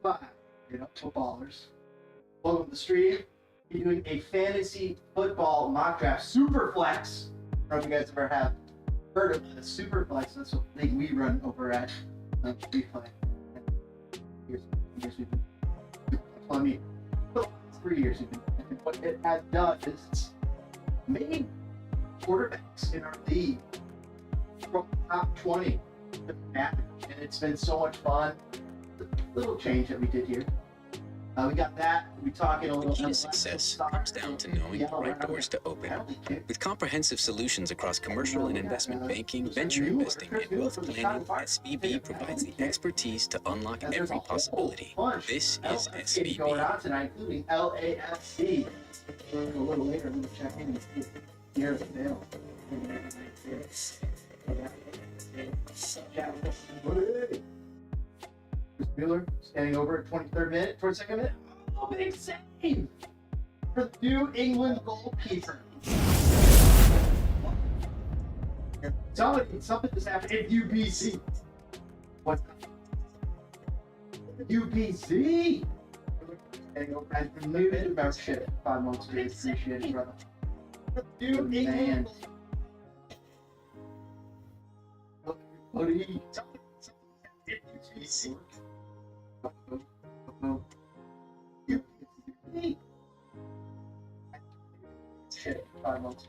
5, footballers. Welcome to the stream. We're doing a fantasy football mock draft, Superflex. I don't know if you guys ever have heard of the Superflex. That's what thing we run over at Replay. Years we've been. Well, I mean, 3 years we've been. And what it has done is it's made quarterbacks in our league from the top 20 to average, and it's been so much fun. The little change that we did here. We got that. We talking a little. The key to success comes down to knowing the right doors to open. With comprehensive solutions across commercial and investment banking, venture investing, and wealth planning, SVB provides the expertise to unlock every possibility. This is SVB. Going on tonight, including LAFC. A little later, I'm going to check in and see here the mail. Mueller standing over at 23rd minute, 22nd minute. Oh, big save for the New England goalkeeper. Something just happened at UBC. What's that? UBC? Standing over as the new about shit. 5 months ago. Appreciate it, brother. New England. What do you UBC? Shit, 5 months.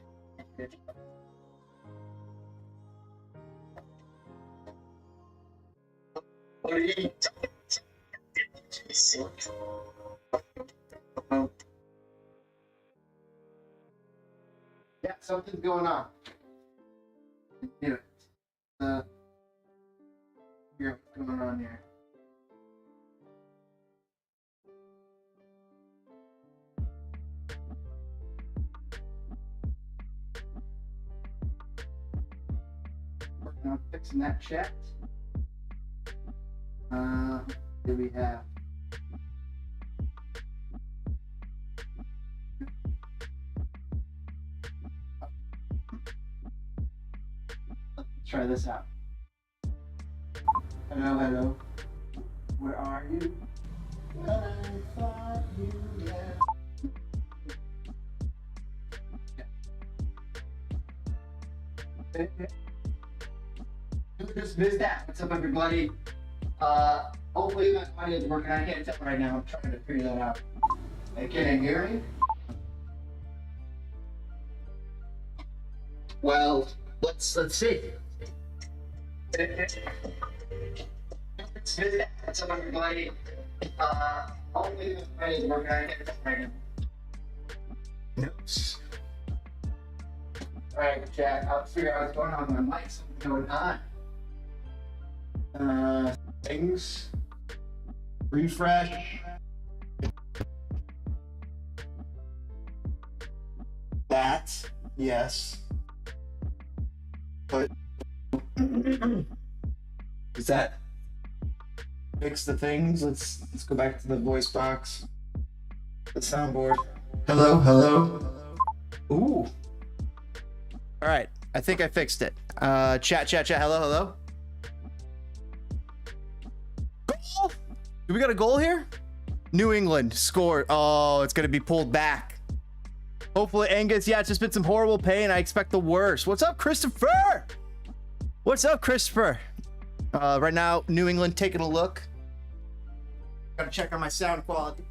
Yeah, something's going on. Here, what's going on here? Working on fixing that chat. Do we have? Let's try this out. Hello, hello. Where are you? I thought you left. Just missed that. What's up, everybody? Hopefully my audio is working. I can't tell right now. I'm trying to figure that out. Hey, can you hear me? Well, let's see. What's up, everybody? Hopefully my audio is working. I can't tell right now. Oops. Alright, good chat. I'll figure out what's going on with my mic. Something's going on. Things. Refresh. That. Yes. But does that fix the things? Let's go back to the voice box. The soundboard. Hello, hello. Ooh. All right, I think I fixed it. Chat, hello, hello. Goal? Do we got a goal here? New England scored. Oh, it's gonna be pulled back. Hopefully, Angus, yeah, it's just been some horrible pain. I expect the worst. What's up, Christopher? What's up, Christopher? Right now, New England taking a look. Gotta check on my sound quality.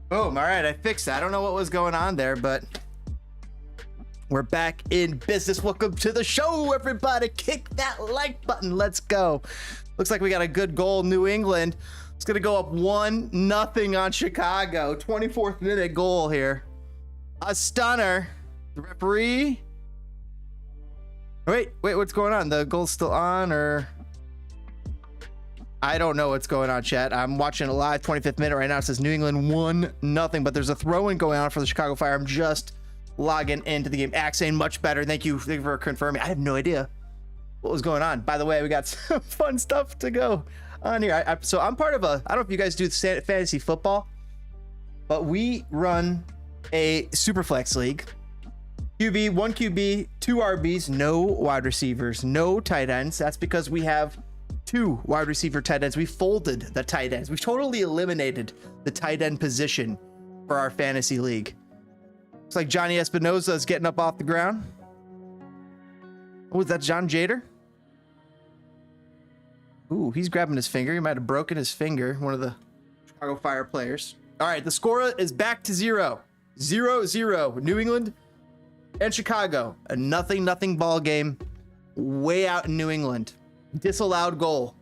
Boom. All right, I fixed that. I don't know what was going on there, but we're back in business. Welcome to the show, everybody. Kick that like button. Let's go. Looks like we got a good goal, New England. It's going to go up 1-0 on Chicago. 24th minute goal here. A stunner. The referee. Wait, what's going on? The goal's still on, or? I don't know what's going on, chat. I'm watching it live, 25th minute right now. It says New England 1-0, but there's a throw-in going on for the Chicago Fire. I'm just logging into the game. Axane, much better. Thank you for confirming. I have no idea what was going on. By the way, we got some fun stuff to go on here. So I'm part of I don't know if you guys do fantasy football, but we run a Superflex league. QB, 1 QB, 2 RBs, no wide receivers, no tight ends. That's because we have 2 wide receiver tight ends. We folded the tight ends. We've totally eliminated the tight end position for our fantasy league. Looks like Johnny Espinoza is getting up off the ground. Oh, is that John Jader? Ooh, he's grabbing his finger. He might have broken his finger, one of the Chicago Fire players. All right, the score is back to 0. 0-0. New England and Chicago. A nothing ball game way out in New England. Disallowed goal.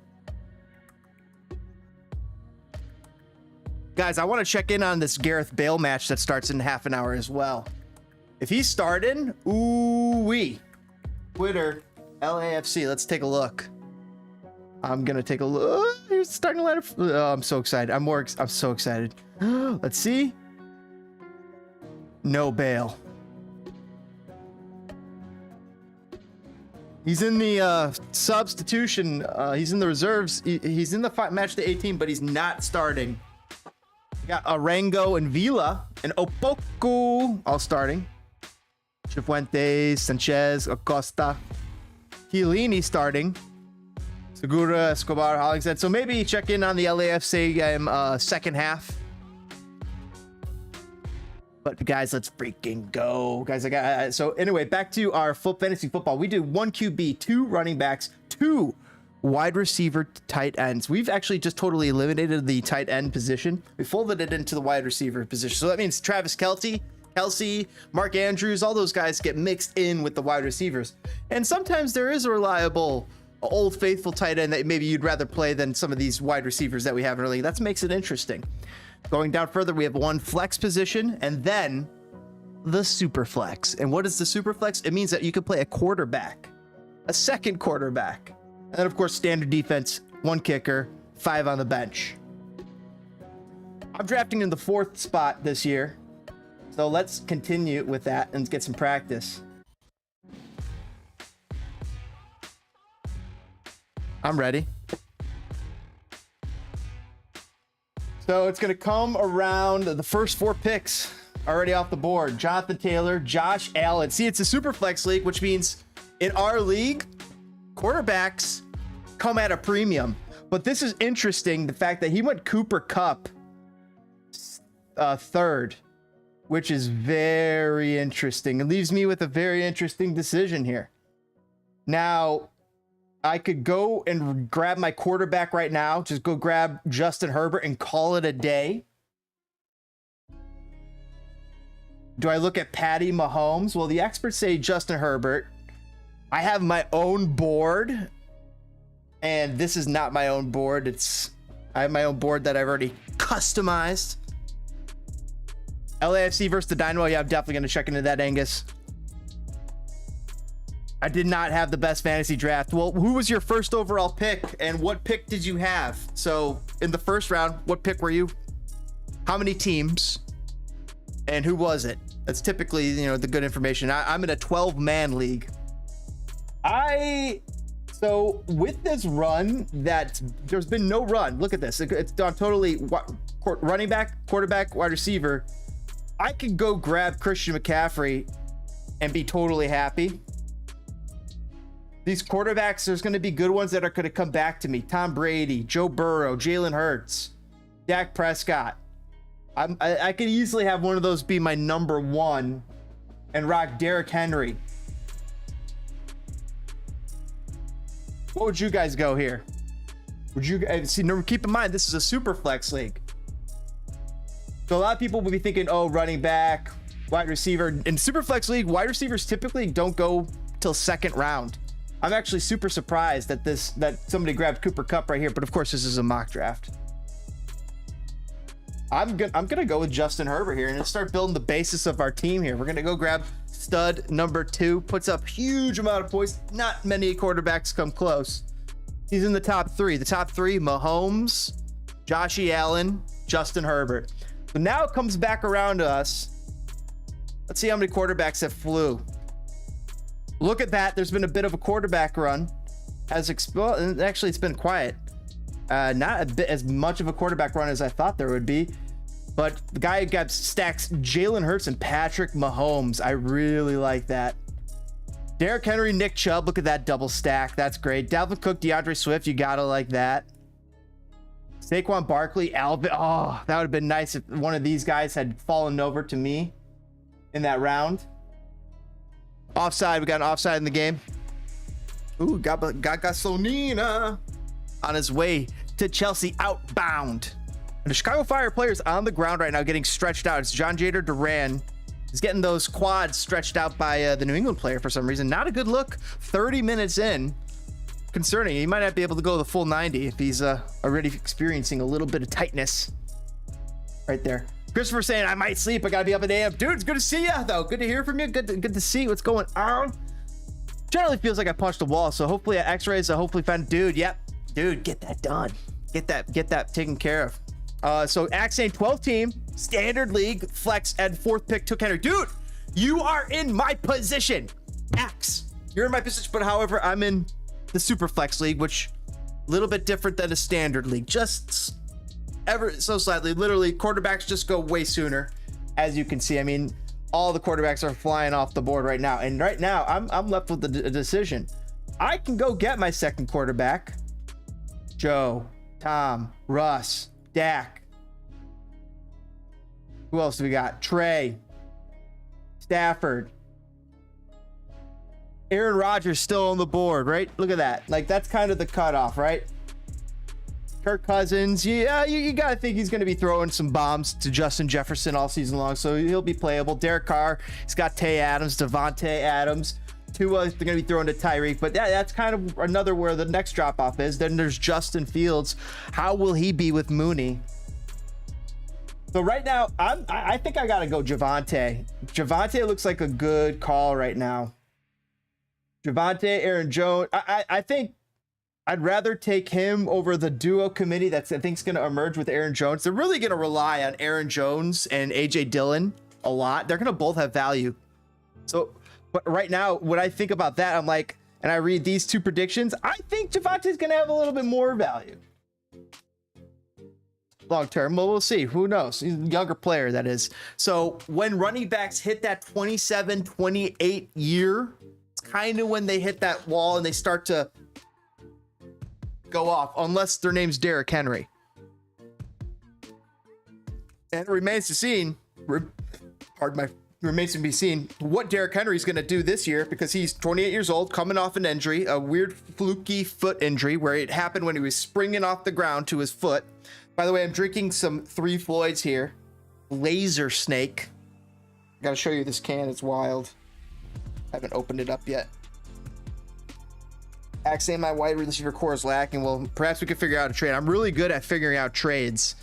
Guys, I want to check in on this Gareth Bale match that starts in half an hour as well. If he's starting, ooh-wee. Twitter, LAFC. Let's take a look. I'm gonna take a look. Here's the starting lineup. Oh, I'm so excited. I'm so excited. Let's see. No Bale. He's in the substitution. He's in the reserves. He's in the match to 18, but he's not starting. We got Arango and Vila and Opoku all starting. Cifuentes, Sanchez, Acosta, Chiellini starting. Segura, Escobar, Alexander. So maybe check in on the LAFC game second half. But guys, let's freaking go. Guys, so anyway, back to our fantasy football. We do 1 QB, 2 running backs, 2 wide receiver tight ends. We've actually just totally eliminated the tight end position. We folded it into the wide receiver position. So that means Travis Kelce, Mark Andrews, all those guys get mixed in with the wide receivers. And sometimes there is a reliable old faithful tight end that maybe you'd rather play than some of these wide receivers that we have in our league. That makes it interesting. Going down further, we have 1 flex position and then the Superflex. And what is the Superflex? It means that you could play a quarterback, a second quarterback, and then of course standard defense, 1 kicker, 5 on the bench. I'm drafting in the 4th spot this year, so let's continue with that and get some practice. I'm ready. So it's going to come around the first 4 picks already off the board. Jonathan Taylor, Josh Allen. See, it's a super flex league, which means in our league, quarterbacks come at a premium. But this is interesting, the fact that he went Cooper Kupp 3rd, which is very interesting. It leaves me with a very interesting decision here. Now, I could go and grab my quarterback right now. Just go grab Justin Herbert and call it a day. Do I look at Patty Mahomes? Well, the experts say Justin Herbert. I have my own board. And this is not my own board. I have my own board that I've already customized. LAFC versus the Dynamo. Yeah, I'm definitely going to check into that, Angus. I did not have the best fantasy draft. Well, who was your first overall pick and what pick did you have? So in the first round, what pick were you? How many teams? And who was it? That's typically, you know, the good information. I'm in a 12-man league. So with this run, there's been no run. Look at this. It's done totally running back, quarterback, wide receiver. I could go grab Christian McCaffrey and be totally happy. These quarterbacks, there's going to be good ones that are going to come back to me. Tom Brady, Joe Burrow, Jalen Hurts, Dak Prescott. I could easily have one of those be my number 1 and rock Derrick Henry. What would you guys go here? Would you see? Keep in mind, this is a super flex league. So a lot of people will be thinking, oh, running back, wide receiver. In super flex league, wide receivers typically don't go till 2nd round. I'm actually super surprised that somebody grabbed Cooper Kupp right here, but of course this is a mock draft. I'm gonna go with Justin Herbert here and let's start building the basis of our team here. We're gonna go grab stud number 2, puts up huge amount of points. Not many quarterbacks come close. He's in the top 3. The top 3: Mahomes, Josh Allen, Justin Herbert. So now it comes back around to us. Let's see how many quarterbacks have flew. Look at that. There's been a bit of a quarterback run. Actually, it's been quiet. Not a bit as much of a quarterback run as I thought there would be. But the guy who got stacks Jalen Hurts and Patrick Mahomes. I really like that. Derrick Henry, Nick Chubb. Look at that double stack. That's great. Dalvin Cook, DeAndre Swift. You gotta like that. Saquon Barkley, Alvin. Oh, that would have been nice if one of these guys had fallen over to me in that round. Offside. We got an offside in the game. Ooh, Gasolina on his way to Chelsea outbound. And the Chicago Fire players on the ground right now getting stretched out. It's John Jader Duran. He's getting those quads stretched out by the New England player for some reason. Not a good look. 30 minutes in. Concerning. He might not be able to go the full 90 if he's already experiencing a little bit of tightness. Right there. Christopher saying, I might sleep. I got to be up at AM. Dude, it's good to see you, though. Good to hear from you. Good to see what's going on. Generally feels like I punched a wall. So hopefully at X-rays, I hopefully found dude. Yep. Dude, get that done. Get that taken care of. So Axane 12 team, standard league, flex, and 4th pick took Henry. Dude, you are in my position. Axe, you're in my position, but however, I'm in the Superflex league, which a little bit different than a standard league. Just ever so slightly. Literally, quarterbacks just go way sooner, as you can see. I mean, all the quarterbacks are flying off the board right now. And right now, I'm left with a decision. I can go get my second quarterback. Joe, Tom, Russ, Dak. Who else do we got? Trey, Stafford, Aaron Rodgers still on the board, right? Look at that. Like, that's kind of the cutoff, right? Kirk Cousins, yeah, you gotta think he's gonna be throwing some bombs to Justin Jefferson all season long, so he'll be playable. Derek Carr, he's got Tay Adams, Devontae Adams. Tua, they're gonna be throwing to Tyreek, but that's kind of another where the next drop off is. Then there's Justin Fields. How will he be with Mooney? So right now, I think I gotta go Javonte. Javonte looks like a good call right now. Javonte, Aaron Jones. I think I'd rather take him over the duo committee that's I think is gonna emerge with Aaron Jones. They're really gonna rely on Aaron Jones and AJ Dillon a lot. They're gonna both have value. So, but right now, when I think about that, I'm like, and I read these two predictions, I think Javonte's gonna have a little bit more value. Long term, well, we'll see. Who knows? He's a younger player, that is. So when running backs hit that 27, 28 year, it's kind of when they hit that wall and they start to go off, unless their name's Derrick Henry. And it remains to be seen what Derrick Henry's going to do this year, because he's 28 years old, coming off an injury, a weird fluky foot injury where it happened when he was springing off the ground to his foot. By the way, I'm drinking some 3 Floyds here. Laser Snake. I gotta show you this can. It's wild. I haven't opened it up yet. Axane, my wide receiver core is lacking. Well, perhaps we could figure out a trade. I'm really good at figuring out trades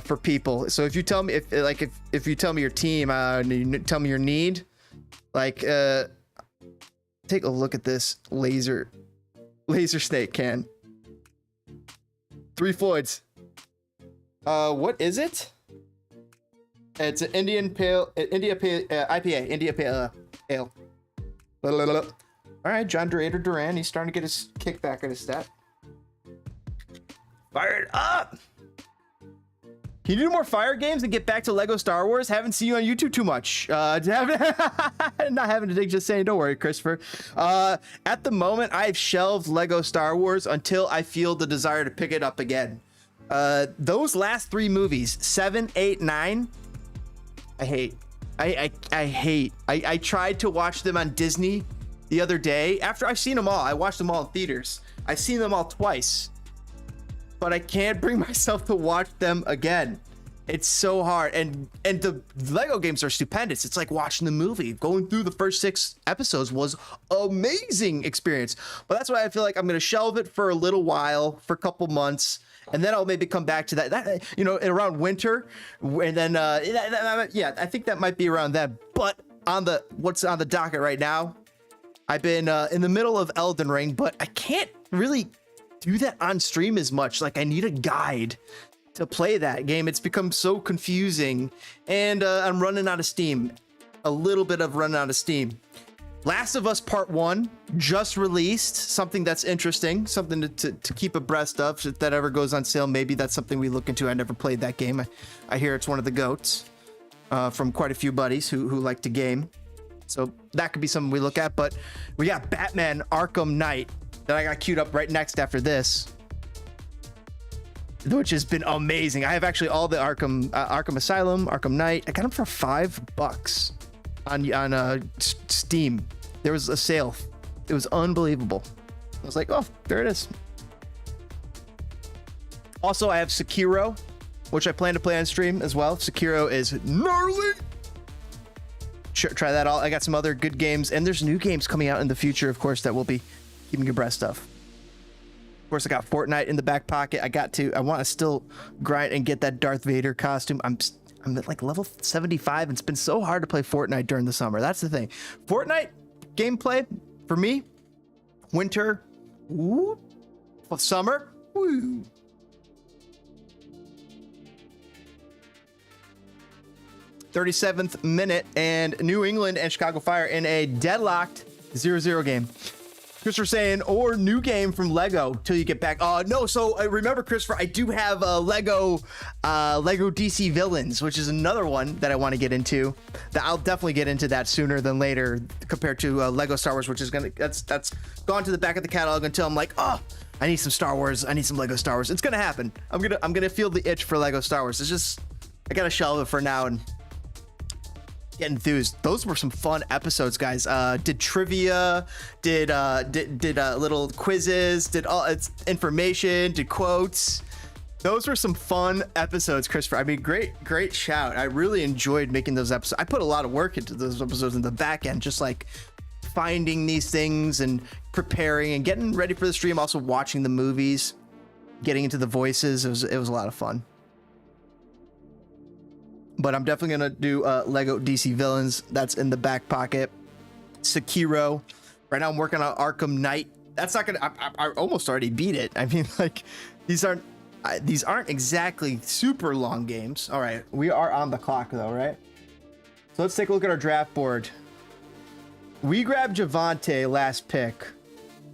for people. So if you tell me, if you tell me your team, you tell me your need, like, take a look at this Laser Snake can. 3 Floyds. What is it? It's an India Pale Ale. All right, John Duran, he's starting to get his kickback at his stat. Fire it up! Can you do more Fire games and get back to Lego Star Wars? Haven't seen you on YouTube too much. Not having to dig, just saying, don't worry, Christopher. At the moment, I've shelved Lego Star Wars until I feel the desire to pick it up again. Those last 3 movies, 7, 8, 9, I hate. I hate. I tried to watch them on Disney the other day. After I've seen them all, I watched them all in theaters. I've seen them all twice, but I can't bring myself to watch them again. It's so hard. And the Lego games are stupendous. It's like watching the movie. Going through the first 6 episodes was amazing experience. But that's why I feel like I'm going to shelve it for a little while, for a couple months. And then I'll maybe come back to that, you know, around winter. And then, yeah, I think that might be around then. But what's on the docket right now, I've been in the middle of Elden Ring, but I can't really do that on stream as much. Like, I need a guide to play that game. It's become so confusing, and I'm running out of steam. A little bit of running out of steam. Last of Us Part 1 just released, something that's interesting, something to keep abreast of. If that ever goes on sale, maybe that's something we look into. I never played that game. I hear it's one of the GOATs from quite a few buddies who like to game. So that could be something we look at. But we got Batman Arkham Knight that I got queued up right next after this, which has been amazing. I have actually all the Arkham Asylum, Arkham Knight. I got them for $5 on Steam. There was a sale. It was unbelievable. I was like, oh, there it is. Also, I have Sekiro, which I plan to play on stream as well. Sekiro is gnarly. Sure, try that all. I got some other good games, and there's new games coming out in the future, of course, that we'll be keeping you abreast of. Of course, I got Fortnite in the back pocket. I want to still grind and get that Darth Vader costume. I'm at like level 75, and it's been so hard to play Fortnite during the summer. That's the thing. Fortnite gameplay for me, winter, woo, summer, woo. .37th minute, and New England and Chicago Fire in a deadlocked 0-0 game. Christopher saying, or new game from Lego till you get back. No, so remember, Christopher, I do have a Lego DC Villains, which is another one that I want to get into. That I'll definitely get into that sooner than later compared to Lego Star Wars, which is that's gone to the back of the catalog until I'm like, oh, I need some Star Wars. I need some Lego Star Wars. It's gonna happen. I'm gonna feel the itch for Lego Star Wars. It's just, I gotta shelve it for now and get enthused. Those were some fun episodes, guys. Did trivia, did little quizzes, did all its information, did quotes. Those were some fun episodes, Christopher. I mean, great shout. I really enjoyed making those episodes. I put a lot of work into those episodes in the back end, just like finding these things and preparing and getting ready for the stream. Also watching the movies, getting into the voices. It was a lot of fun. But I'm definitely gonna do Lego DC Villains. That's in the back pocket. Sekiro. Right now I'm working on Arkham Knight. That's not gonna. I almost already beat it. I mean, like, these aren't exactly super long games. All right, we are on the clock though, right? So let's take a look at our draft board. We grabbed Javonte last pick.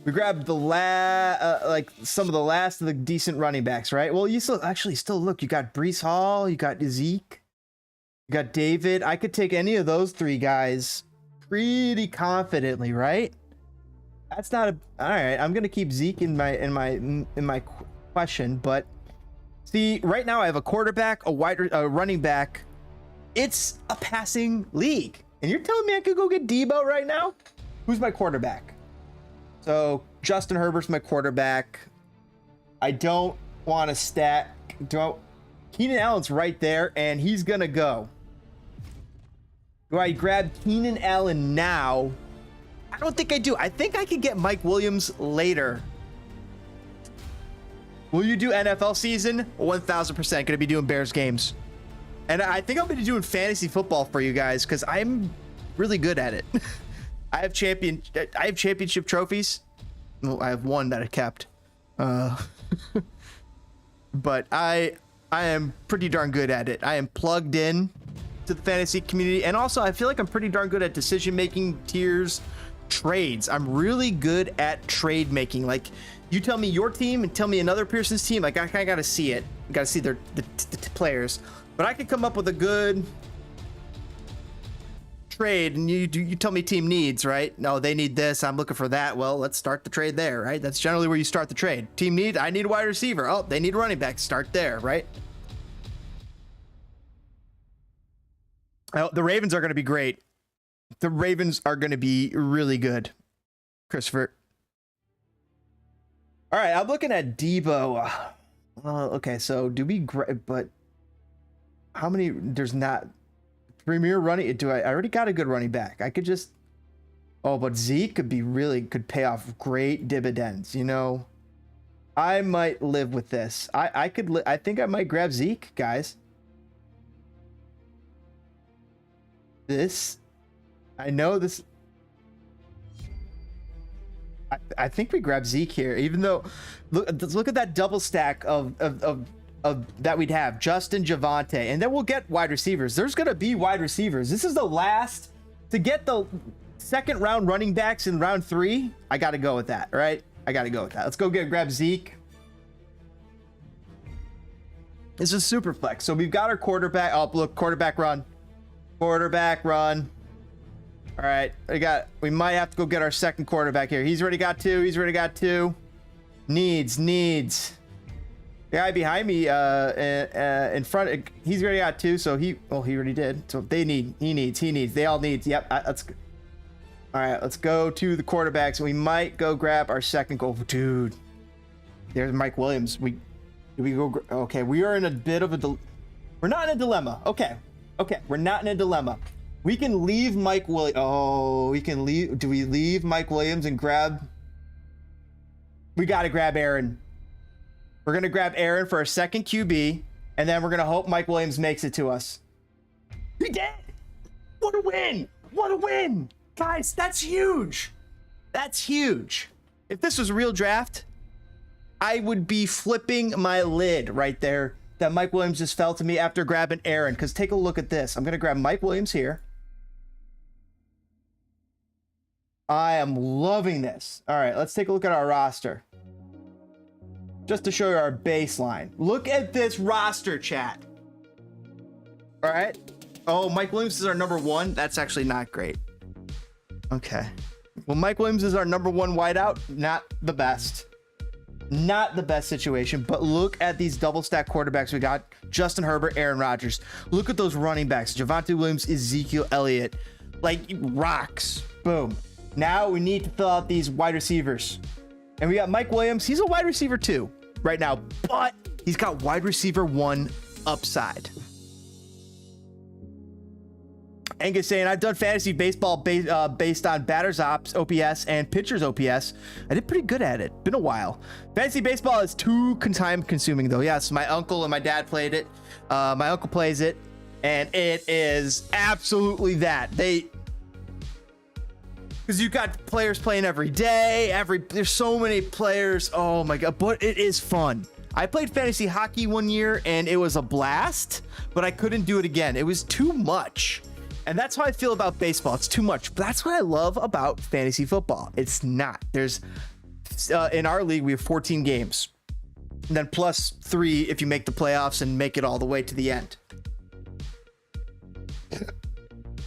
We grabbed the like some of the last of the decent running backs, right? Well, you still look. You got Breece Hall. You got Zeke. You got David. I could take any of those three guys pretty confidently, right? That's not all right. I'm gonna keep Zeke in my question, but see, right now I have a quarterback, a running back. It's a passing league, and you're telling me I could go get Debo right now? Who's my quarterback? So Justin Herbert's my quarterback. I don't want to stack. Keenan Allen's right there, and he's gonna go. Do I grab Keenan Allen now? I don't think I do. I think I could get Mike Williams later. Will you do NFL season? 1,000%. Gonna be doing Bears games. And I think I'm gonna be doing fantasy football for you guys because I'm really good at it. I have championship trophies. Well, I have one that I kept. But I am pretty darn good at it. I am plugged in to the fantasy community, and also I feel like I'm pretty darn good at decision making, tiers, trades. I'm really good at trade making. Like, you tell me your team and tell me another person's team. Like, I gotta see it. I gotta see the players. But I could come up with a good trade, and you tell me team needs, right? No, they need this. I'm looking for that. Well, let's start the trade there, right? That's generally where you start the trade. Team need, I need a wide receiver. Oh, they need a running back. Start there, right? Oh, the Ravens are going to be great. The Ravens are going to be really good, Christopher. All right, I'm looking at Debo. Okay, so do we? But how many? There's not premier running. I already got a good running back. I could just. Oh, but Zeke could pay off great dividends. You know, I might live with this. I think I might grab Zeke, guys. I know this. I think we grab Zeke here, even though look at that double stack of that we'd have Justin, Javonte, and then we'll get wide receivers. There's gonna be wide receivers. This is the last to get the second round running backs in round 3, I got to go with that, all right? I got to go with that. Let's go grab Zeke. This is super flex. So we've got our quarterback. Oh, look, quarterback run. Quarterback run. All right, we might have to go get our second quarterback here. He's already got 2. He's already got 2. Needs. The guy behind me in front, he's already got 2, so he already did. So he needs, they all need. Yep, let's go. All right, let's go to the quarterbacks. We might go grab our second goal. Dude, there's Mike Williams. Okay, we are in a bit of a we're not in a dilemma. Okay, we're not in a dilemma. We can leave Mike Williams. Oh, we can leave. Do we leave Mike Williams and grab? We got to grab Aaron. We're going to grab Aaron for our second QB, and then we're going to hope Mike Williams makes it to us. He did. What a win. What a win. Guys, that's huge. That's huge. If this was a real draft, I would be flipping my lid right there that Mike Williams just fell to me after grabbing Aaron. Because take a look at this. I'm going to grab Mike Williams here. I am loving this. All right, let's take a look at our roster. Just to show you our baseline. Look at this roster, chat. All right. Oh, Mike Williams is our number 1. That's actually not great. Okay. Well, Mike Williams is our number 1 wideout. Not the best. Not the best situation, but look at these double stack quarterbacks we got. Justin Herbert, Aaron Rodgers. Look at those running backs. Javonte Williams, Ezekiel Elliott. Like, rocks. Boom. Now we need to fill out these wide receivers. And we got Mike Williams. He's a wide receiver 2 right now, but he's got wide receiver 1 upside. Angus saying, I've done fantasy baseball based on batters ops, OPS, and pitchers OPS. I did pretty good at it. Been a while. Fantasy baseball is too time consuming though. Yes, my uncle and my dad played it. My uncle plays it, and it is absolutely that. Because you've got players playing every day. There's so many players. Oh my God, but it is fun. I played fantasy hockey one year and it was a blast, but I couldn't do it again. It was too much. And that's how I feel about baseball. It's too much. But that's what I love about fantasy football. It's not. There's in our league, we have 14 games. And then plus 3 if you make the playoffs and make it all the way to the end.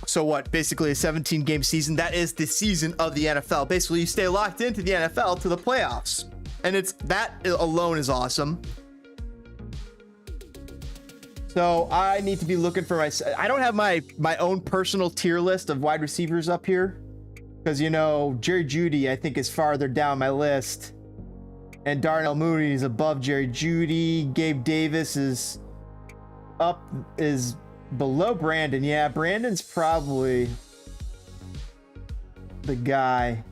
So what? Basically a 17-game season. That is the season of the NFL. Basically, you stay locked into the NFL to the playoffs. And that alone is awesome. So I need to be looking for I don't have my own personal tier list of wide receivers up here. Because, you know, Jerry Jeudy, I think, is farther down my list. And Darnell Mooney is above Jerry Jeudy. Gabe Davis is below Brandon. Yeah, Brandon's probably the guy.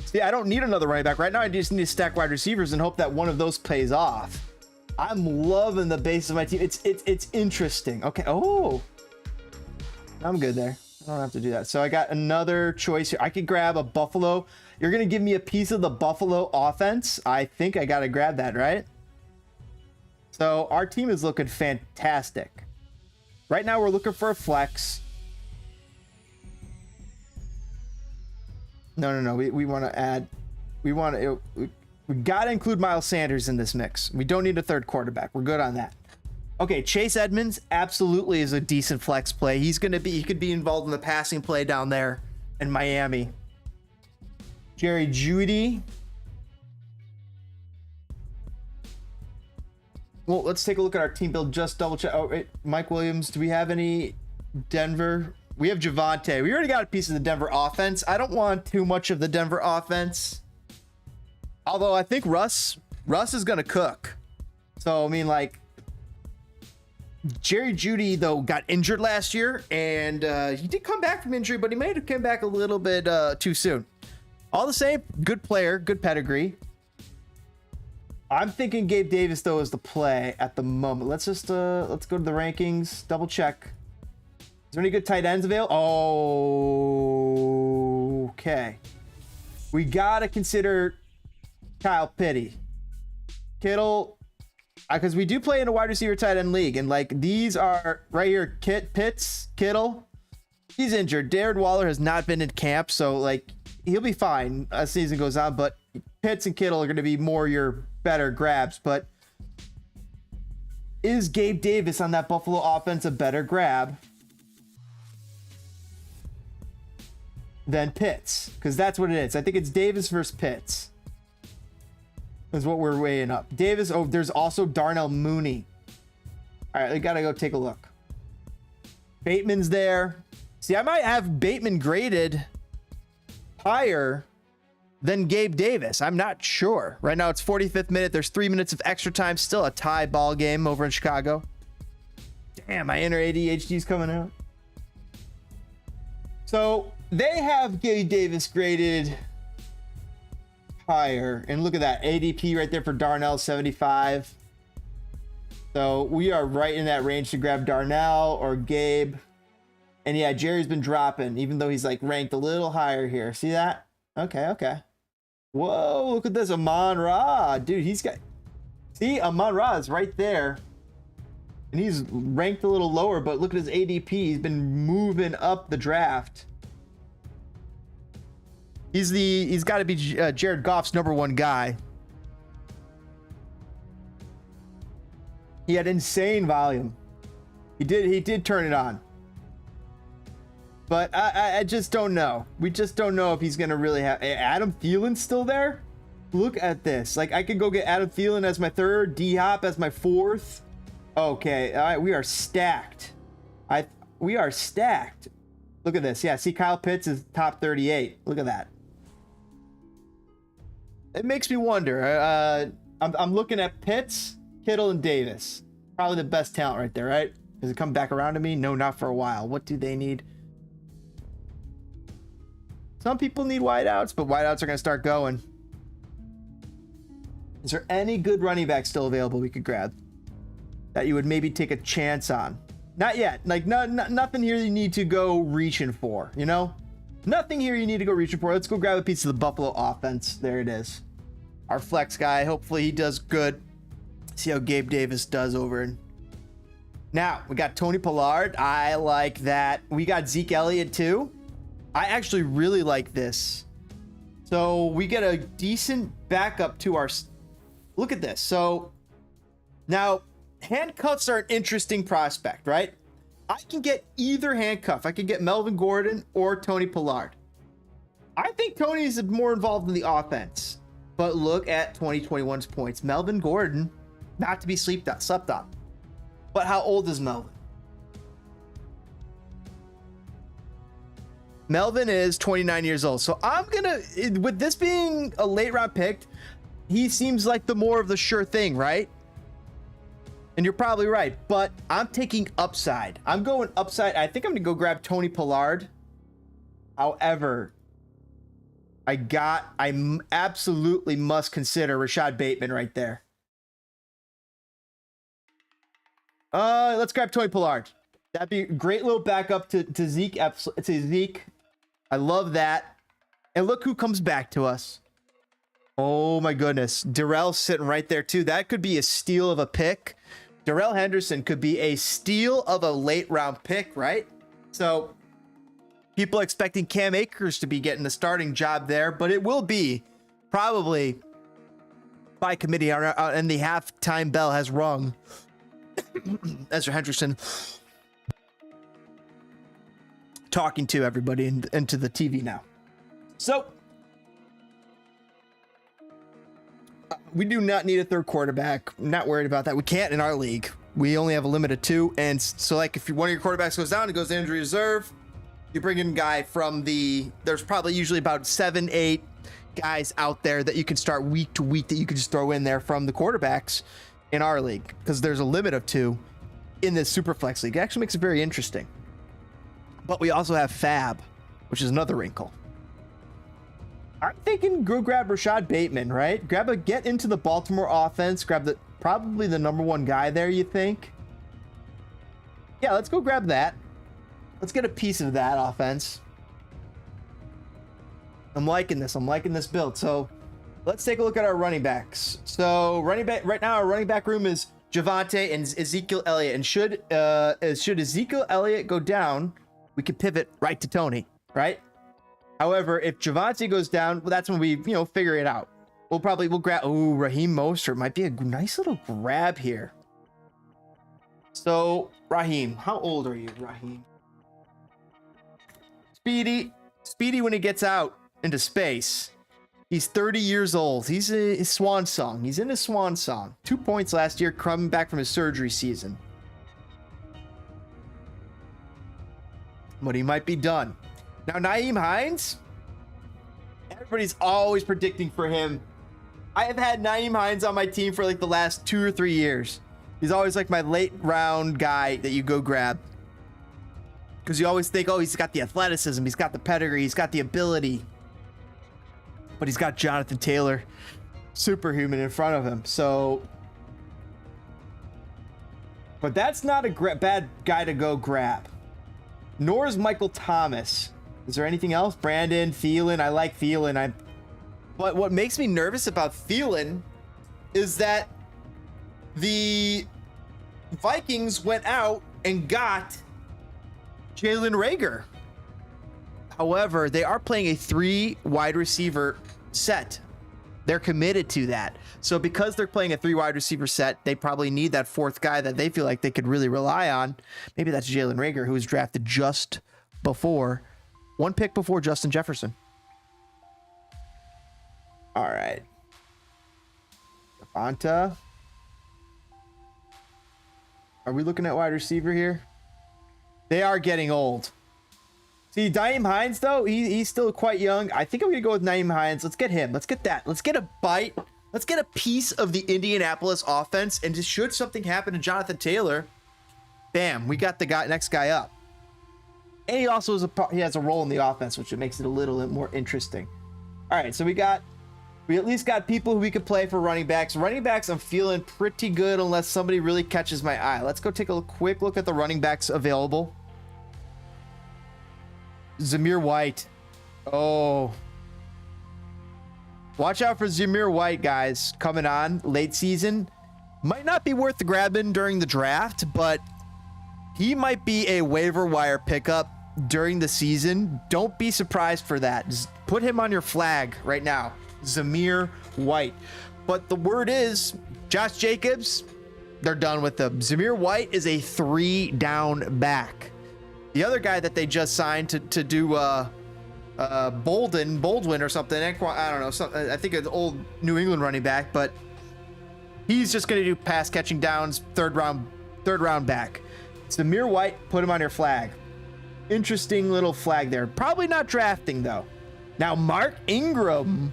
See, I don't need another running back. Right now, I just need to stack wide receivers and hope that one of those pays off. I'm loving the base of my team. It's interesting. Okay. Oh, I'm good there. I don't have to do that. So I got another choice here. I could grab a Buffalo. You're going to give me a piece of the Buffalo offense. I think I got to grab that, right? So our team is looking fantastic. Right now, we're looking for a flex. No. We want to add. We got to include Miles Sanders in this mix. We don't need a third quarterback. We're good on that. Okay, Chase Edmonds absolutely is a decent flex play. He could be involved in the passing play down there in Miami. Jerry Jeudy. Well, let's take a look at our team build. Just double check. Oh, wait, Mike Williams. Do we have any Denver? We have Javonte. We already got a piece of the Denver offense. I don't want too much of the Denver offense. Although I think Russ is going to cook. So, I mean, like, Jerry Jeudy, though, got injured last year. And he did come back from injury, but he may have come back a little bit too soon. All the same, good player, good pedigree. I'm thinking Gabe Davis, though, is the play at the moment. Let's go to the rankings, double check. Is there any good tight ends available? Oh, okay. We got to consider Kyle Pitty. Kittle, because we do play in a wide receiver tight end league. And, like, these are right here, Pitts, Kittle. He's injured. Darren Waller has not been in camp, so like he'll be fine as season goes on. But Pitts and Kittle are going to be more your better grabs. But is Gabe Davis on that Buffalo offense a better grab than Pitts? Because that's what it is. I think it's Davis versus Pitts is what we're weighing up. Davis. Oh, there's also Darnell Mooney. All right, we got to go take a look. Bateman's there. See, I might have Bateman graded higher than Gabe Davis. I'm not sure. Right now it's 45th minute. There's 3 minutes of extra time. Still a tie ball game over in Chicago. Damn, my inner ADHD's coming out. So they have Gabe Davis graded higher. And look at that. ADP right there for Darnell, 75. So we are right in that range to grab Darnell or Gabe. And yeah, Jerry's been dropping, even though he's like ranked a little higher here. See that? Okay, okay. Whoa, look at this. Amon-Ra. Dude, he's got... See, Amon-Ra is right there. And he's ranked a little lower, but look at his ADP. He's been moving up the draft. He's got to be Jared Goff's #1 guy. He had insane volume. He did turn it on. But I just don't know. We just don't know if he's going to really have... Adam Thielen's still there? Look at this. Like, I could go get Adam Thielen as my 3rd, D-Hop as my 4th. Okay, all right, we are stacked. We are stacked. Look at this. Yeah, see, Kyle Pitts is top 38. Look at that. It makes me wonder. I'm looking at Pitts, Kittle, and Davis. Probably the best talent right there, right? Does it come back around to me? No, not for a while. What do they need? Some people need wideouts, but wideouts are going to start going. Is there any good running back still available we could grab that you would maybe take a chance on? Not yet. Like, nothing here you need to go reaching for, you know? Nothing here you need to go reaching for. Let's go grab a piece of the Buffalo offense. There it is. Our flex guy. Hopefully he does good. See how Gabe Davis does over in. Now, we got Tony Pollard. I like that. We got Zeke Elliott too. I actually really like this. So we get a decent backup to our... Look at this. So now handcuffs are an interesting prospect, right? I can get either handcuff. I can get Melvin Gordon or Tony Pollard. I think Tony is more involved in the offense. But look at 2021's points. Melvin Gordon, not to be slept on. But how old is Melvin? Melvin is 29 years old. So I'm going to, with this being a late round pick, he seems like the more of the sure thing, right? And you're probably right, but I'm taking upside. I'm going upside. I think I'm going to go grab Tony Pollard. However, I absolutely must consider Rashad Bateman right there. Let's grab Tony Pollard. That'd be a great little backup to Zeke. To Zeke. I love that. And look who comes back to us. Oh my goodness. Darrell's sitting right there too. That could be a steal of a pick. Darrell Henderson could be a steal of a late round pick, right? So people expecting Cam Akers to be getting the starting job there, but it will be probably by committee and the halftime bell has rung. Ezra Henderson talking to everybody into the TV now. So we do not need a 3rd quarterback. I'm not worried about that. We can't in our league. We only have a limit of 2. And so like if one of your quarterbacks goes down, it goes to injury reserve. You bring in a guy from there's probably usually about 7-8 guys out there that you can start week to week that you can just throw in there from the quarterbacks in our league, because there's a limit of 2 in this Superflex league. It actually makes it very interesting. But we also have Fab, which is another wrinkle. I'm thinking go grab Rashad Bateman, right? Get into the Baltimore offense. Grab probably the #1 guy there, you think? Yeah, let's go grab that. Let's get a piece of that offense. I'm liking this. I'm liking this build. So let's take a look at our running backs. So running back right now, our running back room is Javonte and Ezekiel Elliott. And should Ezekiel Elliott go down, we could pivot right to Tony, right? However, if Javonte goes down, well, that's when we, figure it out. We'll grab, oh, Raheem Mostert might be a nice little grab here. So, Raheem, how old are you, Raheem? Speedy when he gets out into space, he's 30 years old. He's a swan song. He's in his swan song. 2 points last year, coming back from his surgery season. But he might be done. Now, Nyheim Hines, everybody's always predicting for him. I have had Nyheim Hines on my team for like the last 2 or 3 years. He's always like my late round guy that you go grab. Because you always think, oh, he's got the athleticism, he's got the pedigree, he's got the ability. But he's got Jonathan Taylor, superhuman, in front of him. So, but that's not a bad guy to go grab. Nor is Michael Thomas. Is there anything else? Brandon, Thielen. I like Thielen. But what makes me nervous about Thielen is that the Vikings went out and got Jalen Reagor. However, they are playing a 3 wide receiver set. They're committed to that. So because they're playing a 3 wide receiver set, they probably need that 4th guy that they feel like they could really rely on. Maybe that's Jalen Reagor, who was drafted just before, 1 pick before Justin Jefferson. All right. Devonta. Are we looking at wide receiver here? They are getting old. See, Nyheim Hines, though, he's still quite young. I think I'm going to go with Nyheim Hines. Let's get him. Let's get that. Let's get a bite. Let's get a piece of the Indianapolis offense. And just should something happen to Jonathan Taylor, bam, we got the next guy up. And he also has a role in the offense, which makes it a little bit more interesting. All right, so we at least got people who we could play for running backs. Running backs, I'm feeling pretty good unless somebody really catches my eye. Let's go take a quick look at the running backs available. Zamir White. Oh. Watch out for Zamir White, guys. Coming on late season. Might not be worth grabbing during the draft, but he might be a waiver wire pickup during the season. Don't be surprised for that. Just put him on your flag right now. Zamir White. But the word is, Josh Jacobs, they're done with him. Zamir White is a 3-down back. The other guy that they just signed to do Baldwin or something, I don't know, I think an old New England running back, but he's just going to do pass catching downs, third round back. Zamir White, put him on your flag. Interesting little flag there. Probably not drafting though. Now Mark Ingram,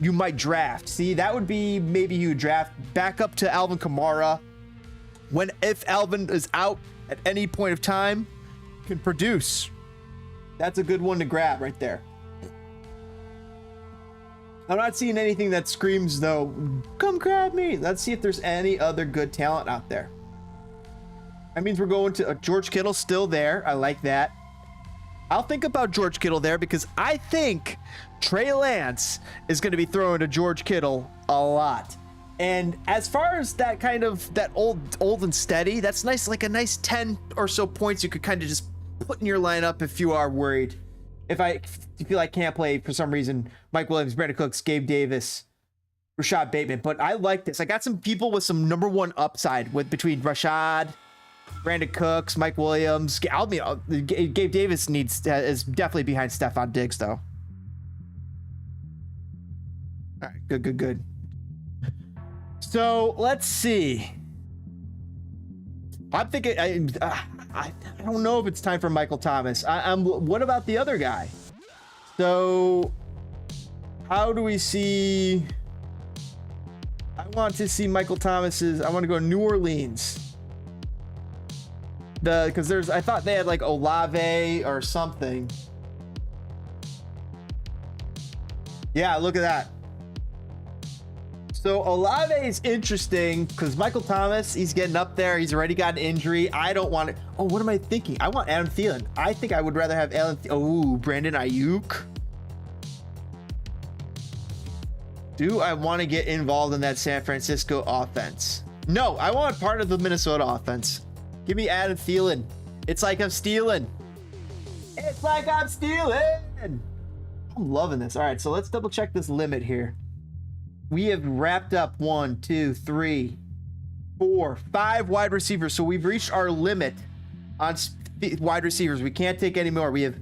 you might draft. See, that would be maybe you draft back up to Alvin Kamara. If Alvin is out at any point of time, can produce. That's a good one to grab right there. I'm not seeing anything that screams though, come grab me. Let's see if there's any other good talent out there. That means we're going to George Kittle still there. I like that. I'll think about George Kittle there because I think Trey Lance is going to be throwing to George Kittle a lot. And as far as that kind of that old and steady, that's nice, like a nice 10 or so points you could kind of just put in your lineup if you are worried. If you feel like can't play for some reason, Mike Williams, Brandon Cooks, Gabe Davis, Rashad Bateman. But I like this. I got some people with some #1 upside between Rashad, Brandon Cooks, Mike Williams. Gabe Davis is definitely behind Stephon Diggs though. All right, good. So let's see. I'm thinking. I don't know if it's time for Michael Thomas. What about the other guy? So how do we see? I want to see Michael Thomas's. I want to go New Orleans. Because I thought they had like Olave or something. Yeah, look at that. So Olave is interesting because Michael Thomas, he's getting up there. He's already got an injury. I don't want it. Oh, what am I thinking? I want Adam Thielen. I think I would rather have Brandon Ayuk. Do I want to get involved in that San Francisco offense? No, I want part of the Minnesota offense. Give me Adam Thielen. It's like I'm stealing. It's like I'm stealing. I'm loving this. All right, so let's double check this limit here. We have wrapped up 1, 2, 3, 4, 5 wide receivers. So we've reached our limit on wide receivers. We can't take any more. We have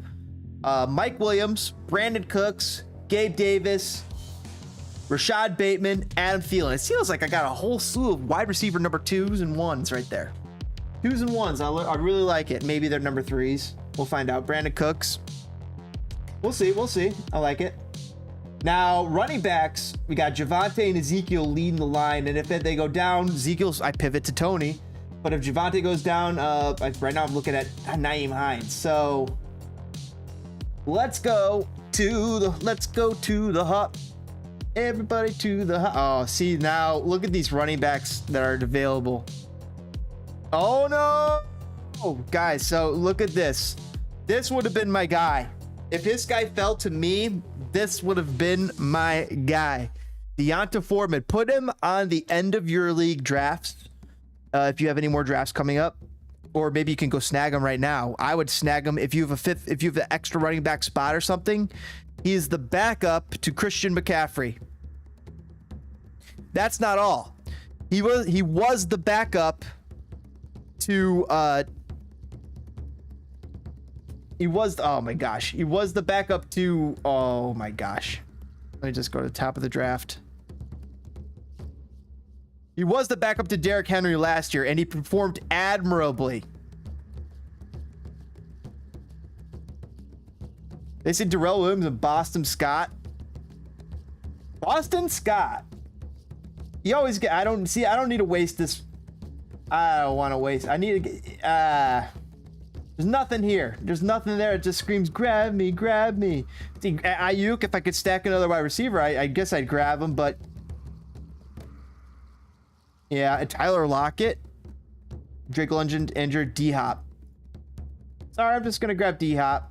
Mike Williams, Brandon Cooks, Gabe Davis, Rashad Bateman, Adam Thielen. It feels like I got a whole slew of wide receiver number 2s and 1s right there. 2s and 1s. I really like it. Maybe they're number 3s. We'll find out. Brandon Cooks. We'll see. We'll see. I like it. Now, running backs, we got Javonte and Ezekiel leading the line. And if they go down, I pivot to Tony. But if Javonte goes down, right now I'm looking at Nyheim Hines. So let's go to the hut. Everybody to the hut. Oh, see, now look at these running backs that are available. Oh no. Oh, guys, so look at this. This would have been my guy. If this guy fell to me, this would have been my guy. Deonta Foreman. Put him on the end of your league drafts. If you have any more drafts coming up, or maybe you can go snag him right now. I would snag him if you have an extra running back spot or something. He's the backup to Christian McCaffrey. That's not all. He was the backup to he was the backup to, oh my gosh. Let me just go to the top of the draft. He was the backup to Derrick Henry last year, and he performed admirably. They say Darrell Williams and Boston Scott. Boston Scott. You always get, I don't need to waste this. I don't want to waste. I need to get, there's nothing here. There's nothing there. It just screams, grab me, grab me. See, ARKHAM, if I could stack another wide receiver, I guess I'd grab him, but yeah, Tyler Lockett, Drake London injured, D-Hop. Sorry, I'm just going to grab D-Hop.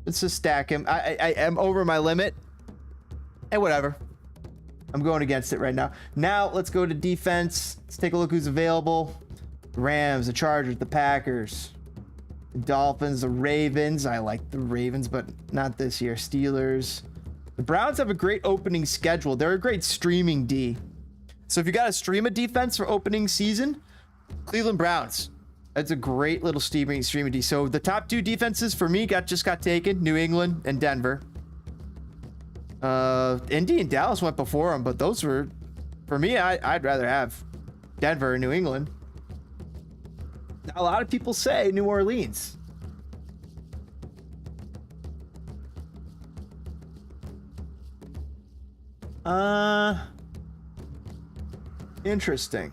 Let's just stack him. I am over my limit. And whatever. I'm going against it right now. Now, let's go to defense. Let's take a look who's available. The Rams, the Chargers, the Packers, the Dolphins, the Ravens. I like the Ravens, but not this year. Steelers. The Browns have a great opening schedule. They're a great streaming D. So if you got to stream a defense for opening season, Cleveland Browns. That's a great little streaming D. So the top 2 defenses for me just got taken: New England and Denver. Indy and Dallas went before them, but those were, for me, I'd rather have Denver and New England. Now, a lot of people say New Orleans. Interesting.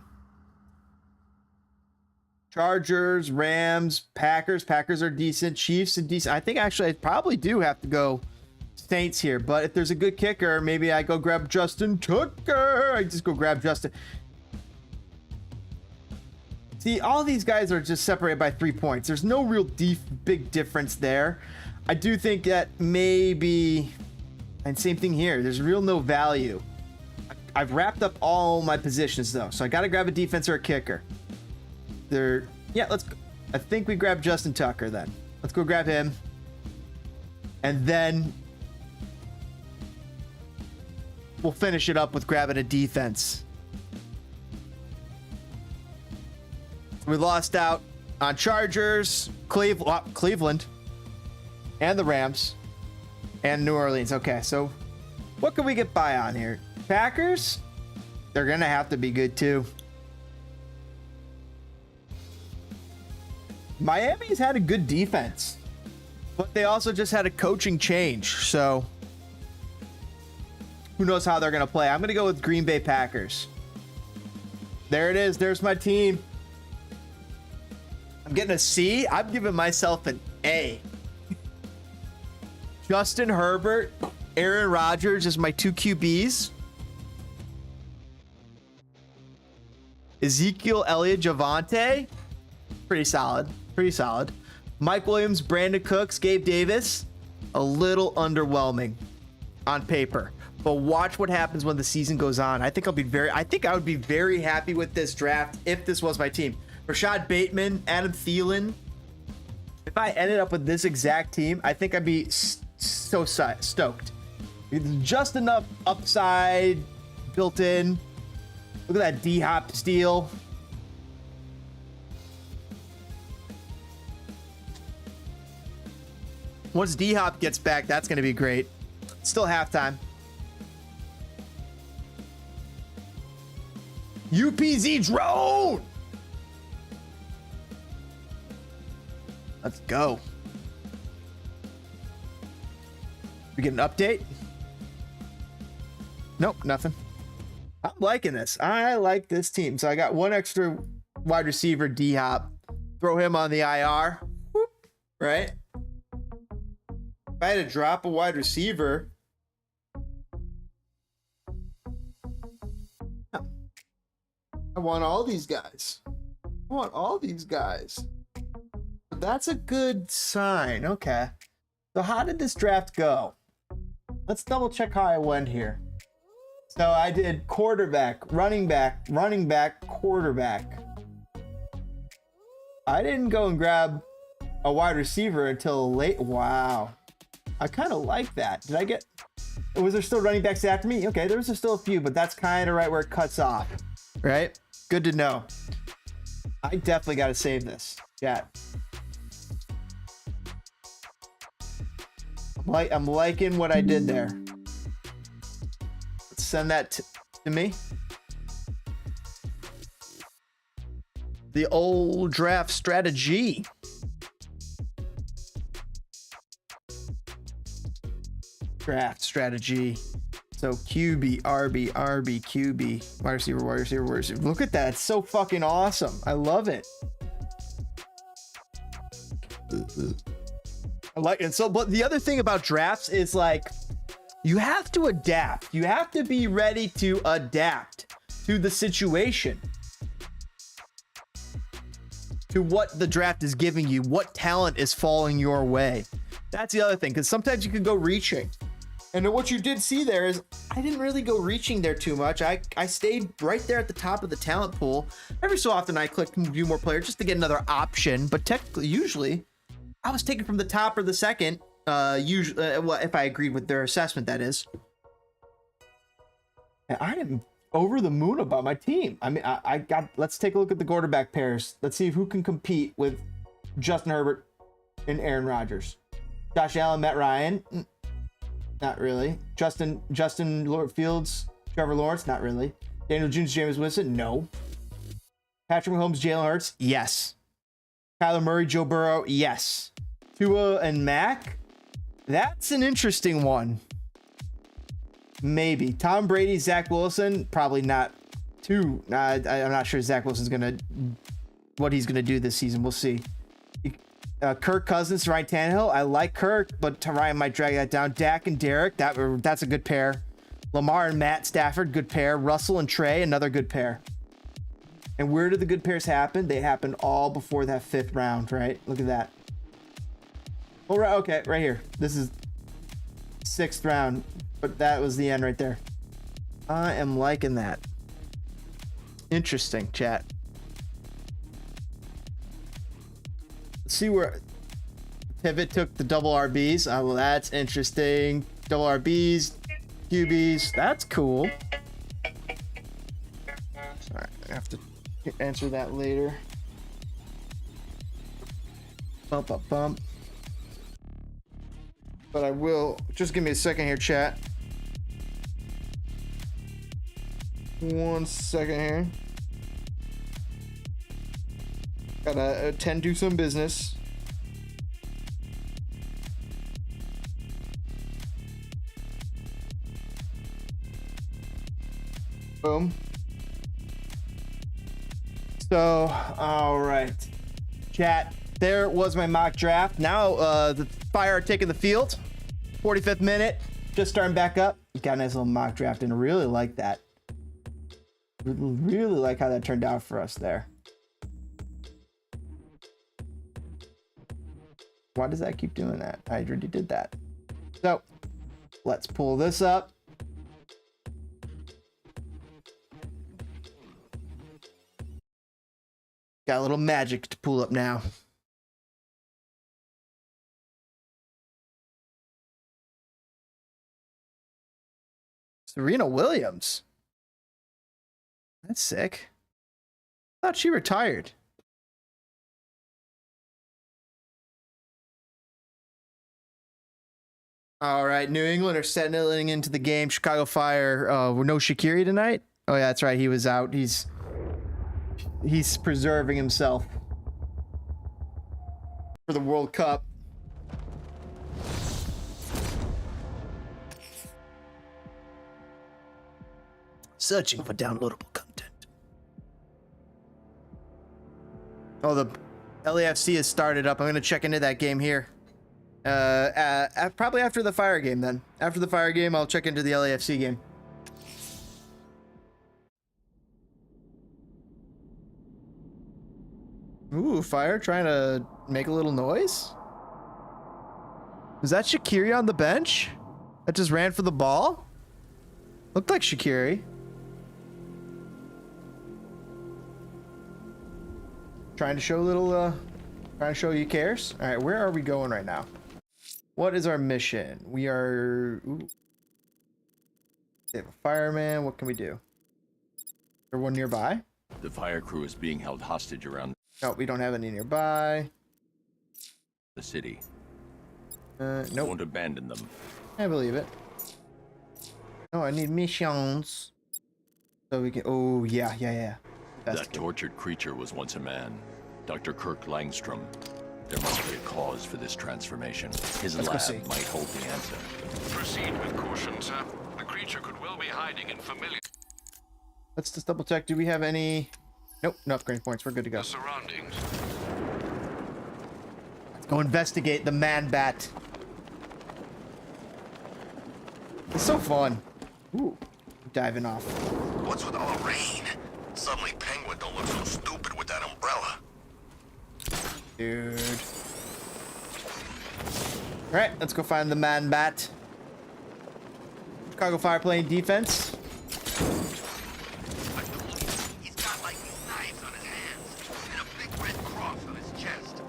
Chargers, Rams, Packers. Packers are decent. Chiefs are decent. I think actually I probably do have to go Saints here, but if there's a good kicker, maybe I go grab Justin Tucker. I just go grab Justin. See, all these guys are just separated by 3 points. There's no real big difference there. I do think that maybe, and same thing here, there's real no value. I've wrapped up all my positions though, so I got to grab a defense or a kicker. Yeah, let's go. I think we grab Justin Tucker then. Let's go grab him. And then we'll finish it up with grabbing a defense. We lost out on Chargers, Cleveland, and the Rams, and New Orleans. Okay, so what can we get by on here? Packers, they're going to have to be good too. Miami's had a good defense, but they also just had a coaching change. So who knows how they're going to play. I'm going to go with Green Bay Packers. There it is. There's my team. I'm getting a C. I'm giving myself an A. Justin Herbert, Aaron Rodgers is my 2 QBs. Ezekiel Elliott, Javonte. Pretty solid. Pretty solid. Mike Williams, Brandon Cooks, Gabe Davis. A little underwhelming on paper. But watch what happens when the season goes on. I think I would be very happy with this draft if this was my team. Rashad Bateman, Adam Thielen, If I ended up with this exact team, I think I'd be so stoked. Just enough upside built in. Look at that D-hop steal. Once D-hop gets back, that's going to be great. Still halftime. UPZ drone. Let's go. We get an update? Nope, nothing. I'm liking this. I like this team. So I got one extra wide receiver, D-hop. Throw him on the IR. Whoop, right? If I had to drop a wide receiver, I want all these guys. I want all these guys. That's a good sign. Okay. So how did this draft go? Let's double check how I went here. So I did quarterback, running back, quarterback. I didn't go and grab a wide receiver until late. Wow. I kind of like that. Did I get... Was there still running backs after me? Okay, there was still a few, but that's kind of right where it cuts off. Right? Good to know. I definitely got to save this. Chat. I'm liking what I did there. Let's send that to me. The old draft strategy. Draft strategy. So QB, RB, QB, wide receiver, wide receiver, wide receiver. Look at that. It's so fucking awesome. I love it. I like it. So, but the other thing about drafts is like, you have to adapt. You have to be ready to adapt to the situation, to what the draft is giving you, what talent is falling your way. That's the other thing, because sometimes you could go reaching. And what you did see there is I didn't really go reaching there too much. I stayed right there at the top of the talent pool. Every so often I click view more players just to get another option. But technically, usually, I was taken from the top or the second. Usually, well, if I agreed with their assessment, that is. And I am over the moon about my team. I mean, I got. Let's take a look at the quarterback pairs. Let's see who can compete with Justin Herbert and Aaron Rodgers. Josh Allen, Matt Ryan. Not really. Justin Fields, Trevor Lawrence, not really. Daniel Jones, Jameis Winston, no. Patrick Mahomes, Jalen Hurts, yes. Kyler Murray, Joe Burrow, yes. Tua and Mac, that's an interesting one. Maybe. Tom Brady, Zach Wilson, probably not too. I'm not sure Zach Wilson's what he's gonna do this season. We'll see. Kirk Cousins, Ryan Tannehill. I like Kirk, but Ryan might drag that down. Dak and Derek, that's a good pair. Lamar and Matt Stafford, good pair. Russell and Trey, another good pair. And where did the good pairs happen? They happened all before that 5th round, right? Look at that. Oh, right, okay, right here. This is 6th round, but that was the end right there. I am liking that. Interesting, chat. See where Pivot took the double RBs. Oh, well, that's interesting. Double RBs, QBs. That's cool. Sorry, I have to answer that later. Bump, bump, bump. But I will. Just give me a second here, chat. 1 second here. Gotta attend to some business. Boom. So, all right. Chat, there was my mock draft. Now, the Fire are taking the field. 45th minute. Just starting back up. Got a nice little mock draft, and I really like that. Really like how that turned out for us there. Why does that keep doing that? I already did that. So let's pull this up. Got a little magic to pull up now. Serena Williams. That's sick. I thought she retired. All right, New England are settling into the game. Chicago Fire. No SHAQIRI tonight. Oh yeah, that's right. He was out. He's preserving himself for the World Cup. Searching for downloadable content. Oh, the LAFC has started up. I'm going to check into that game here. Probably after the Fire game then. After the Fire game, I'll check into the LAFC game. Ooh, Fire trying to make a little noise? Was that SHAQIRI on the bench? That just ran for the ball? Looked like SHAQIRI. Trying to show a little, trying to show he cares. All right, where are we going right now? What is our mission? We are, ooh. They have a fireman. What can we do? Is there one nearby? The fire crew is being held hostage around No, we don't have any nearby. the city. Nope. Won't abandon them. I believe it. Oh, I need missions. So we can, oh, yeah. That tortured creature was once a man. Dr. Kirk Langstrom. There must be a cause for this transformation. His Let's go see. lab might hold the answer. Proceed with caution, sir. The creature could well be hiding in familiar Let's just double check. Do we have any? Nope, no upgrade points. We're good to go. surroundings. Let's go investigate the ManBat. It's so fun. Ooh, diving off. What's with all the rain? Suddenly Penguin don't look so stupid with that umbrella. Dude. All right, let's go find the ManBat. Chicago Fire playing defense. He's got like these knives on his hands and a big red cross on his chest.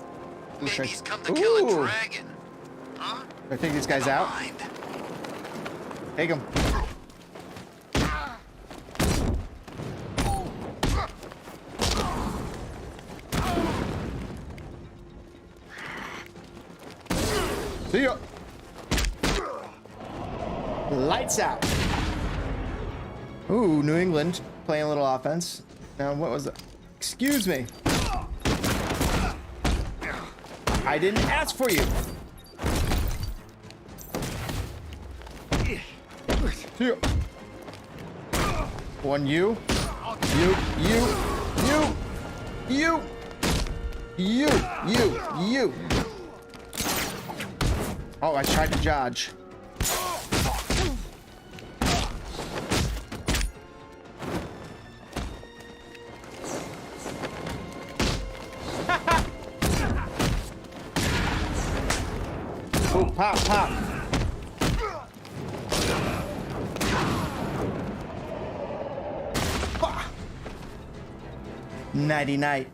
Maybe he's come to kill a Ooh. dragon. Huh? I think these guys out. Mind. Take him. See ya. Lights out. Ooh, New England playing a little offense. Now, what was it? Excuse me. I didn't ask for you. See ya. One you. You. Oh, I tried to dodge. Oh, pop. Nighty night.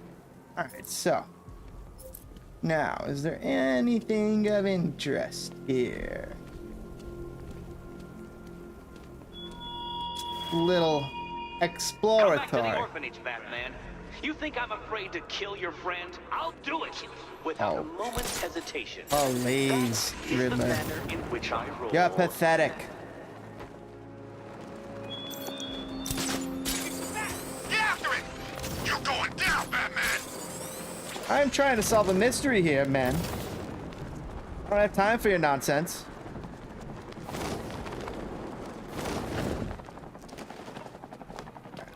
All right, so now, is there anything of interest here? Little Come back to the exploratory. orphanage, Batman. You think I'm afraid to kill your friend? I'll do it without a moment's hesitation. Please, That is the Riddler. manner in which I roll. You're pathetic. Get after it! You're going down, Batman! I'm trying to solve a mystery here, man. I don't have time for your nonsense.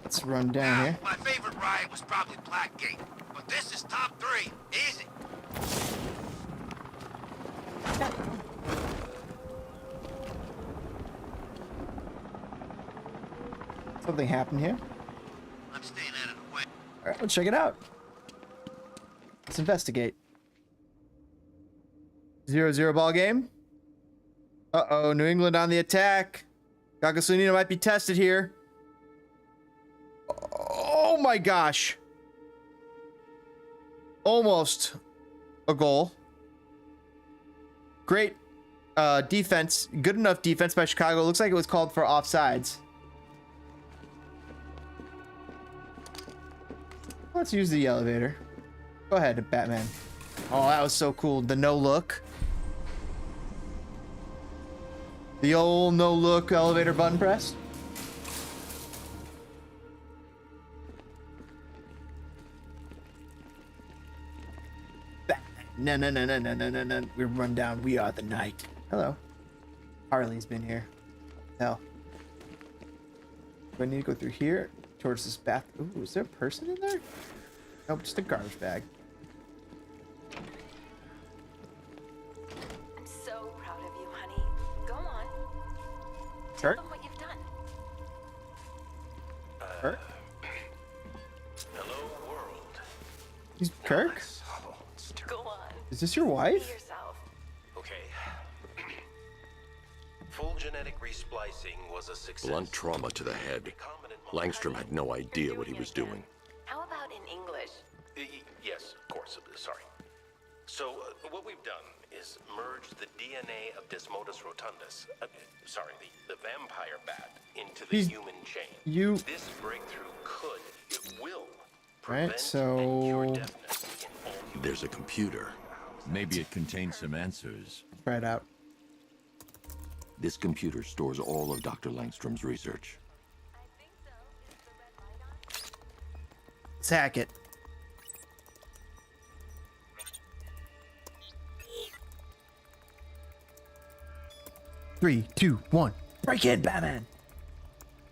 Let's run down here. My favorite ride was probably Blackgate, but this is top 3. Easy. Something happened here. I'm staying out of the way. All right, let's check it out. Let's investigate. 0-0 ball game. Uh-oh, New England on the attack. Gagasunino might be tested here. Oh my gosh. Almost a goal. Great Defense, good enough defense by Chicago. Looks like it was called for offsides. Let's use the elevator. Go ahead, Batman. Oh, that was so cool. The no look. The old no look elevator button press. No, no, no, no, no, no, no, no. We run down. We are the night. Hello. Harley's been here. Hell. Do I need to go through here? Towards this bath. Ooh, is there a person in there? Nope, just a garbage bag. I'm so proud of you, honey. Go on. Tell Kirk? them what you've done. Kirk? Hello, world. He's Kirk? Go on. Is this your Be wife? yourself. Okay. Full genetic resplicing was a success. Blunt trauma to the head. Langstrom had no idea what he was doing. How about in English? Yes, of course. Sorry. So, what we've done is merged the DNA of Desmodus rotundus, the vampire bat, into the human chain. This breakthrough it will prevent Right, so and cure deafness in all humans. There's a computer. Maybe it contains some answers. try it out. This computer stores all of Dr. Langstrom's research. Let's hack it. Three, two, one. Break in, Batman.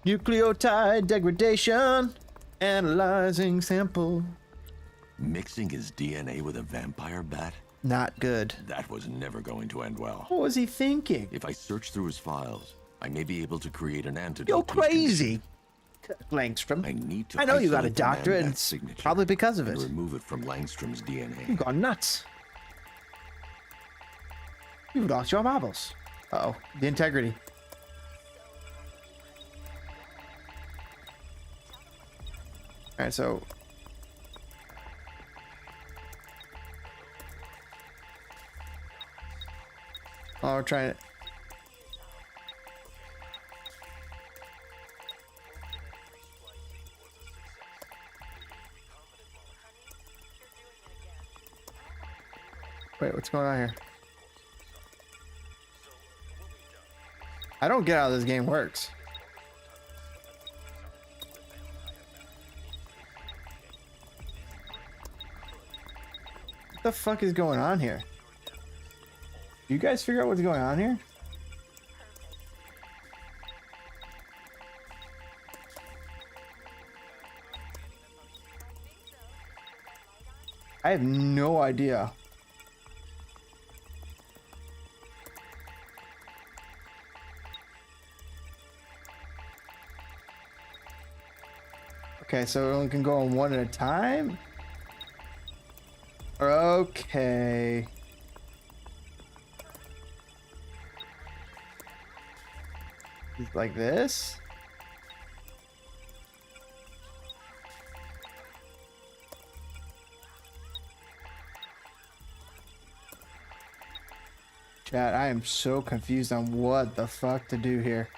Nucleotide degradation. Analyzing sample. Mixing his DNA with a vampire bat? Not good. That was never going to end well. What was he thinking? If I search through his files, I may be able to create an antidote. You're to his crazy, Langstrom. condition. I need to I know you got a isolate the doctorate, ManBat and it's signature probably because of and it. remove it from Langstrom's DNA. You've gone nuts. You've lost your marbles. Uh-oh. The integrity. Alright, so... Oh, we're trying to... Wait, what's going on here? I don't get how this game works. What the fuck is going on here? You guys figure out what's going on here? I have no idea. Okay, so it only can go on one at a time? Okay. It's like this? Chat, I am so confused on what the fuck to do here.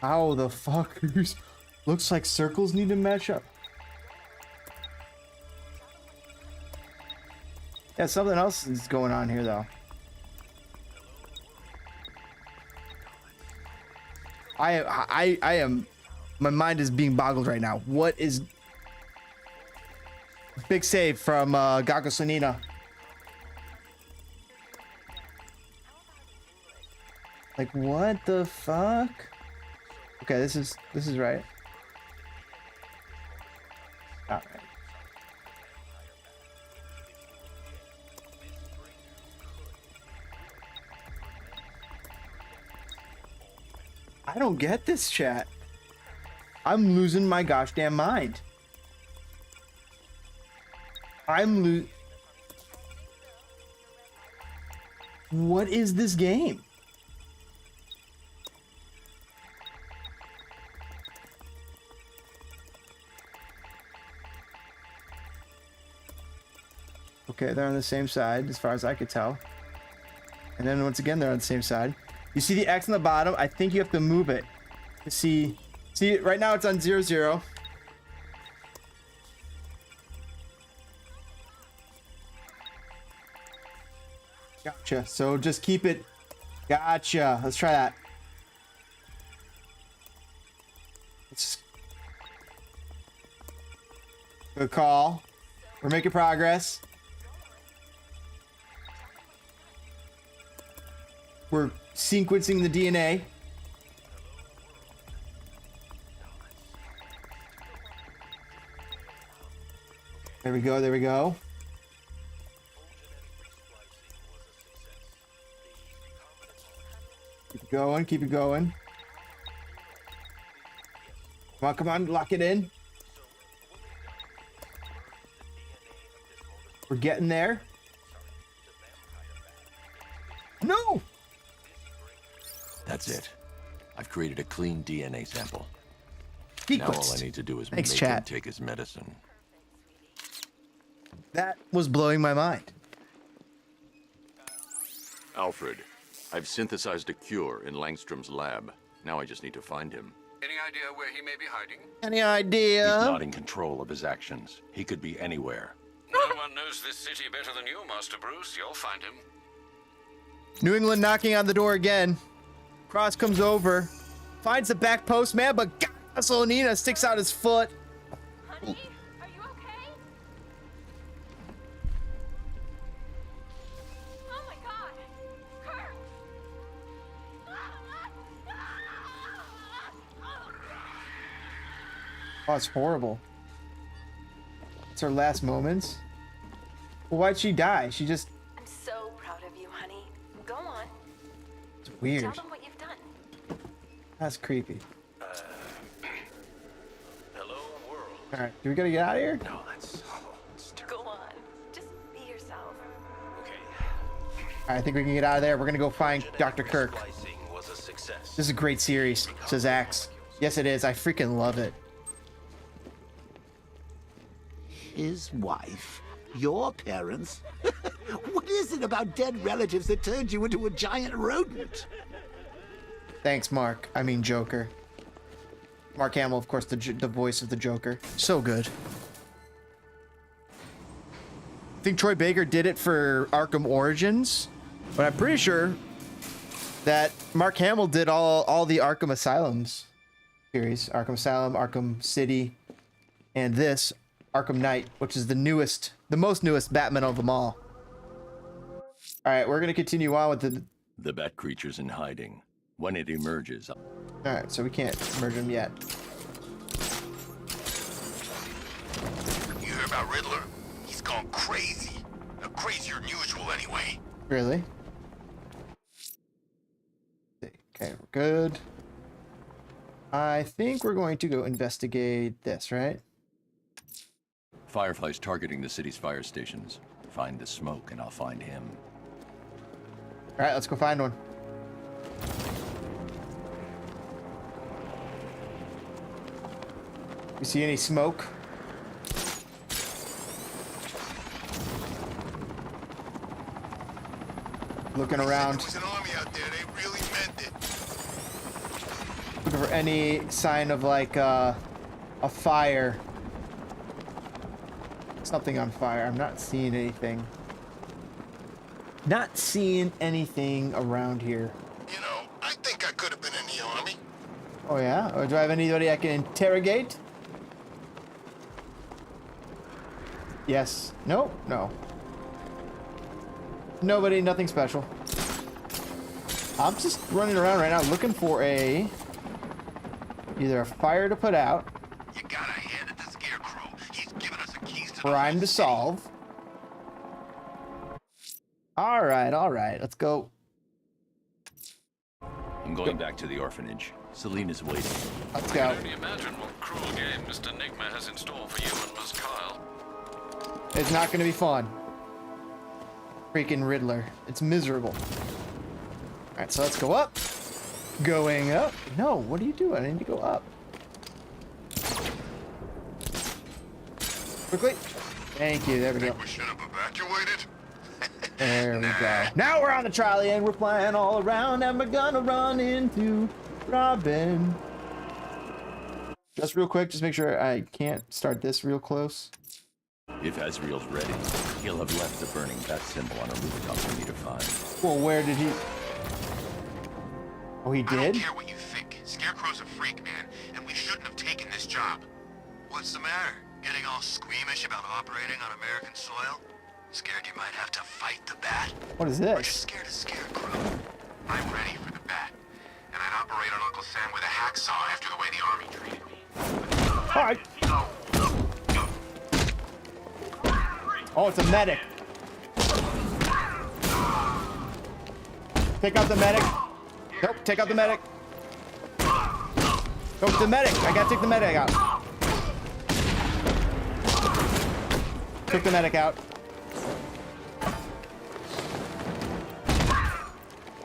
How the fuck? Looks like circles need to match up. Yeah, something else is going on here though. I am, my mind is being boggled right now. What is big save from Gago Slanina? Like what the fuck? Okay, this is right. All right. I don't get this, chat. I'm losing my gosh damn mind. What is this game? Okay, they're on the same side as far as I could tell. And then once again, they're on the same side. You see the X on the bottom? I think you have to move it to see. See, right now it's on 0, 0. Gotcha. So just keep it. Gotcha. Let's try that. Good call. We're making progress. We're sequencing the DNA. There we go. There we go. Keep it going. Keep it going. Come on, come on. Lock it in. We're getting there. No! That's it. I've created a clean DNA sample. Sequenced. Now all I need to do is Thanks, make chat. him take his medicine. That was blowing my mind. Alfred, I've synthesized a cure in Langstrom's lab. Now I just need to find him. Any idea where he may be hiding? Any idea? He's not in control of his actions. He could be anywhere. No one knows this city better than you, Master Bruce. You'll find him. New England knocking on the door again. Cross comes over. Finds the back post man, but Gasolina sticks out his foot. Honey, are you okay? Oh my God, Kirk! Oh, it's horrible. It's her last moments. Well, why'd she die? She just... I'm so proud of you, honey. Go on. It's weird. Tell them what you've done. That's creepy. Hello, world. Alright, do we gotta get out of here? No, that's terrible. Go on. Just be yourself. Okay. I think we can get out of there. We're gonna go find Dr. Kirk. Splicing was a success. This is a great series, says Axe. Yes, it is. I freaking love it. His wife? Your parents? What is it about dead relatives that turned you into a giant rodent? Thanks, Mark. I mean, Joker. Mark Hamill, of course, the voice of the Joker. So good. I think Troy Baker did it for Arkham Origins, but I'm pretty sure that Mark Hamill did all the Arkham Asylums series. Arkham Asylum, Arkham City, and this, Arkham Knight, which is the most newest Batman of them all. Alright, we're gonna continue on with The bat creature's in hiding. When it emerges... Alright, so we can't merge them yet. You hear about Riddler? He's gone crazy. Crazier than usual, anyway. Really? Okay, we're good. I think we're going to go investigate this, right? Firefly's targeting the city's fire stations. Find the smoke and I'll find him. Alright, let's go find one. You see any smoke? Looking around. There was an army out there. They really meant it. Looking for any sign of like a fire. Something on fire. I'm not seeing anything. Not seeing anything around here. You know, I think I could have been in the army. Oh yeah? Or do I have anybody I can interrogate? Yes. No? No. Nobody, nothing special. I'm just running around right now looking for either a fire to put out. You gotta hand it to Scarecrow. He's giving us the keys to Crime to solve. Alright, let's go. I'm going back to the orphanage. Selena's waiting. Let's I go. can only imagine what cruel game Mr. Nigma has in store for you and Miss Kyle. It's not gonna be fun. Freaking Riddler. It's miserable. Alright, so let's go up. Going up. No, what are you doing? I need to go up. Quickly. Thank you. There we go. We should have evacuated. There we go. Now we're on the trolley and we're flying all around and we're gonna run into Robin. Just real quick, just make sure I can't start this real close. If Azrael's ready, he'll have left the burning bat symbol on a rooftop for me to find. Well, where did he? Oh, he I did? don't care what you think. Scarecrow's a freak, man, and we shouldn't have taken this job. What's the matter? Getting all squeamish about operating on American soil? Scared you might have to fight the bat? What is Or this? just scared of Scarecrow? I'm ready for the bat. And I'd operate on Uncle Sam with a hacksaw after the way the army treated me. All right. Oh, it's a medic. Take out the medic. Nope, take out the medic. Nope, the medic. I gotta take the medic out. Took the medic out.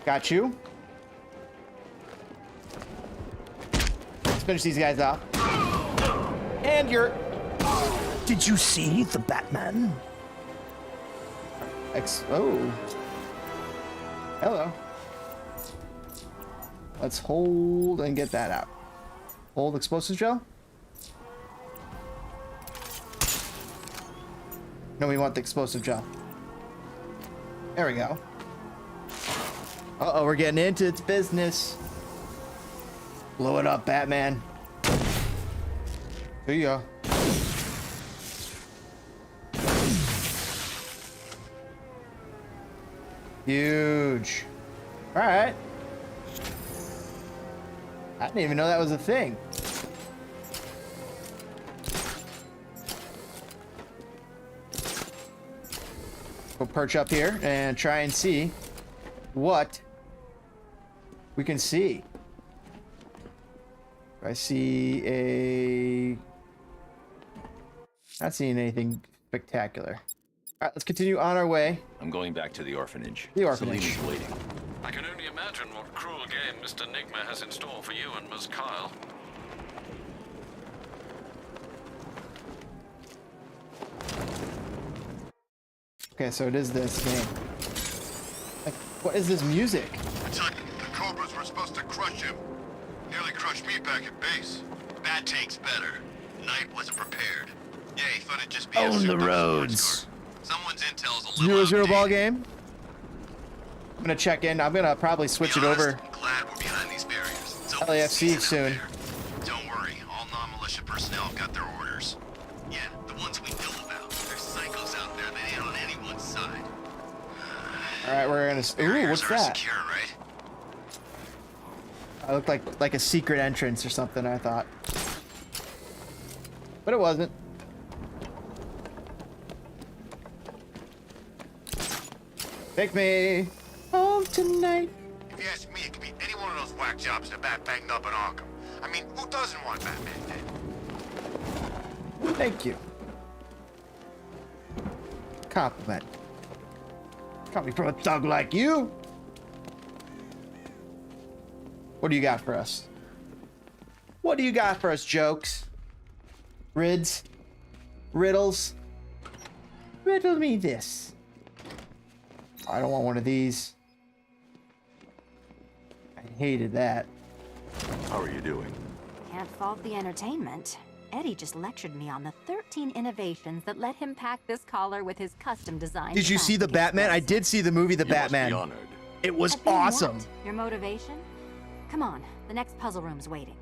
Got you. Let's finish these guys off. And you're... Did you see the Batman? Oh. Hello. Let's hold and get that out. Hold explosive gel. No, we want the explosive gel. There we go. Uh-oh, we're getting into its business. Blow it up, Batman. There you go. Huge. All right. I didn't even know that was a thing. We'll perch up here and try and see what we can see. I see a... Not seeing anything spectacular. All right, let's continue on our way. I'm going back to the orphanage. The orphanage. Selena's waiting. I can only imagine what cruel game Mr. Nigma has in store for you and Ms. Kyle. Okay, so it is this game. Like, what is this music? I tell you, the Cobras were supposed to crush him. Nearly crushed me back at base. Bat tank's better. Knight wasn't prepared. Yeah, he thought it'd just be a Own the souped-up roads. sports car. Someone's intel's a little 0-0 ball outdated. game. I'm gonna check in. I'm gonna probably switch it over. I'm glad we're behind these barriers. It's open LAFC season out soon. there. Don't worry, all non-militia personnel have got their orders. Yeah, the ones we know about. There's psychos out there that ain't on anyone's side. All right, we're gonna. Ooh, Barriers what's are that? secure, right? I looked like a secret entrance or something, I thought. But it wasn't. Take me home tonight. If you ask me, it could be any one of those whack jobs the bat banged up in ARKHAM. I mean, who doesn't want Batman dead? Thank you. Compliment. Coming from a thug like you. What do you got for us? What do you got for us, jokes? Rids? Riddles? Riddle me this. I don't want one of these. I hated that. How are you doing? Can't fault the entertainment. Eddie just lectured me on the 13 innovations that let him pack this collar with his custom design. Did you see the Batman? I did see the movie The You must be Batman. honored. It was But then awesome. what? Your motivation? Come on, the next puzzle room's waiting.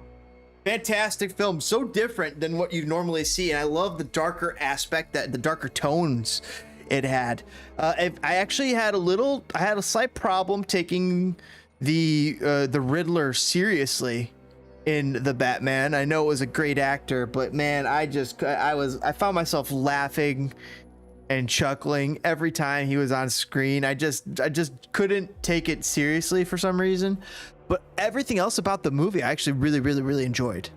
Fantastic film, so different than what you normally see, and I love the darker aspect, that the darker tones it had. I actually had a slight problem taking the Riddler seriously in the Batman. I know it was a great actor, but man, I found myself laughing and chuckling every time he was on screen. I just couldn't take it seriously for some reason. But everything else about the movie, I actually really enjoyed.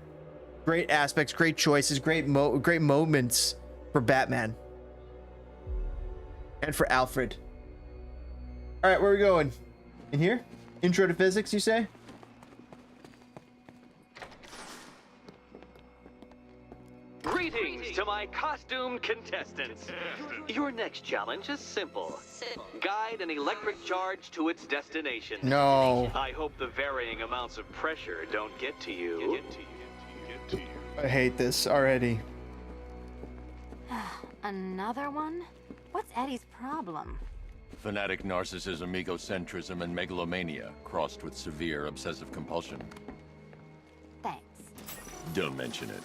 Great aspects, great choices, great moments for Batman. And for Alfred. All right, where are we going? In here? Intro to physics, you say? Greetings, To my costume contestants, your next challenge is simple. Guide an electric charge to its destination. No. I hope the varying amounts of pressure don't get to you. I hate this already. Another one? What's Eddie's problem? Fanatic narcissism, egocentrism, and megalomania, crossed with severe obsessive compulsion. Thanks. Don't mention it.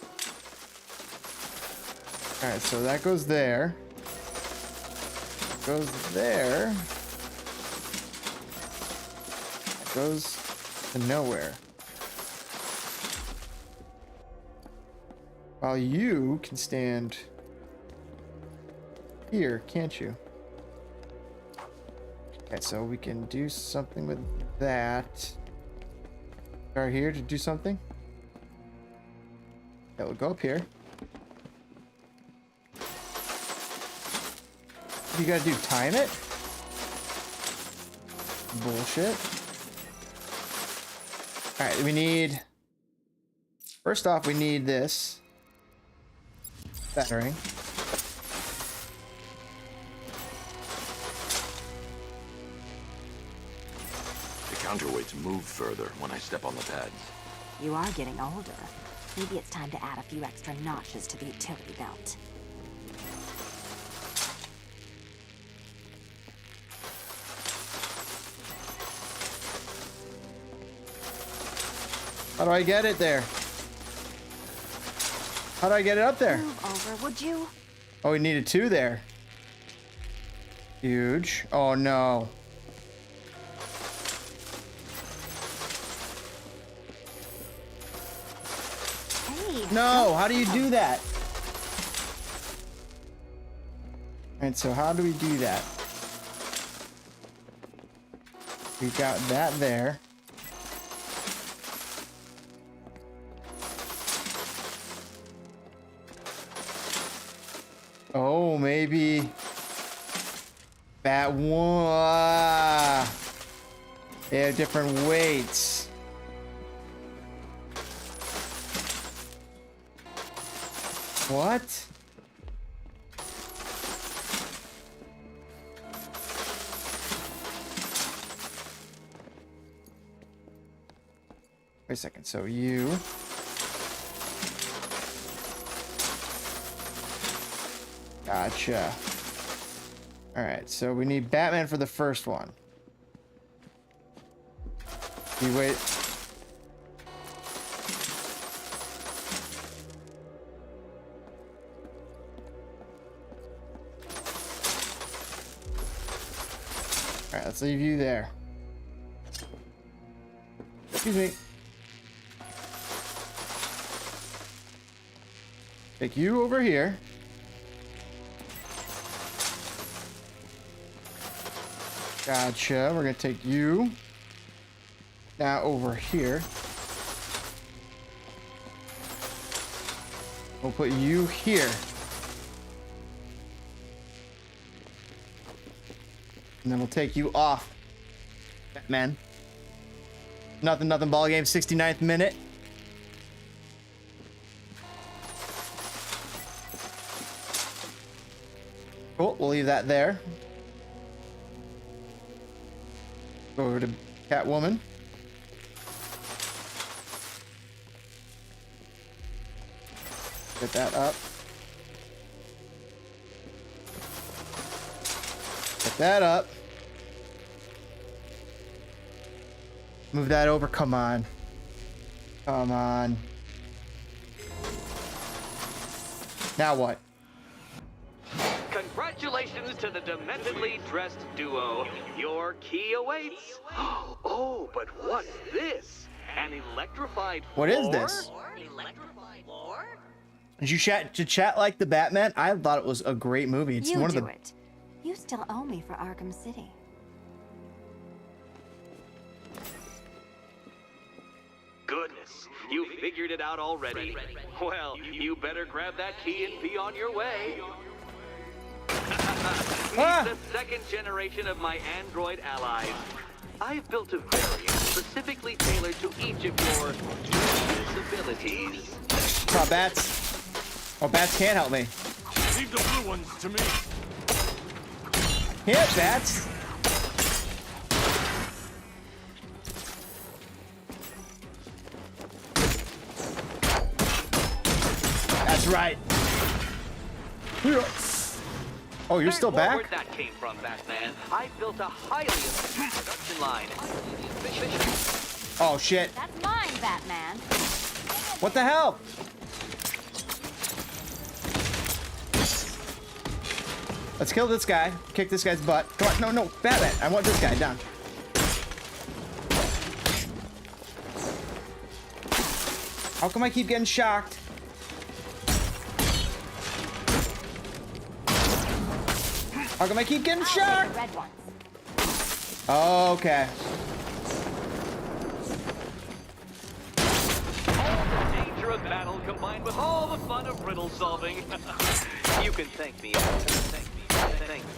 Alright, so that goes there. Goes there. Goes to nowhere. While you can stand here, can't you? Okay, so we can do something with that. Start here to do something. That will go up here. You gotta do time it? Bullshit. Alright, we need... First off, we need this. Battering. The counterweights move further when I step on the pads. You are getting older. Maybe it's time to add a few extra notches to the utility belt. How do I get it there? How do I get it up there? Move over, would you? Oh, we needed two there. Huge. Oh no. Hey. No, how do you do that? Alright, so how do we do that? We got that there. Oh, maybe that one. They have different weights. What? Wait a second. So you. Gotcha. Alright, so we need Batman for the first one. You wait. Alright, let's leave you there. Excuse me. Take you over here. Gotcha. We're gonna take you now over here. We'll put you here. And then we'll take you off. Batman. Nothing ball game, 69th minute. Cool, we'll leave that there. Go over to Catwoman. Get that up. Get that up. Move that over. Come on. Come on. Now what? Congratulations to the dementedly dressed duo. Your key awaits. Oh, but what's this? An electrified floor? What is this? Did you chat like the Batman? I thought it was a great movie. It's You one of do the. it. You still owe me for Arkham City. Goodness, you figured it out already. Well, you better grab that key and be on your way. Meet the second generation of my android allies. I've built a variant specifically tailored to each of your disabilities. What's up, bats? Oh, bats can't help me. Leave the blue ones to me. Hit, bats. That's right. Oh, you're still Where'd back? that came from, Batman. I built a highly efficient production line. Oh, shit. That's mine, Batman. What the hell? Let's kill this guy. Kick this guy's butt. Come on. No, no. Batman. I want this guy down. How come I keep getting shocked? How come I keep getting shocked? Red ones. Okay. All the danger of battle combined with all the fun of riddle solving. You can thank me. Thank me. Thank me.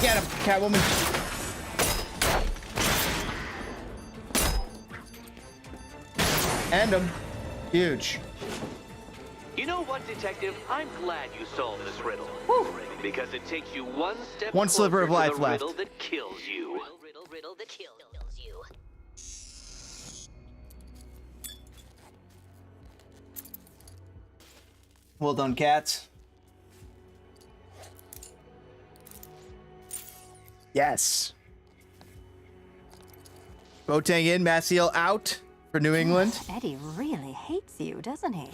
Get him, Catwoman. End him. Huge. You know what, Detective? I'm glad you solved this riddle. Because it takes you one step One sliver of closer life to the left. riddle that kills you. Riddle that kills you. Well done, cats. Yes. Boateng in, Maciel out for New England. Eddie really hates you, doesn't he?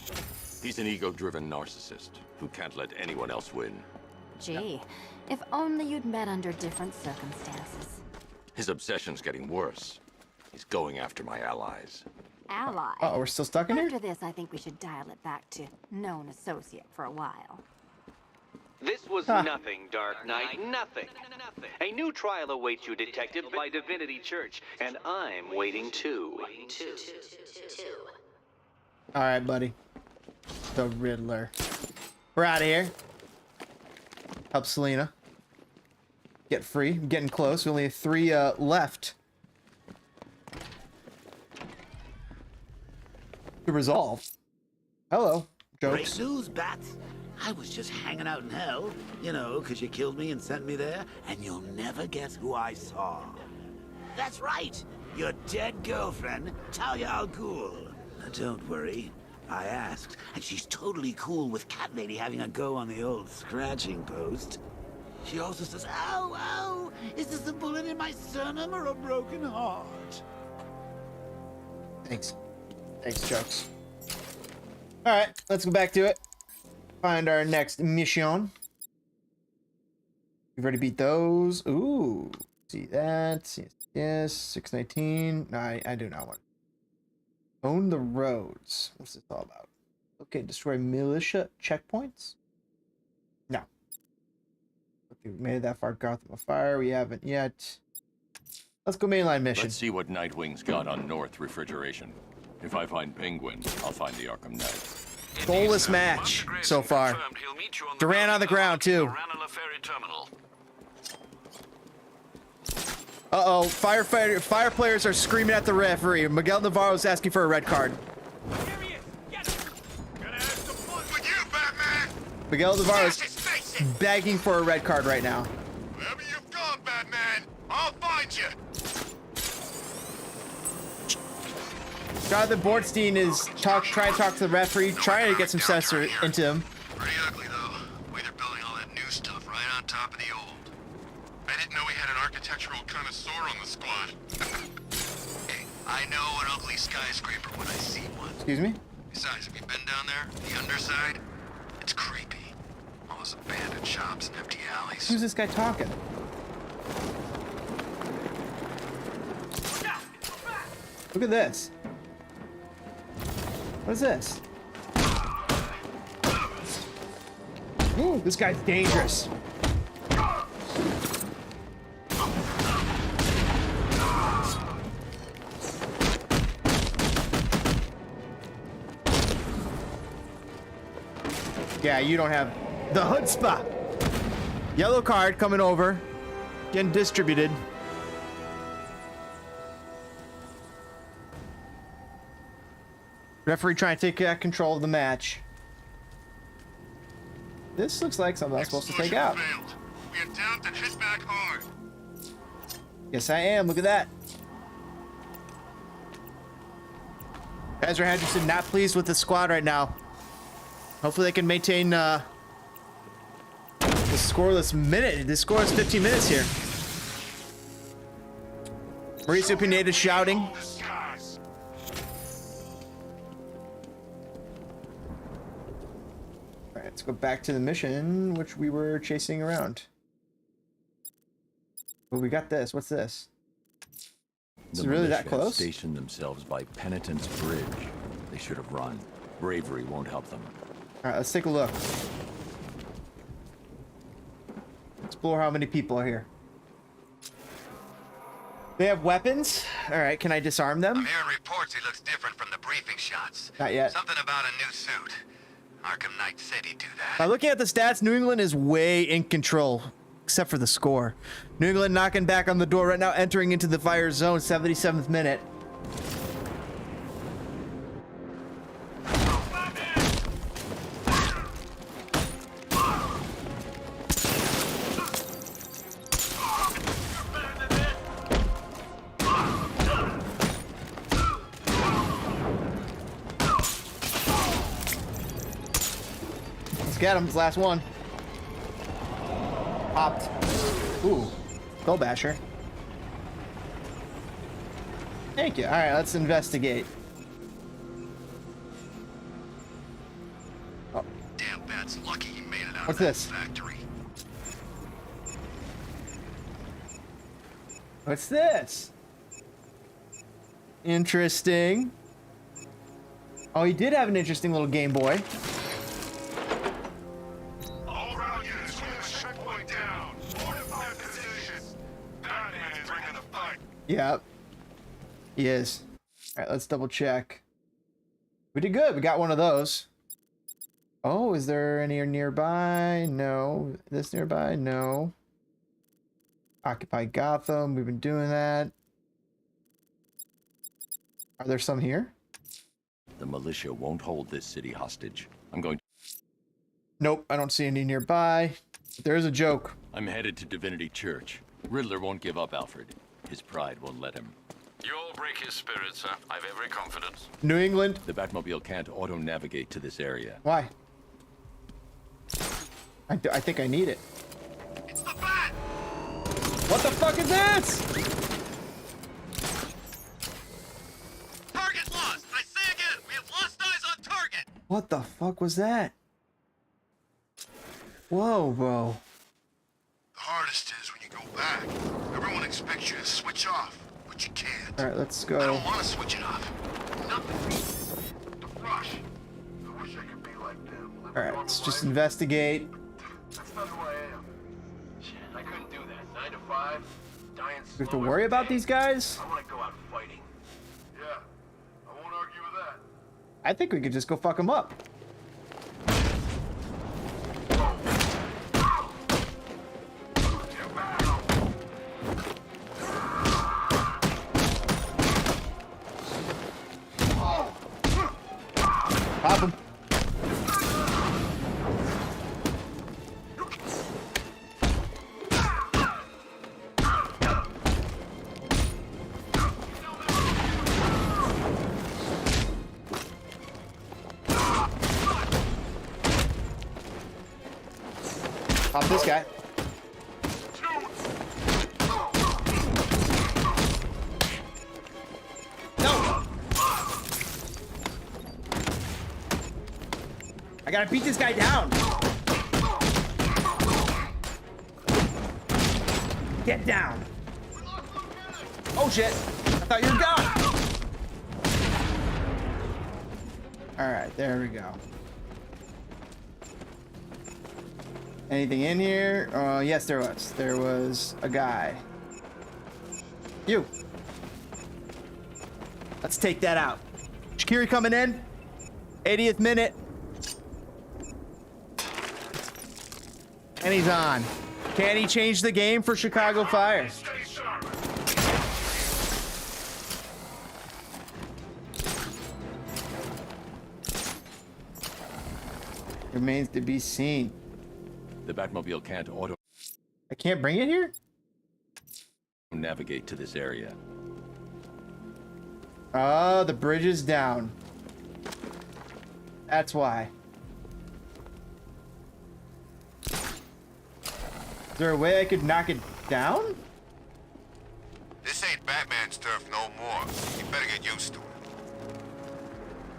He's an ego-driven narcissist who can't let anyone else win. Gee, if only you'd met under different circumstances. His obsession's getting worse. He's going after my allies. Ally. Oh, we're still stuck in here? After this, I think we should dial it back to known associate for a while. This was nothing, Dark Knight, nothing. A new trial awaits you, Detective, by Divinity Church, and I'm waiting too. All right, buddy. The Riddler. We're out of here. Help Selena. Get free. I'm getting close. We only have 3 left to resolve. Hello, jokes. Great news, Bats. I was just hanging out in hell, you know, because you killed me and sent me there, and you'll never guess who I saw. That's right, your dead girlfriend, Talia al Ghul. Now, don't worry, I asked, and she's totally cool with Cat Lady having a go on the old scratching post. She also says, ow, ow, is this a bullet in my sternum or a broken heart? Thanks. Thanks, jokes. All right, let's go back to it. Find our next mission. We've already beat those. Ooh, see that? Yes, 619. No, I do not want. Own the roads. What's this all about? Okay, destroy militia checkpoints. No. We've made it that far. Gotham of Fire. We haven't yet. Let's go mainline mission. Let's see what Nightwing's got on North Refrigeration. If I find Penguin, I'll find the Arkham Knight. Goalless match so far. Durant on the ground too. Uh-oh, fire players are screaming at the referee. Miguel Navarro's asking for a red card. Miguel Navarro's begging for a red card right now. Wherever you've gone, Batman, I'll find you. Jonathan Bornstein is trying to talk to the referee, trying to get some sense into him. Pretty ugly, though. Way they're building all that new stuff right on top of the old. I didn't know we had an architectural connoisseur on the squad. Hey, I know an ugly skyscraper when I see one. Excuse me? Besides, have you been down there? The underside? It's creepy. All those abandoned shops and empty alleys. Who's this guy talking? Look at this. What is this? Ooh, this guy's dangerous. Yeah, you don't have the chutzpah. Yellow card coming over, getting distributed. Referee trying to take control of the match. This looks like something I'm supposed to take out. Failed. We adapt and hit back hard. Yes, I am. Look at that. Ezra Henderson not pleased with the squad right now. Hopefully they can maintain the scoreless minute. The score is 15 minutes here. Mauricio Pineda shouting. All right, let's go back to the mission, which we were chasing around. Oh, we got this. What's this? Is it really that close? Stationed themselves by Penitence Bridge. They should have run. Bravery won't help them. All right, let's take a look. Explore how many people are here. They have weapons. All right, can I disarm them? I'm hearing reports he looks different from the briefing shots. Not yet. Something about a new suit. Arkham Knight said he'd do that. By looking at the stats, New England is way in control, except for the score. New England knocking back on the door right now, entering into the fire zone, 77th minute. Get him, his last one. Popped. Ooh, go basher. Thank you. All right, let's investigate. Oh. Damn Bat's lucky he made it out What's of this? that factory. What's this? Interesting. Oh, he did have an interesting little Game Boy. Yep. He is. All right, let's double check. We did good. We got one of those. Oh, is there any nearby? No. This nearby? No. Occupy Gotham. We've been doing that. Are there some here? The militia won't hold this city hostage. I'm going to... Nope, I don't see any nearby. There's a joke. I'm headed to Divinity Church. Riddler won't give up, Alfred. His pride won't let him. You'll break his spirit, sir. I've every confidence. New England. The Batmobile can't auto-navigate to this area. Why? I think I need it. It's the Bat! What the fuck is this? Target lost! I say again, we have lost eyes on target! What the fuck was that? Whoa, bro. The hardest is when you go back. Everyone expects you to switch off, but you can't. All right, let's go. I don't want to switch it off. Nothing. The rush. I wish I could be like them. All right, let's just investigate. That's not who I am. Shit, I couldn't do that. 9 to 5, dying slow. We have to worry about these guys? I want to go out fighting. Yeah, I won't argue with that. I think we could just go fuck them up. Pop him. Pop this guy. No! I gotta beat this guy down. Get down. Oh shit. I thought you were gone. Alright, there we go. Anything in here? Yes, there was. There was a guy. You. Let's take that out. SHAQIRI coming in. 80th minute. And he's on. Can he change the game for Chicago Fire? Remains to be seen. The Batmobile can't auto I can't bring it here? navigate to this area. Oh, the bridge is down. That's why. Is there a way I could knock it down? This ain't Batman's turf no more. You better get used to it.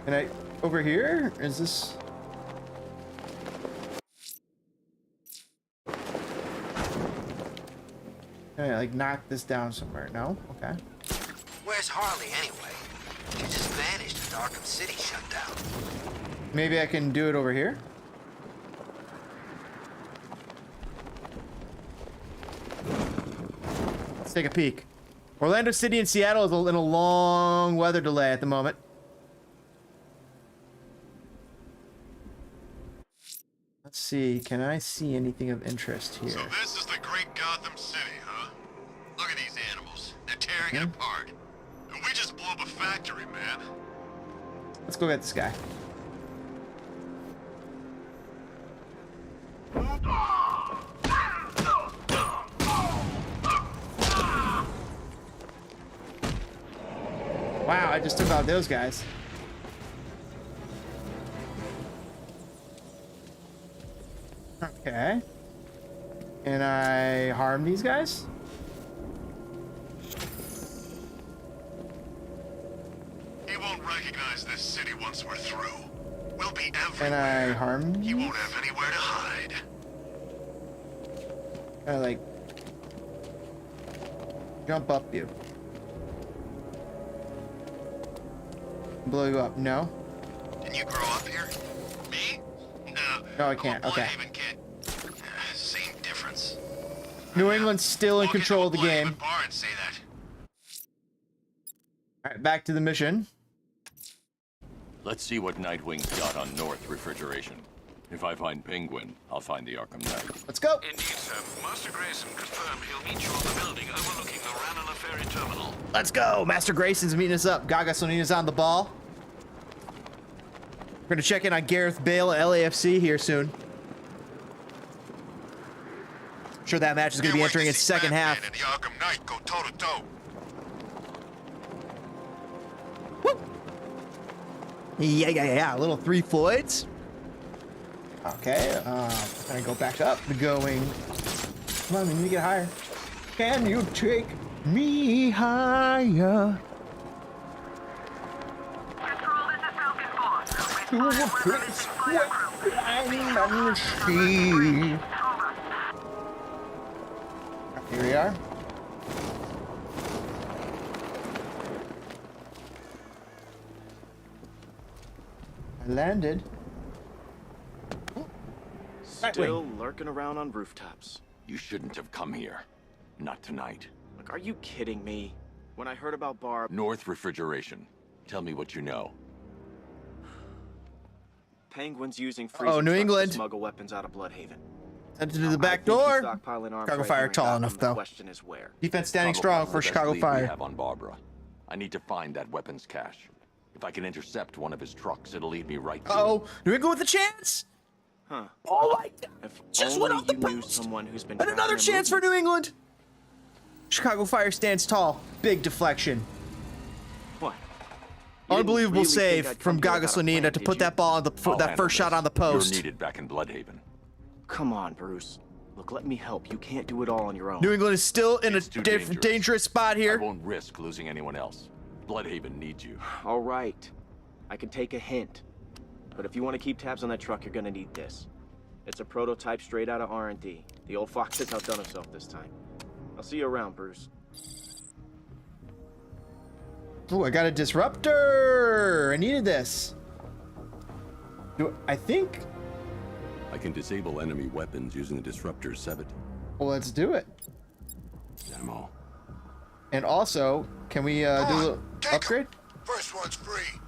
Can I... over here? Is this... Can I, like, knock this down somewhere? No? Okay. Where's Harley anyway? She just vanished as Arkham City shut down. Maybe I can do it over here? Let's take a peek. Orlando City and Seattle is in a long weather delay at the moment. Let's see, can I see anything of interest here? So this is the great Gotham City, huh? Look at these animals. They're tearing it apart. And we just blew up a factory, man. Let's go get this guy. Wow, I just took out those guys. Okay. Can I harm these guys? He won't recognize this city once we're through. We'll be everywhere. Can I harm? He won't have anywhere to hide. Kind of like jump up you. Blow you up. No. Didn't you grow up here? Me? No, I can't. Okay. Bloodhaven kid. Same difference. New England's still in control of the game. Bar and say that. All right, back to the mission. Let's see what Nightwing's got on North Refrigeration. If I find Penguin, I'll find the Arkham Knight. Let's go. Indeed, sir. Master Grayson confirmed he'll meet you on the building overlooking the Ranelagh Ferry Terminal. Let's go. Master Grayson's meeting us up. Gaga Sonina's on the ball. We're gonna check in on Gareth Bale at LAFC here soon. I'm sure that match is gonna be entering its second half. And the Arkham Knight go toe to toe. Yeah. Little 3 Floyds. Okay, gonna go back up. Going. Come on, we need to get higher. Can you take me higher? To a place where I'm free. Here we are. I landed. Still lurking around on rooftops. You shouldn't have come here. Not tonight. Like, are you kidding me? When I heard about Barb... North Refrigeration. Tell me what you know. Penguin's using Oh, New England. to smuggle weapons out of Bloodhaven. Sent it to the back door. Chicago Fire tall enough, though. Question is where. Defense standing strong for Chicago Fire. We have on Barbara. I need to find that weapons cache. If I can intercept one of his trucks, it'll lead me right to it. New England with a chance. Huh. Oh my God. If just only went off the you knew post. someone who's been And another chance for New England. Chicago Fire stands tall. Big deflection. What? Unbelievable really save think I'd from come here Gaga without a Sonina plan, to did put you? that ball on the that first shot on the post. You're needed back in Bloodhaven. Come on, Bruce. Look, let me help. You can't do it all on your own. New England is still in a It's too dangerous. dangerous spot I here. won't risk losing anyone else. Bloodhaven needs you. All right. I can take a hint. But if you want to keep tabs on that truck, you're gonna need this. It's a prototype straight out of R&D. The old fox has outdone himself this time. I'll see you around, Bruce. Oh, I got a disruptor. I needed this. I think. I can disable enemy weapons using the disruptor 7. Well, let's do it. Ammo. And also, can we do a little upgrade? First one's free.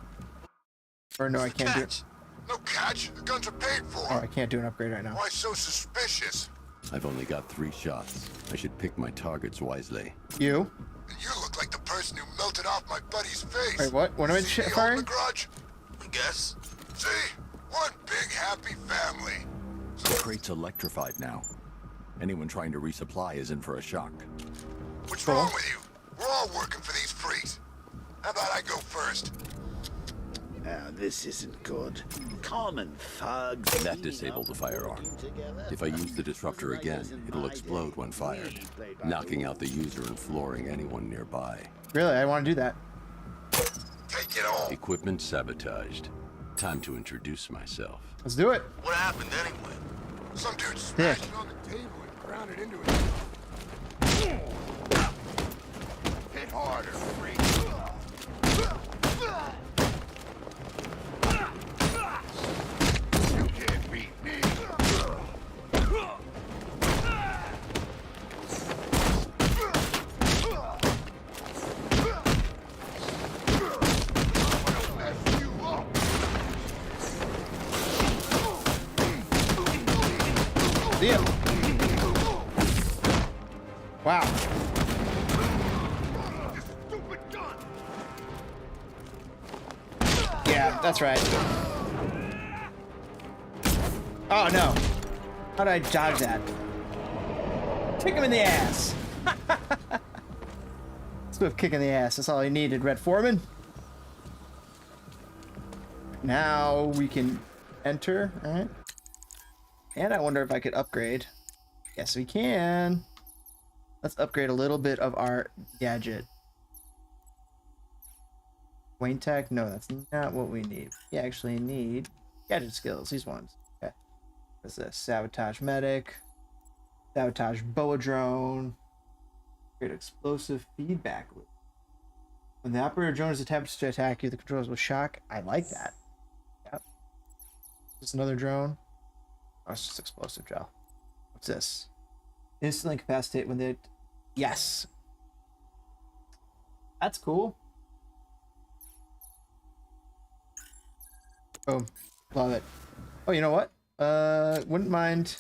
Or no, I can't do it. Catch. No catch. The guns are paid for. Oh, I can't do an upgrade right now. Why so suspicious? I've only got 3 shots. I should pick my targets wisely. You? You look like the person who melted off my buddy's face. Wait, what? What am I See me holding firing? a grudge? I guess. See? One big happy family. The crate's electrified now. Anyone trying to resupply is in for a shock. What's wrong with you? We're all working for these freaks. How about I go first? Now, this isn't good. Common thugs. That disabled the firearm. If I use the disruptor again, it'll explode when fired, knocking out the user and flooring anyone nearby. Really? I want to do that. Take it all. Equipment sabotaged. Time to introduce myself. Let's do it. What happened anyway? Some dude Yeah. smashed on the table and grounded into it. Hit harder, freak. You can't beat me. Deal. Wow. Yeah, that's right. Oh no. How did I dodge that? Kick him in the ass. Swift kick in the ass. That's all I needed, Red Foreman. Now we can enter, alright? And I wonder if I could upgrade. Yes, we can. Let's upgrade a little bit of our gadget. Wayne Tech? No, that's not what we need. We actually need gadget skills, these ones. Okay. What's this? Sabotage Medic. Sabotage Boa Drone. Create explosive feedback loop. When the operator drone is attempted to attack you, the controllers will shock. I like that. Yep. Just another drone. Oh, it's just explosive gel. What's this? Instantly incapacitate when they... Yes. That's cool. Oh, love it. Oh, you know what? Wouldn't mind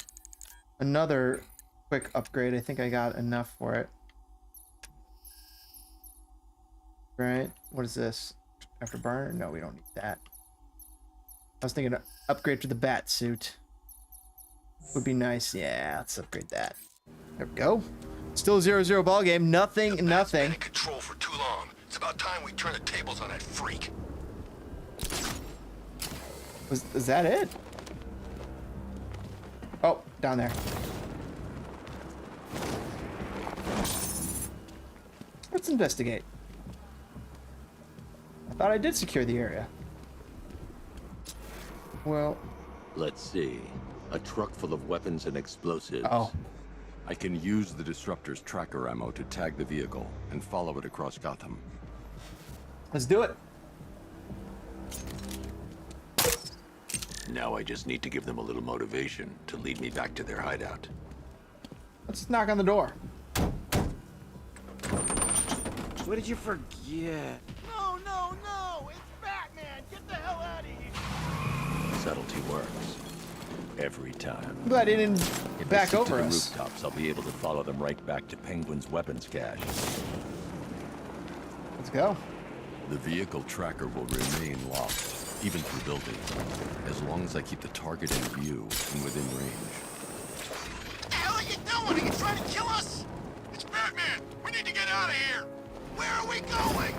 another quick upgrade. I think I got enough for it. Right? What is this? Afterburner? No, we don't need that. I was thinking upgrade to the bat suit. Would be nice. Yeah, let's upgrade that. There we go. Still 0-0 ball game. Nothing. Been in control for too long. It's about time we turn the tables on that freak. Is that it? Oh, down there. Let's investigate. I thought I did secure the area. Well, let's see. A truck full of weapons and explosives. Oh. I can use the disruptor's tracker ammo to tag the vehicle and follow it across Gotham. Let's do it. Now I just need to give them a little motivation to lead me back to their hideout. Let's knock on the door. What did you forget? No, no, no! It's Batman! Get the hell out of here! Subtlety works. Every time. I'm glad he didn't If back I stick over to the us. rooftops, I'll be able to follow them right back to Penguin's weapons cache. Let's go. The vehicle tracker will remain locked, even through buildings, as long as I keep the target in view and within range. What the hell are you doing? Are you trying to kill us? It's Batman. We need to get out of here. Where are we going?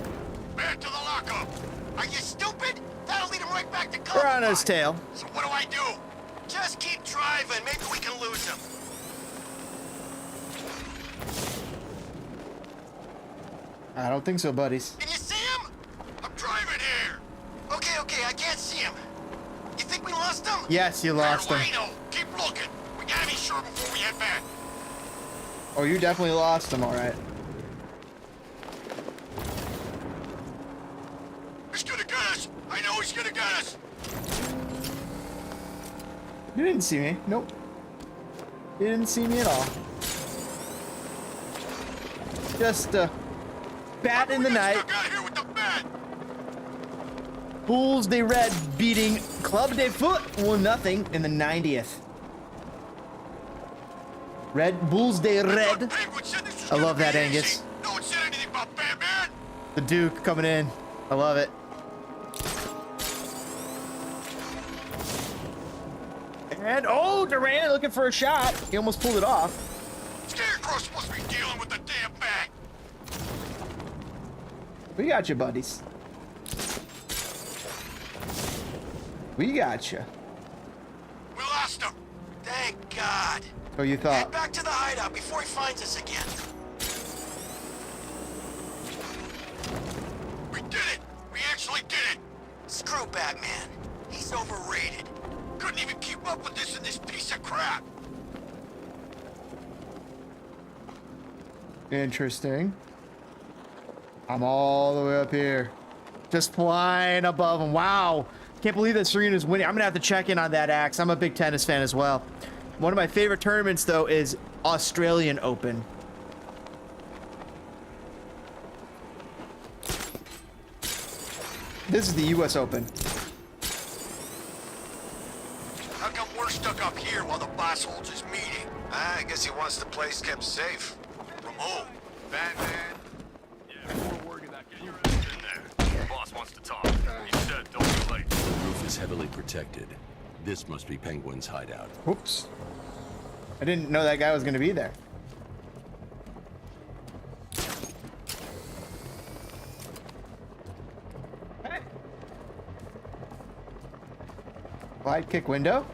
Back to the lockup. Are you stupid? That'll lead him right back to cover. We're on his tail. So what do I do? Just keep driving. Maybe we can lose him. I don't think so, buddies. Can you see him? I'm driving here. Okay, I can't see him. You think we lost him? Yes, you lost him. Wait, keep looking. We gotta be sure before we head back. Oh, you definitely lost him, all right. He's gonna get us. I know he's gonna get us. You didn't see me. Nope. You didn't see me at all. Just a bat in the night. Stuck out here with the bat. Bulls de Red beating Club de Foot 1-0 in the 90th. Red Bulls de Red. I love that, Angus. No one said anything about Batman. The Duke coming in. I love it. And oh, Durant looking for a shot. He almost pulled it off. Scarecrow's supposed to be dealing with the damn bag. We got you, buddies. We got you. We lost him. Thank God. Oh, you thought? Head back to the hideout before he finds us again. We did it. We actually did it. Screw Batman. He's overrated. Couldn't even keep up with this in this piece of crap. Interesting. I'm all the way up here. Just flying above him. Wow. Can't believe that Serena's winning. I'm going to have to check in on that, Axe. I'm a big tennis fan as well. One of my favorite tournaments, though, is Australian Open. This is the US Open. How come we're stuck up here while the boss holds his meeting? I guess he wants the place kept safe. From whom? Batman. Yeah, we're working that get your ass in there. The boss wants to talk. He said don't be late. The roof is heavily protected. This must be Penguin's hideout. Whoops. I didn't know that guy was going to be there. Hey. Glide kick window.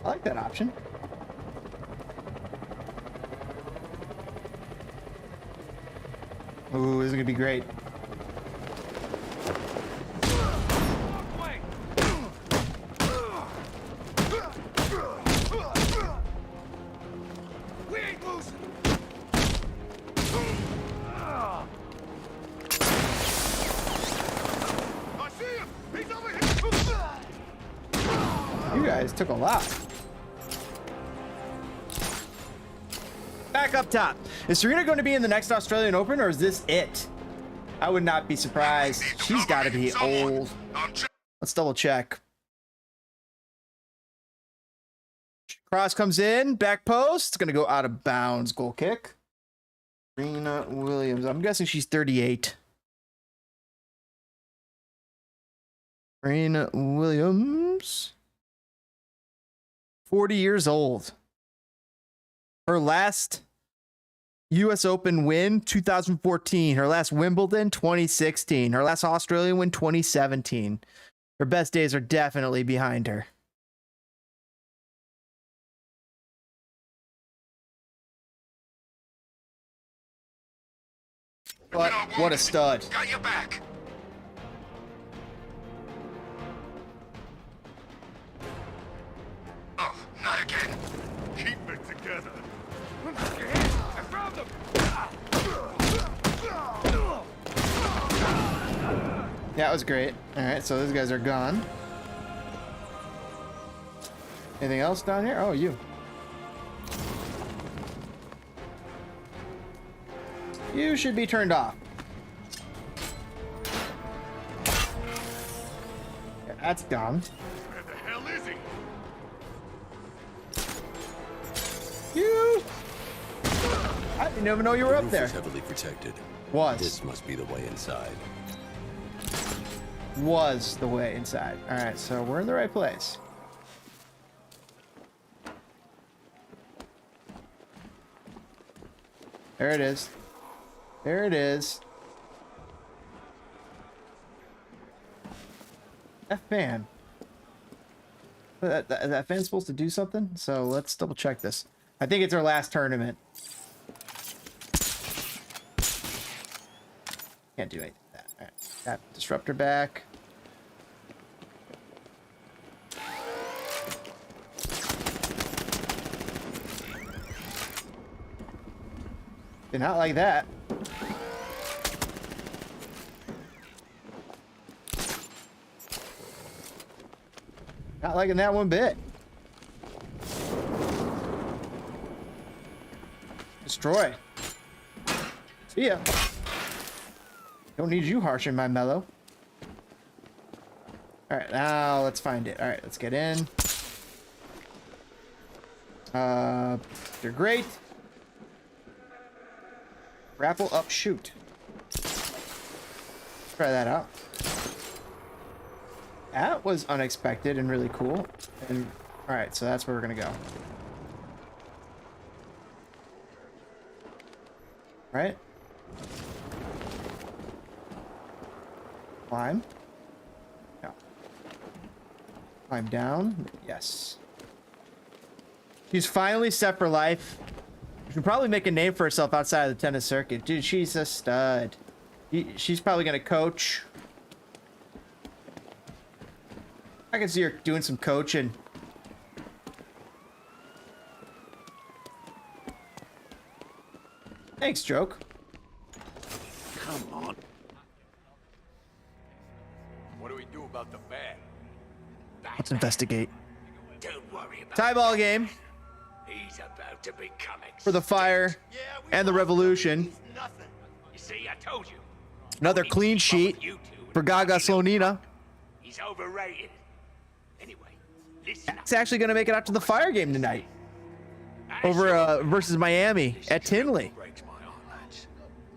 I like that option. Ooh, this is going to be great. Took a lot. Back up top. Is Serena going to be in the next Australian Open, or is this it? I would not be surprised. She's got to be old. Let's double check. Cross comes in, back post. It's going to go out of bounds. Goal kick. Serena Williams. I'm guessing she's 38. Serena Williams. 40 years old. Her last US Open win, 2014. Her last Wimbledon, 2016. Her last Australian win, 2017. Her best days are definitely behind her. But what a stud. Got your back. Oh, not again. Keep it together. I found them. That was great. All right, so those guys are gone. Anything else down here? Oh, you. You should be turned off. Yeah, that's dumb. Where the hell is he? You. I didn't even know you were up there. The roof is heavily protected. Was. This must be the way inside. Was the way inside. All right, so we're in the right place. There it is. There it is. That fan. That fan's supposed to do something? So let's double check this. I think it's our last tournament. Can't do anything with that. All right. Got disruptor back. Did not like that. Not liking that one bit. Destroy. See ya. Don't need you harshing my mellow. Alright, now let's find it. Alright, let's get in. They're great. Grapple up, shoot. Try that out. That was unexpected and really cool. And All right, so that's where we're gonna go. Right? Climb. No. Climb down. Yes. She's finally set for life. She should probably make a name for herself outside of the tennis circuit. Dude, she's a stud. She's probably gonna coach. I can see her doing some coaching. Thanks, Joke. Come on. What do we do about the bag? Let's investigate. Don't worry about Tie ball game He's about to become for the Fire and the Revolution. nothing. You see, I told you. Another clean sheet for Gaga Slonina. He's overrated. Anyway, listen up. It's actually going to make it out to the Fire game tonight. Over versus Miami at Tinley.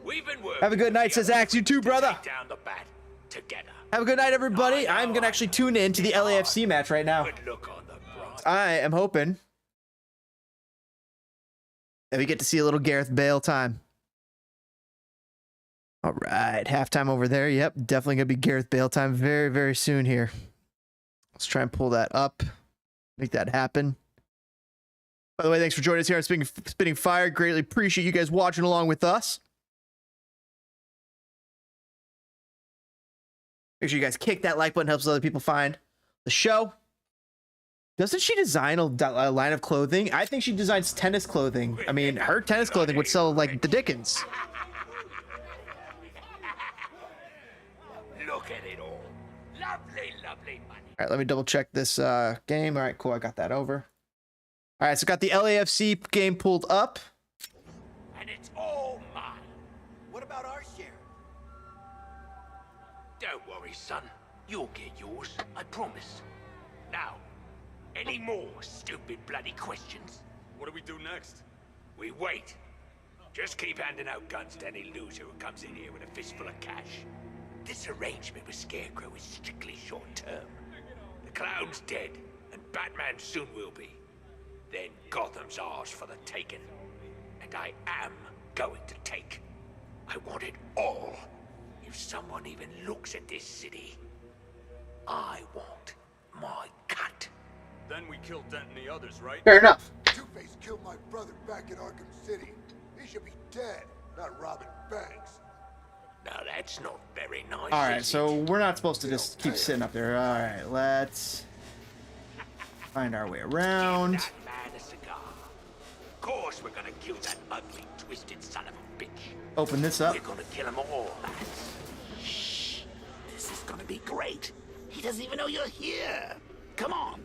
We've been working. Have a good night, says Axe. You too, brother. Take down the bat together. Have a good night, everybody. I'm going to actually tune in to the LAFC match right now. Good look on the bright. I am hoping that we get to see a little Gareth Bale time. All right, halftime over there. Yep, definitely going to be Gareth Bale time very, very soon here. Let's try and pull that up, make that happen. By the way, thanks for joining us here on Spitting Fire. Greatly appreciate you guys watching along with us. Make sure you guys kick that like button, helps other people find the show. Doesn't she design a line of clothing? I think she designs tennis clothing. I mean, her tennis clothing would sell like the Dickens. Look at it all. Lovely, lovely money. All right, let me double check this game. All right, cool. I got that over. All right, so got the LAFC game pulled up. And it's all mine. What about our share? Don't worry, son. You'll get yours, I promise. Now, any more stupid bloody questions? What do we do next? We wait. Just keep handing out guns to any loser who comes in here with a fistful of cash. This arrangement with Scarecrow is strictly short-term. The Clown's dead, and Batman soon will be. Then Gotham's ours for the taking. And I am going to take. I want it all. If someone even looks at this city, I want my cut. Then we kill Dent and the others, right? Fair enough. Two-Face killed my brother back in Arkham City. He should be dead, not robbing banks. Now that's not very nice. All right, is so it? we're not supposed to just keep sitting up there. All right, let's find our way around. Give that man a cigar. Of course we're gonna kill that ugly, twisted son of a bitch. Open this up. We're gonna kill them all, lads. Shh. This is gonna be great. He doesn't even know you're here. Come on.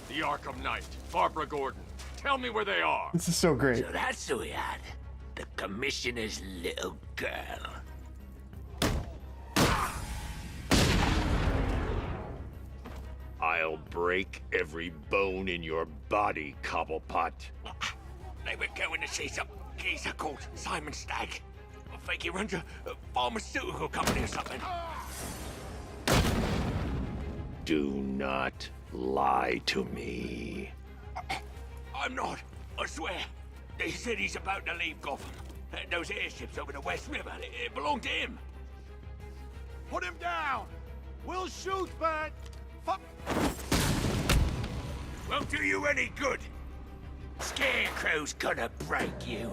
The Arkham Knight, Barbara Gordon. Tell me where they are. This is so great. So that's who we had. The commissioner's little girl. I'll break every bone in your body, Cobblepot. They were going to see some geezer called Simon Stagg. I think he runs a pharmaceutical company or something. Do not lie to me. I'm not, I swear. They said he's about to leave Gotham. Those airships over the West River, it belonged to him. Put him down! We'll shoot, but... Fuck! Won't do you any good. Scarecrow's gonna break you.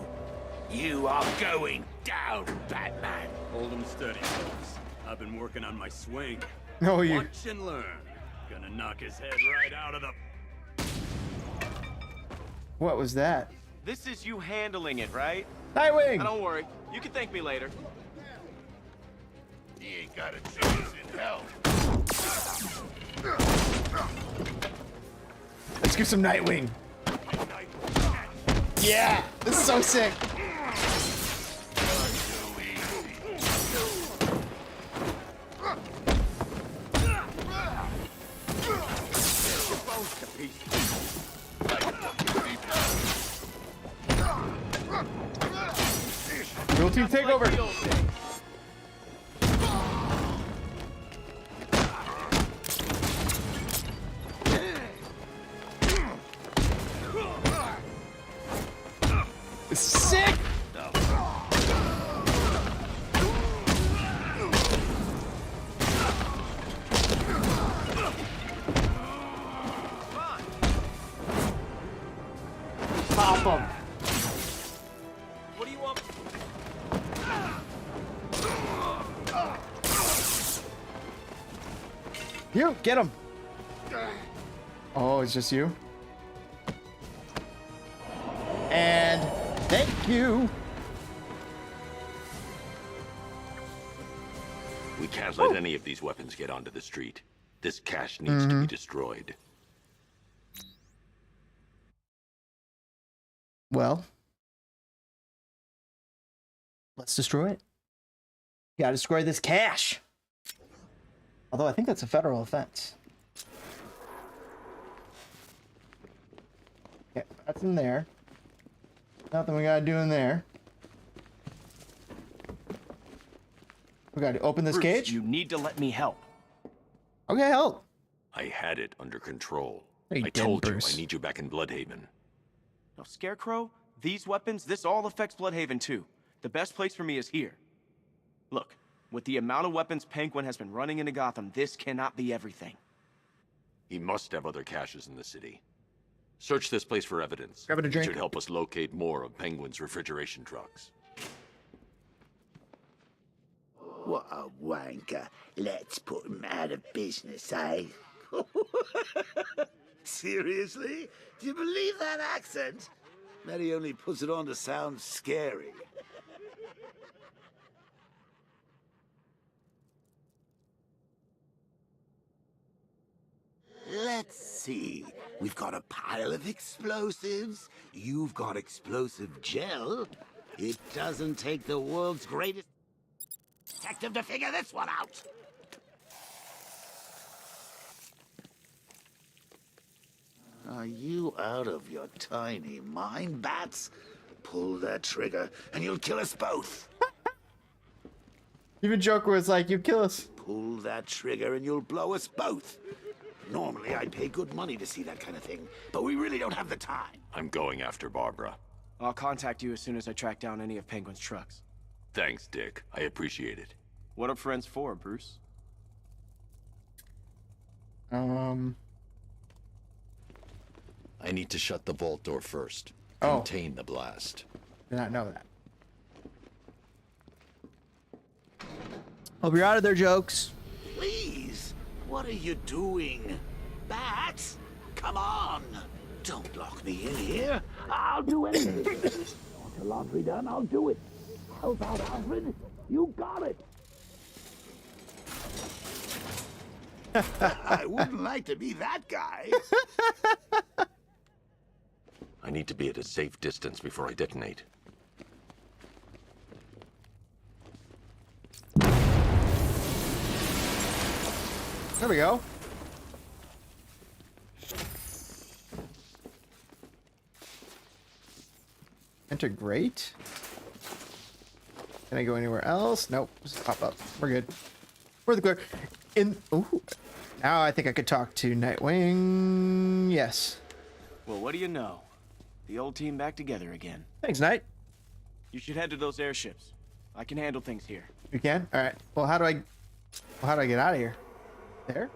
You are going down, Batman. Hold him steady, folks. I've been working on my swing. No, you. Watch and learn. Gonna knock his head right out of the... What was that? This is you handling it, right? Nightwing! Don't worry. You can thank me later. He ain't got a chance in hell. Let's get some Nightwing. Yeah, this is so sick. Real team takeover. sick. Pop him. What do you want? You get him. Oh, it's just you. And thank you. We can't let any of these weapons get onto the street. This cache needs to be destroyed. Well, let's destroy it. Gotta destroy this cache. Although I think that's a federal offense. Okay, that's in there. Nothing we gotta do in there. We gotta open this Bruce, cage. You need to let me help. Okay, help. I had it under control. No, you I didn't, told you Bruce. I need you back in Bloodhaven. Now, Scarecrow, these weapons, this all affects Bloodhaven too. The best place for me is here. Look, with the amount of weapons Penguin has been running into Gotham, this cannot be everything. He must have other caches in the city. Search this place for evidence. Grabbing a drink. It should help us locate more of Penguin's refrigeration trucks. What a wanker. Let's put him out of business, eh? Seriously? Do you believe that accent? Bet he only puts it on to sound scary. Let's see. We've got a pile of explosives. You've got explosive gel. It doesn't take the world's greatest detective to figure this one out. Are you out of your tiny mind, Bats? Pull that trigger and you'll kill us both. Even Joker was like, you kill us. Pull that trigger and you'll blow us both. Normally, I'd pay good money to see that kind of thing, but we really don't have the time. I'm going after Barbara. I'll contact you as soon as I track down any of Penguin's trucks. Thanks, Dick. I appreciate it. What are friends for, Bruce? I need to shut the vault door first. Oh. Contain the blast. Did not know that. Hope you're out of there, Jokes. Please, what are you doing? Bats, come on. Don't lock me in here. I'll do anything. Want the laundry done? I'll do it. Help out, Alfred. You got it. I wouldn't like to be that guy. I need to be at a safe distance before I detonate. There we go. Enter grate. Can I go anywhere else? Nope. Just pop up. We're good. We're the clear. Ooh. Now I think I could talk to Nightwing. Yes. Well, what do you know? The old team back together again. Thanks, Night. You should head to those airships. I can handle things here. You can? All right. Well, how do I get out of here? There?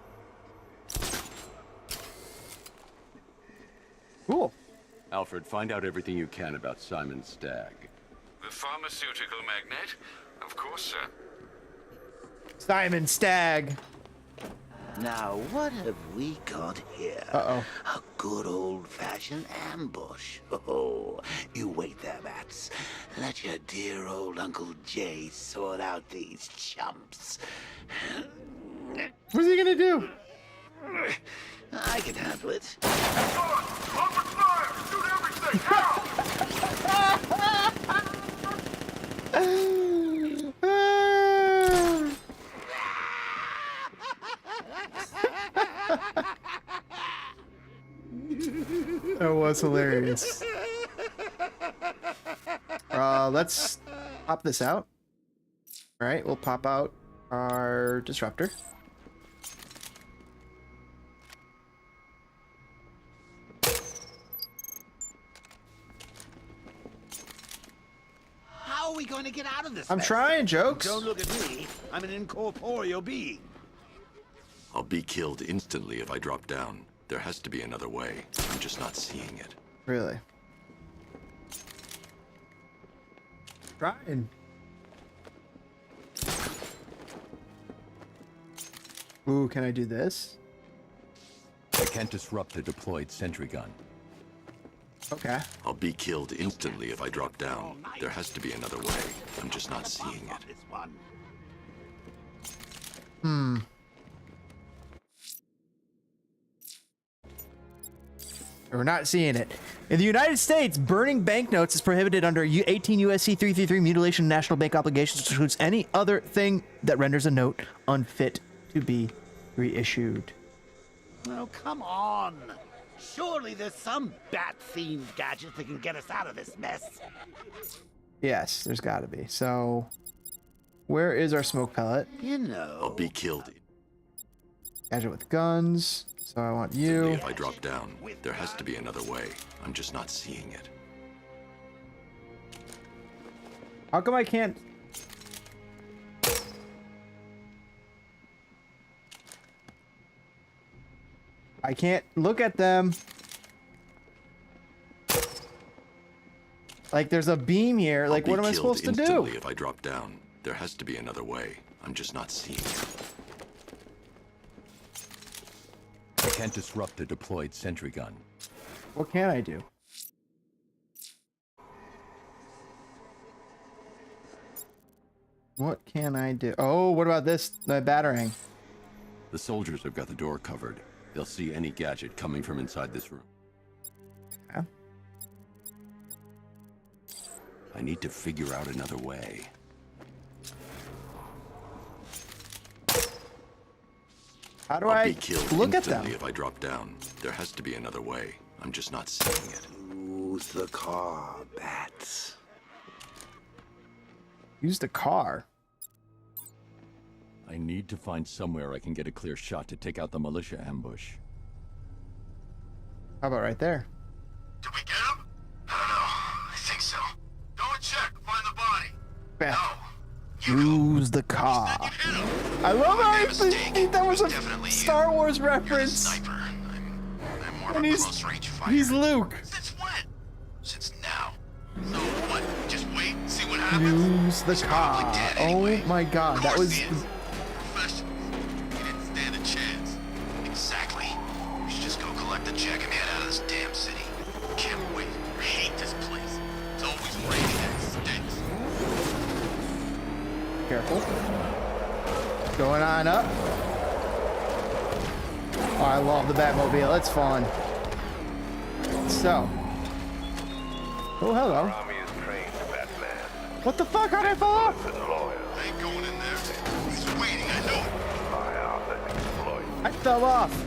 Cool. Alfred, find out everything you can about Simon Stagg. The pharmaceutical magnate? Of course, sir. Simon Stagg. Now, what have we got here? Uh-oh. A good old-fashioned ambush. Oh, you wait there, Bats. Let your dear old Uncle Jay sort out these chumps. What's he gonna do? I can handle it. Open fire! Shoot everything! That was hilarious. Let's pop this out. All right, we'll pop out our disruptor. we going to get out of this I'm mess? trying, Jokes. Don't look at me. I'm an incorporeal being. I'll be killed instantly if I drop down. There has to be another way. I'm just not seeing it. Really? Trying. Ooh, can I do this? I can't disrupt the deployed sentry gun. Okay. I'll be killed instantly if I drop down. There has to be another way. I'm just not seeing it. This one. We're not seeing it. In the United States, burning banknotes is prohibited under 18 U.S.C. 333 mutilation of national bank obligations, which includes any other thing that renders a note unfit to be reissued. Oh, come on. Surely there's some bat-themed gadget that can get us out of this mess. Yes, there's got to be. So, where is our smoke pellet? You know. I'll be killed Gadget with guns. So I want you. if I drop down. There has to be another way. I'm just not seeing it. How come I can't? I can't look at them. Like there's a beam here. Like what am I supposed to do? If I drop down, there has to be another way. I'm just not seeing it. I can't disrupt the deployed sentry gun. What can I do? What can I do? Oh, what about this? The battering. The soldiers have got the door covered. They'll see any gadget coming from inside this room. Yeah. I need to figure out another way. How do I'll I be killed look at them? instantly if I drop down. There has to be another way. I'm just not seeing it. Use the car, bats. Use the car. I need to find somewhere I can get a clear shot to take out the militia ambush. How about right there? Did we get him? I don't know. I think so. Go and check. Find the body. Beth. Use the car. I love how I think that was a Star Wars reference. And he's Luke. Since when? Since now. So what? Just wait and see what happens? Use the car. Oh my god, that was. Professionals. He didn't stand a chance. Exactly. We should just go collect the check and head out of this damn city. Can't wait. I hate this place. It's always raining and it stinks. Careful. Going on up. Oh, I love the Batmobile. It's fun. So. Oh, hello. What the fuck? How'd I fall off? I ain't going in there. He's waiting, I know it. I fell off.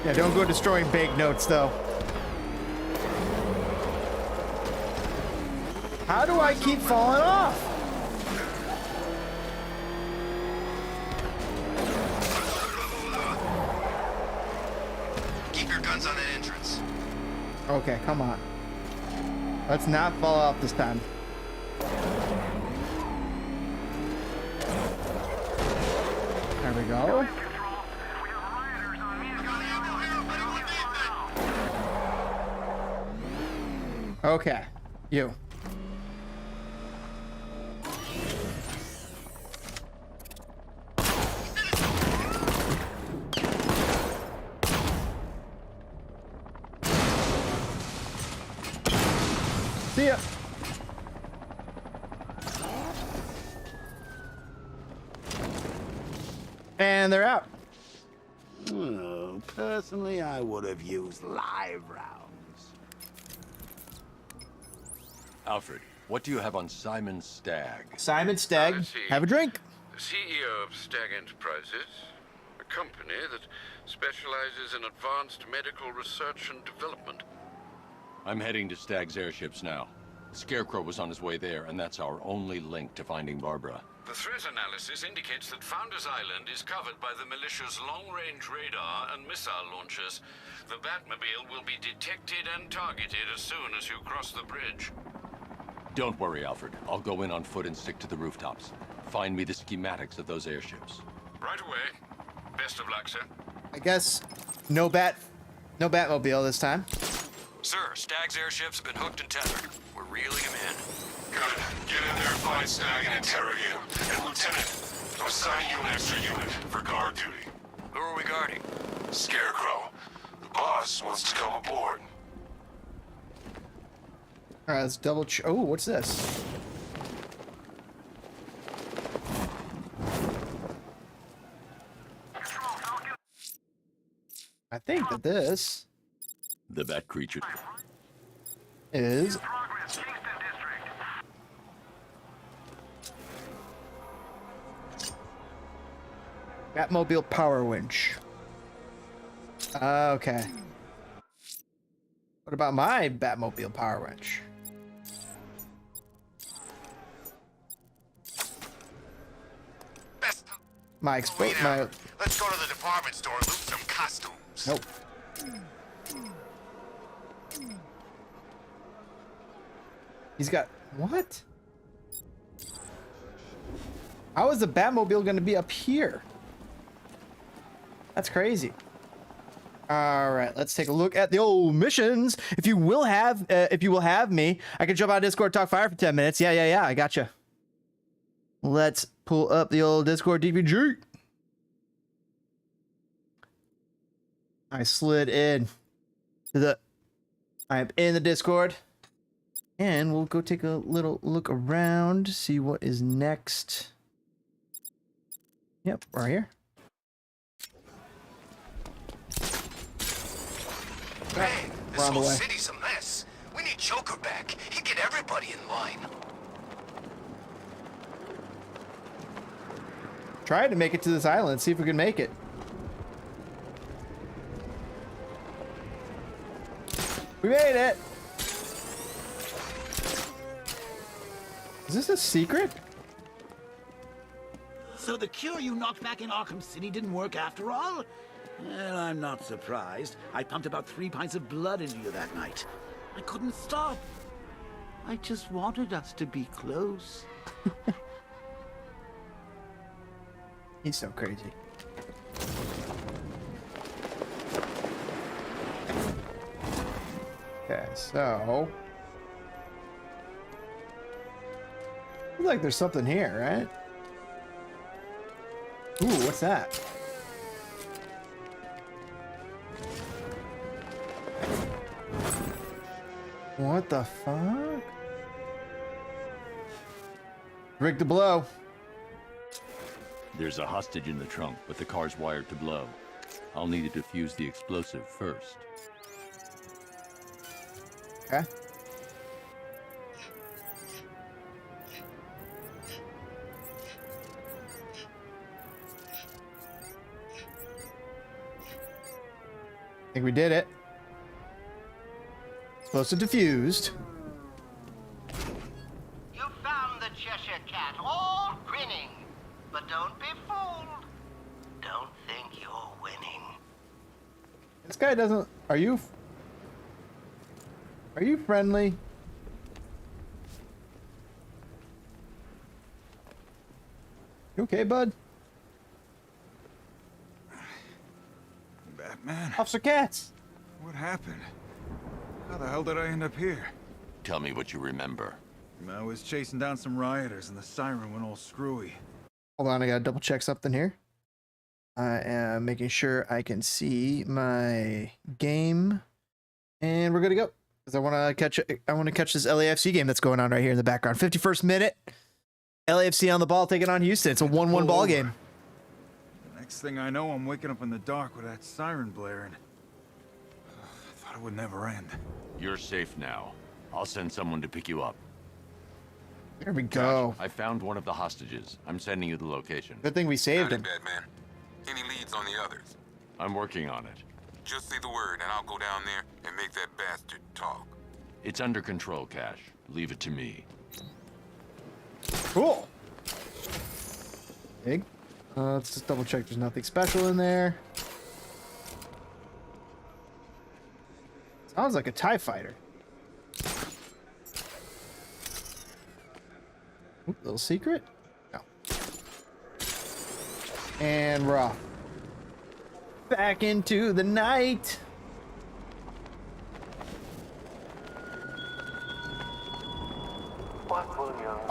Yeah, don't go destroying banknotes, though. How do I keep falling off? Keep your guns on that entrance. Okay, come on. Let's not fall off this time. There we go. Okay, you. See ya. And they're out. Oh, personally, I would have used live rounds. Alfred, what do you have on Simon Stagg? Simon Stagg, have a drink. The CEO of Stagg Enterprises, a company that specializes in advanced medical research and development. I'm heading to Stagg's airships now. Scarecrow was on his way there, and that's our only link to finding Barbara. The threat analysis indicates that Founders Island is covered by the militia's long-range radar and missile launchers. The Batmobile will be detected and targeted as soon as you cross the bridge. Don't worry, Alfred. I'll go in on foot and stick to the rooftops. Find me the schematics of those airships. Right away. Best of luck, sir. I guess no Batmobile this time. Sir, Stag's airships have been hooked and tethered. We're reeling him in. Good. Get in there and find Stag and interrogate him. And Lieutenant, I'll assign you an extra unit for guard duty. Who are we guarding? Scarecrow. The boss wants to come aboard. All right, let's double check. Oh, what's this? I think that this The Bat creature. is Batmobile power winch. Okay. What about my Batmobile power winch? Let's go to the department store and loot some costumes. Nope. He's got what? How is the Batmobile going to be up here? That's crazy. All right, let's take a look at the old missions. If you will have me, I can jump on Discord, talk fire for 10 minutes. Yeah, I gotcha. Let's pull up the old Discord DVG. I slid in to the. I am in the Discord, and we'll go take a little look around, see what is next. Yep, right here. Man, this whole city's a mess. We need Joker back. He'd get everybody in line. Try to make it to this island, see if we can make it. We made it! Is this a secret? So the cure you knocked back in Arkham City didn't work after all? Well, I'm not surprised. I pumped about 3 pints of blood into you that night. I couldn't stop. I just wanted us to be close. He's so crazy. Okay, so looks like there's something here, right? Ooh, what's that? What the fuck? Rig the blow. There's a hostage in the trunk, but the car's wired to blow. I'll need to defuse the explosive first. Okay. I think we did it. Explosive diffused. You found the Cheshire Cat, all grinning. But don't be fooled. Don't think you're winning. This guy doesn't. Are you friendly? You okay, bud? Batman? Officer Katz. What happened? How the hell did I end up here? Tell me what you remember. I was chasing down some rioters and the siren went all screwy. Hold on, I gotta double check something here. I am making sure I can see my game, and we're good to go. Because I want to catch this LAFC game that's going on right here in the background. 51st minute, LAFC on the ball, taking on Houston. It's a 1-1 ball game. The next thing I know, I'm waking up in the dark with that siren blaring. I thought it would never end. You're safe now. I'll send someone to pick you up. There we go. I found one of the hostages. I'm sending you the location. Good thing we saved him. Batman. Any leads on the others? I'm working on it. Just say the word and I'll go down there and make that bastard talk. It's under control, Cash. Leave it to me. Cool. Big. Let's just double check there's nothing special in there. Sounds like a TIE fighter. Ooh, little secret. No. And we're off. Back into the night.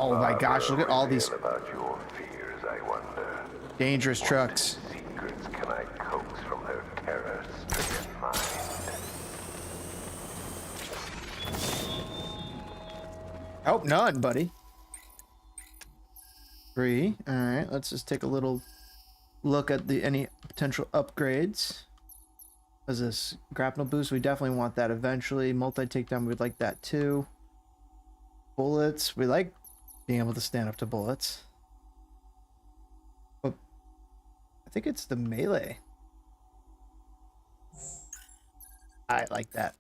Oh my gosh, look at all these dangerous trucks. Secrets can I coax from her terror-stricken mind? Oh, none, buddy. 3. All right, let's just take a little look at any potential upgrades. What is this? Grapnel boost, we definitely want that eventually. Multi-takedown, we'd like that too. Bullets, we like being able to stand up to bullets. But I think it's the melee. I like that.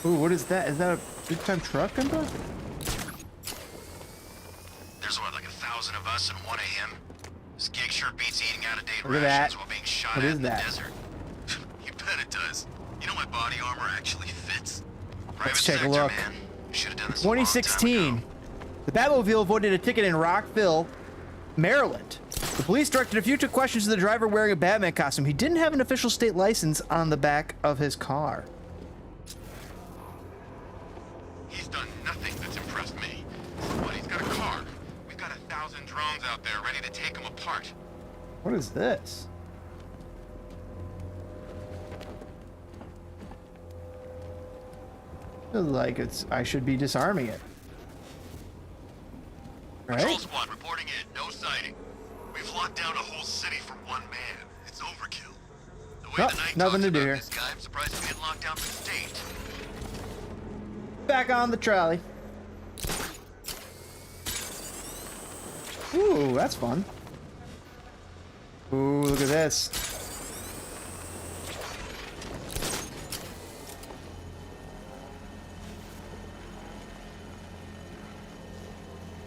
Ooh, what is that? Is that a big-time truck, Emma? There's what, like 1,000 of us and 1 of him? This gig sure beats eating out-of-date Look at rations that. while being shot What at is in the that? desert. You bet it does. You know my body armor actually fits. Let's take a look. Man. Should have done this a long time 2016. The Batmobile avoided a ticket in Rockville, Maryland. The police directed a few questions to the driver wearing a Batman costume. He didn't have an official state license on the back of his car. He's done nothing that's impressed me. But he's got a car. We've got 1,000 drones out there ready to take him apart. What is this? Feels like I should be disarming it. Patrol Right? squad reporting in. No sighting. We've locked down a whole city for one man. It's overkill. The way Oh, the night nothing talks to do about here. this guy, I'm surprised we didn't lock down the state. Back on the trolley. Ooh, that's fun. Ooh, look at this.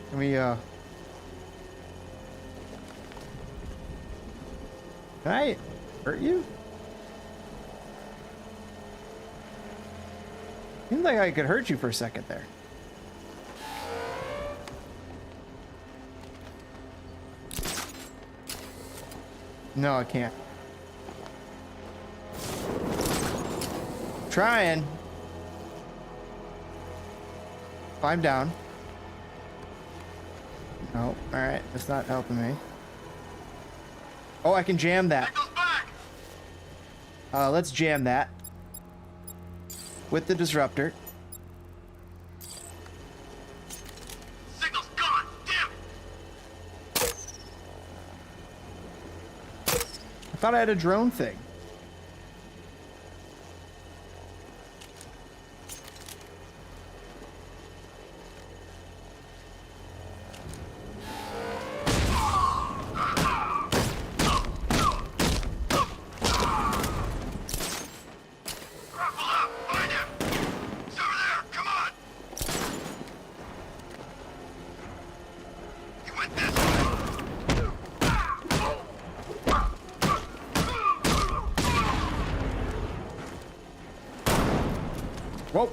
Can we, can I hurt you? Seems like I could hurt you for a second there. No, I can't. Trying. Climb down. No, alright, that's not helping me. Oh, I can jam that. Let's jam that. With the disruptor. Signal's gone. Damn. I thought I had a drone thing. Whoa.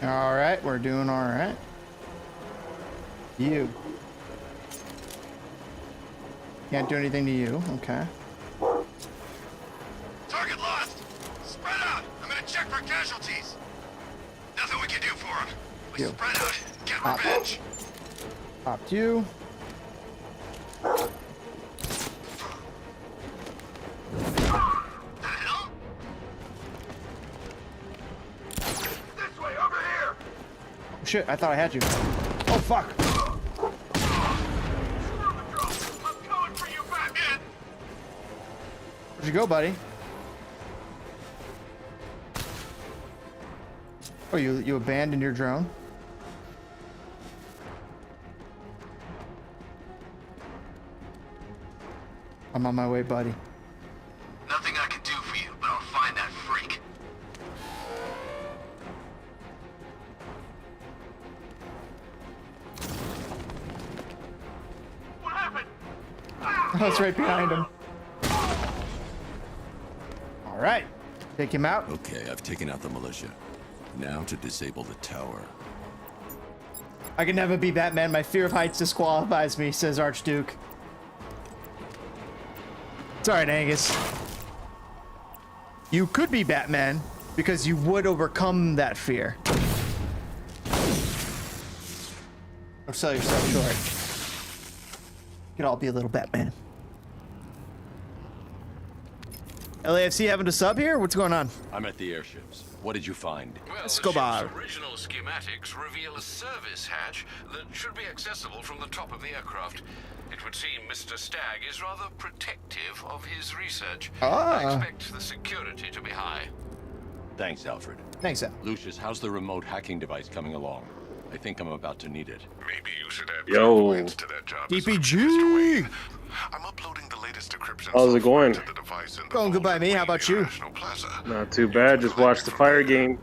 All right, we're doing all right. You. Can't do anything to you, okay. Target lost. Spread out. I'm gonna check for casualties. Nothing we can do for him. We You. spread out. Get Pop. revenge. Popped you. This way, over here. Shit, I thought I had you. Oh, fuck. I'm going for you, Batman. Where'd you go, buddy? Oh, you abandoned your drone? I'm on my way, buddy. Nothing I can do for you, but I'll find that freak. What happened? Ah! Oh, it's right behind him. All right. Take him out. Okay, I've taken out the militia. Now to disable the tower. I can never be Batman. My fear of heights disqualifies me, says Archduke. It's all right, Angus. You could be Batman because you would overcome that fear. Don't sell yourself short. You could all be a little Batman. LAFC having a sub here? What's going on? I'm at the airships. What did you find? Well, Escobar. the ship's original schematics reveal a service hatch that should be accessible from the top of the aircraft. It would seem Mr. Stagg is rather protective of his research. I expect the security to be high. Thanks, Alfred. Thanks, Al. Lucius, how's the remote hacking device coming along? I think I'm about to need it. Maybe you should add Yo. to that job. DPG. I'm uploading the latest decryption How's it going? to the device in the Going good by me. How about you? Not too bad. Just watched the fire game.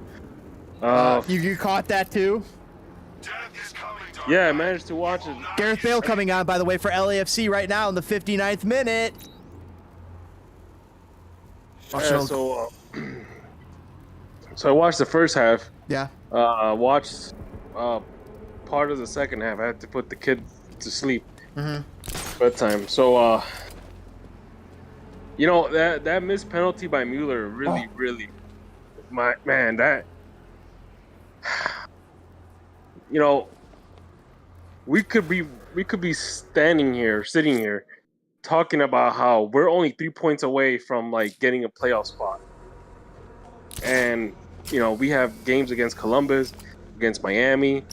You caught that too? Yeah, I managed to watch it. Gareth Bale coming on, by the way, for LAFC right now in the 59th minute. Yeah, so I watched the first half. Yeah. Watched part of the second half. I had to put the kid to sleep. Bedtime. So you know, that missed penalty by Mueller really that you know, we could be sitting here talking about how we're only 3 points away from like getting a playoff spot. And you know, we have games against Columbus, against Miami,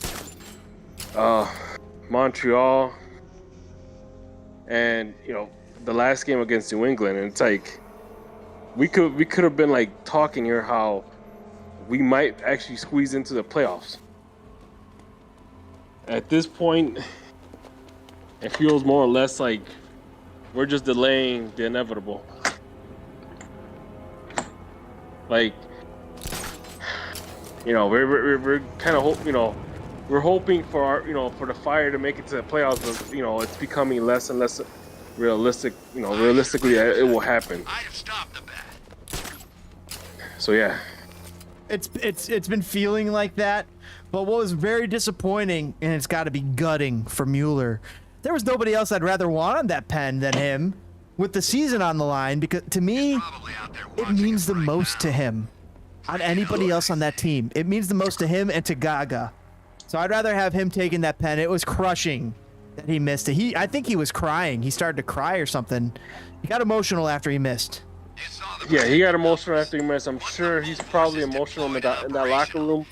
Montreal, and you know, the last game against New England. And it's like we could have been like talking here how we might actually squeeze into the playoffs. At this point, it feels more or less like we're just delaying the inevitable. Like, you know, we're kind of we're hoping for our, you know, for the Fire to make it to the playoffs, but you know, it's becoming less and less realistic. You know, realistically, it will happen. So yeah, it's been feeling like that. But what was very disappointing, and it's got to be gutting for Mueller, there was nobody else I'd rather want on that pen than him, with the season on the line, because to me, it means the most to him. On anybody else on that team, it means the most to him and to Gaga. So I'd rather have him taking that pen. It was crushing that he missed it. I think he was crying. He started to cry or something. He got emotional after he missed. Yeah, he got emotional after he missed. I'm sure he's probably emotional in that locker room.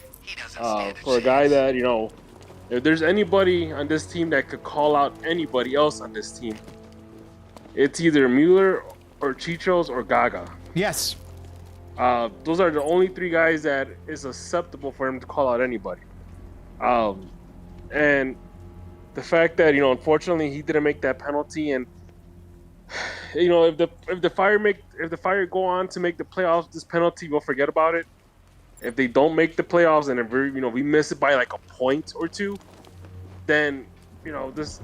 For a guy that, you know, if there's anybody on this team that could call out anybody else on this team, it's either Mueller or Chichos or Gaga. Yes. Those are the only three guys that is acceptable for him to call out anybody. And the fact that, you know, unfortunately he didn't make that penalty, and you know, if the Fire go on to make the playoffs, this penalty, we'll forget about it. If they don't make the playoffs and if we miss it by like a point or two, then, you know, this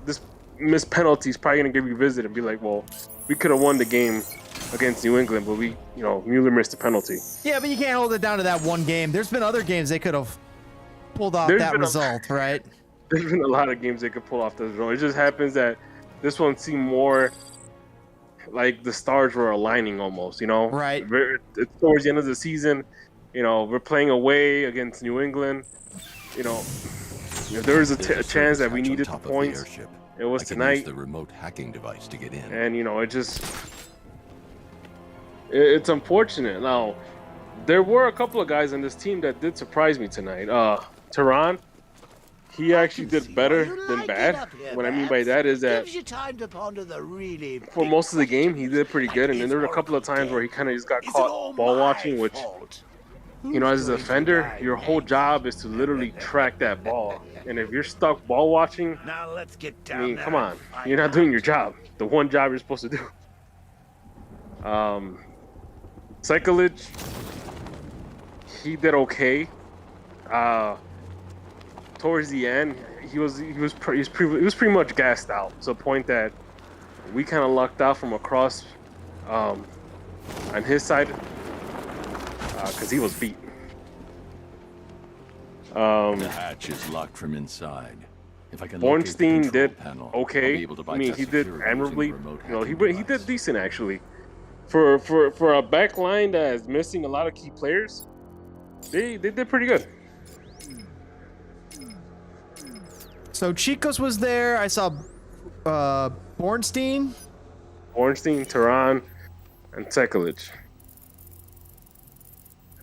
missed penalty is probably gonna get revisited and be like, well, we could have won the game against New England, but Mueller missed the penalty. Yeah, but you can't hold it down to that one game. There's been other games they could have pulled off that result, right? There's been a lot of games they could pull off this result. It just happens that this one seemed more like the stars were aligning almost, you know? Right. It's towards the end of the season. You know, we're playing away against New England. You know, there was a chance that we needed the points. It was tonight. Use the remote hacking device to get in. And you know, it's unfortunate. Now, there were a couple of guys on this team that did surprise me tonight. Tehran, he actually did better than bad. What I mean by that is that for most of the game, he did pretty good. And then there were a couple of times where he kind of just got caught ball watching, which, you know, as a defender, your whole job is to literally track that ball. And if you're stuck ball watching, now let's get down, I mean, come on, you're not doing your job. The one job you're supposed to do. Sekulic, he did okay. Towards the end, he was pretty much gassed out to the point that We kind of lucked out from across on his side because he was beat. The hatch is locked from inside. If I can Bornstein did panel, okay. I mean, he did admirably. You know, he device. did decent actually. For a back line that is missing a lot of key players, they did pretty good. So Chicos was there. I saw Bornstein, Tehran, and Sekulic.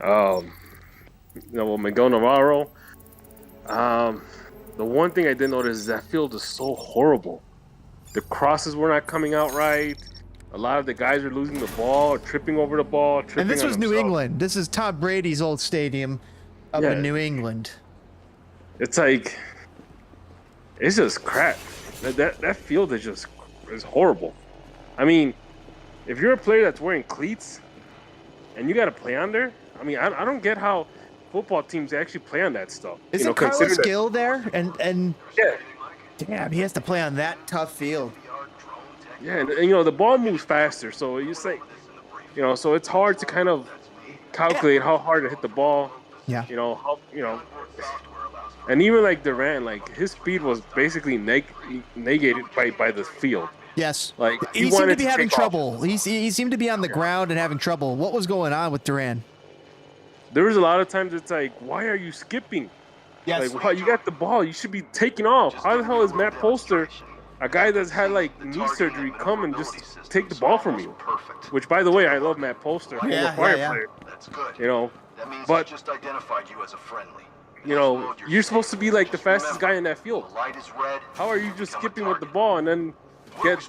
You know, Miguel Navarro. The one thing I did notice is that field is so horrible. The crosses were not coming out right. A lot of the guys are losing the ball, tripping over the ball. and this on was New themselves. England. This is Todd Brady's old stadium up in New England. It's like, it's just crap. That field is horrible. I mean, if you're a player that's wearing cleats and you got to play on there, I mean, I don't get how football teams actually play on that stuff. Isn't Carlos Gill there? And yeah, damn, he has to play on that tough field. Yeah, and you know the ball moves faster, so you say, you know, so it's hard to kind of calculate how hard to hit the ball. Yeah. You know how and even like Durant, like his speed was basically negated by the field. Yes. Like he seemed to be having trouble. He seemed to be on the ground and having trouble. What was going on with Durant? There was a lot of times it's like, why are you skipping? Yes. Like, wow, you got the ball. You should be taking off. How the hell is Matt Polster, a guy that's had like knee surgery, come and just take the ball from you? Which, by the way, I love Matt Polster. He's a fire player. That's good. You know, That means but he just identified you as a friendly. you know, you're supposed to be like the fastest guy in that field. Light is red. How are you just skipping with the ball and then get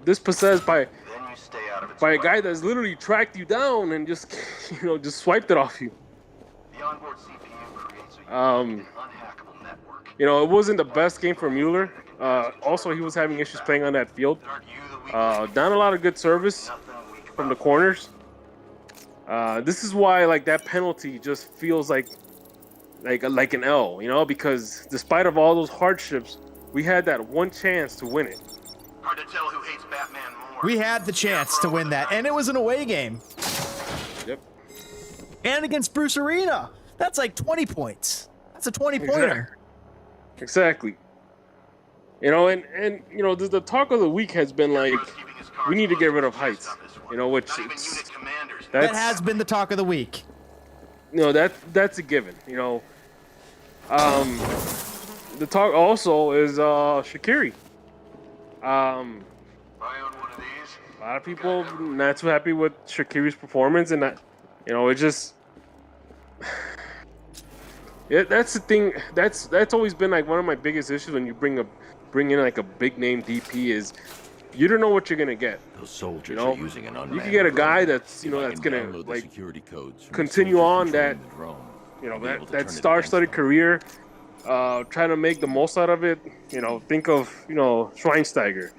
dispossessed by a guy that's literally tracked you down and just just swiped it off you? The onboard CPU creates a unhackable network. You know, it wasn't the best game for Mueller. Also, he was having issues playing on that field. Down a lot of good service from the corners. This is why like that penalty just feels like an L, you know, because despite of all those hardships, we had that one chance to win it. Hard to tell who hates Batman more. We had the chance to win that, and it was an away game. Yep. And against Bruce Arena. That's like 20 points. That's a 20-pointer. Exactly. You know, and you know, the talk of the week has been like, we need to get rid of Heitz. You know, which That has been the talk of the week. You know, that's a given. You know, the talk also is SHAQIRI. A lot of people not too happy with SHAQIRI's performance, and that, you know, it just, yeah, that's the thing. That's always been like one of my biggest issues when you bring in like a big name DP is you don't know what you're gonna get. Those soldiers you know, are using an you unmanned can get a guy drone. that's that's If I can gonna download the like security codes from the continue soldier on that controlling the drone, you know I'll be able to that turn it star-studded career, trying to make the most out of it. You know, think of Schweinsteiger,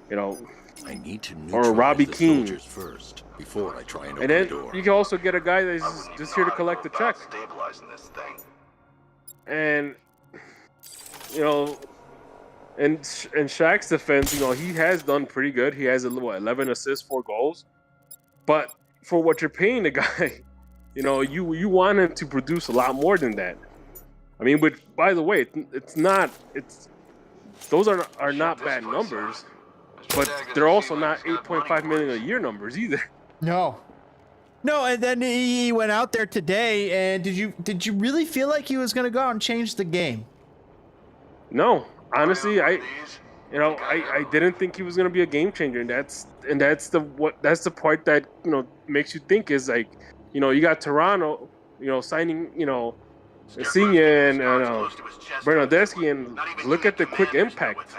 you know, I need to or Robbie the Keane. soldiers first before I try and open And then the door. you can also get a guy that's just here to collect the check. Stabilizing this thing. And you know, in Shaq's defense, you know, he has done pretty good. He has 11 assists, 4 goals. But for what you're paying the guy, you know, you want him to produce a lot more than that. I mean, but by the way, those are not bad numbers, but they're also not 8.5 million a year numbers either. No, and then he went out there today, and did you really feel like he was going to go out and change the game? No, honestly, I didn't think he was going to be a game changer, and that's the part that makes you think is like, you got Toronto, signing, Insigne and Bernardeschi, and look at the quick impact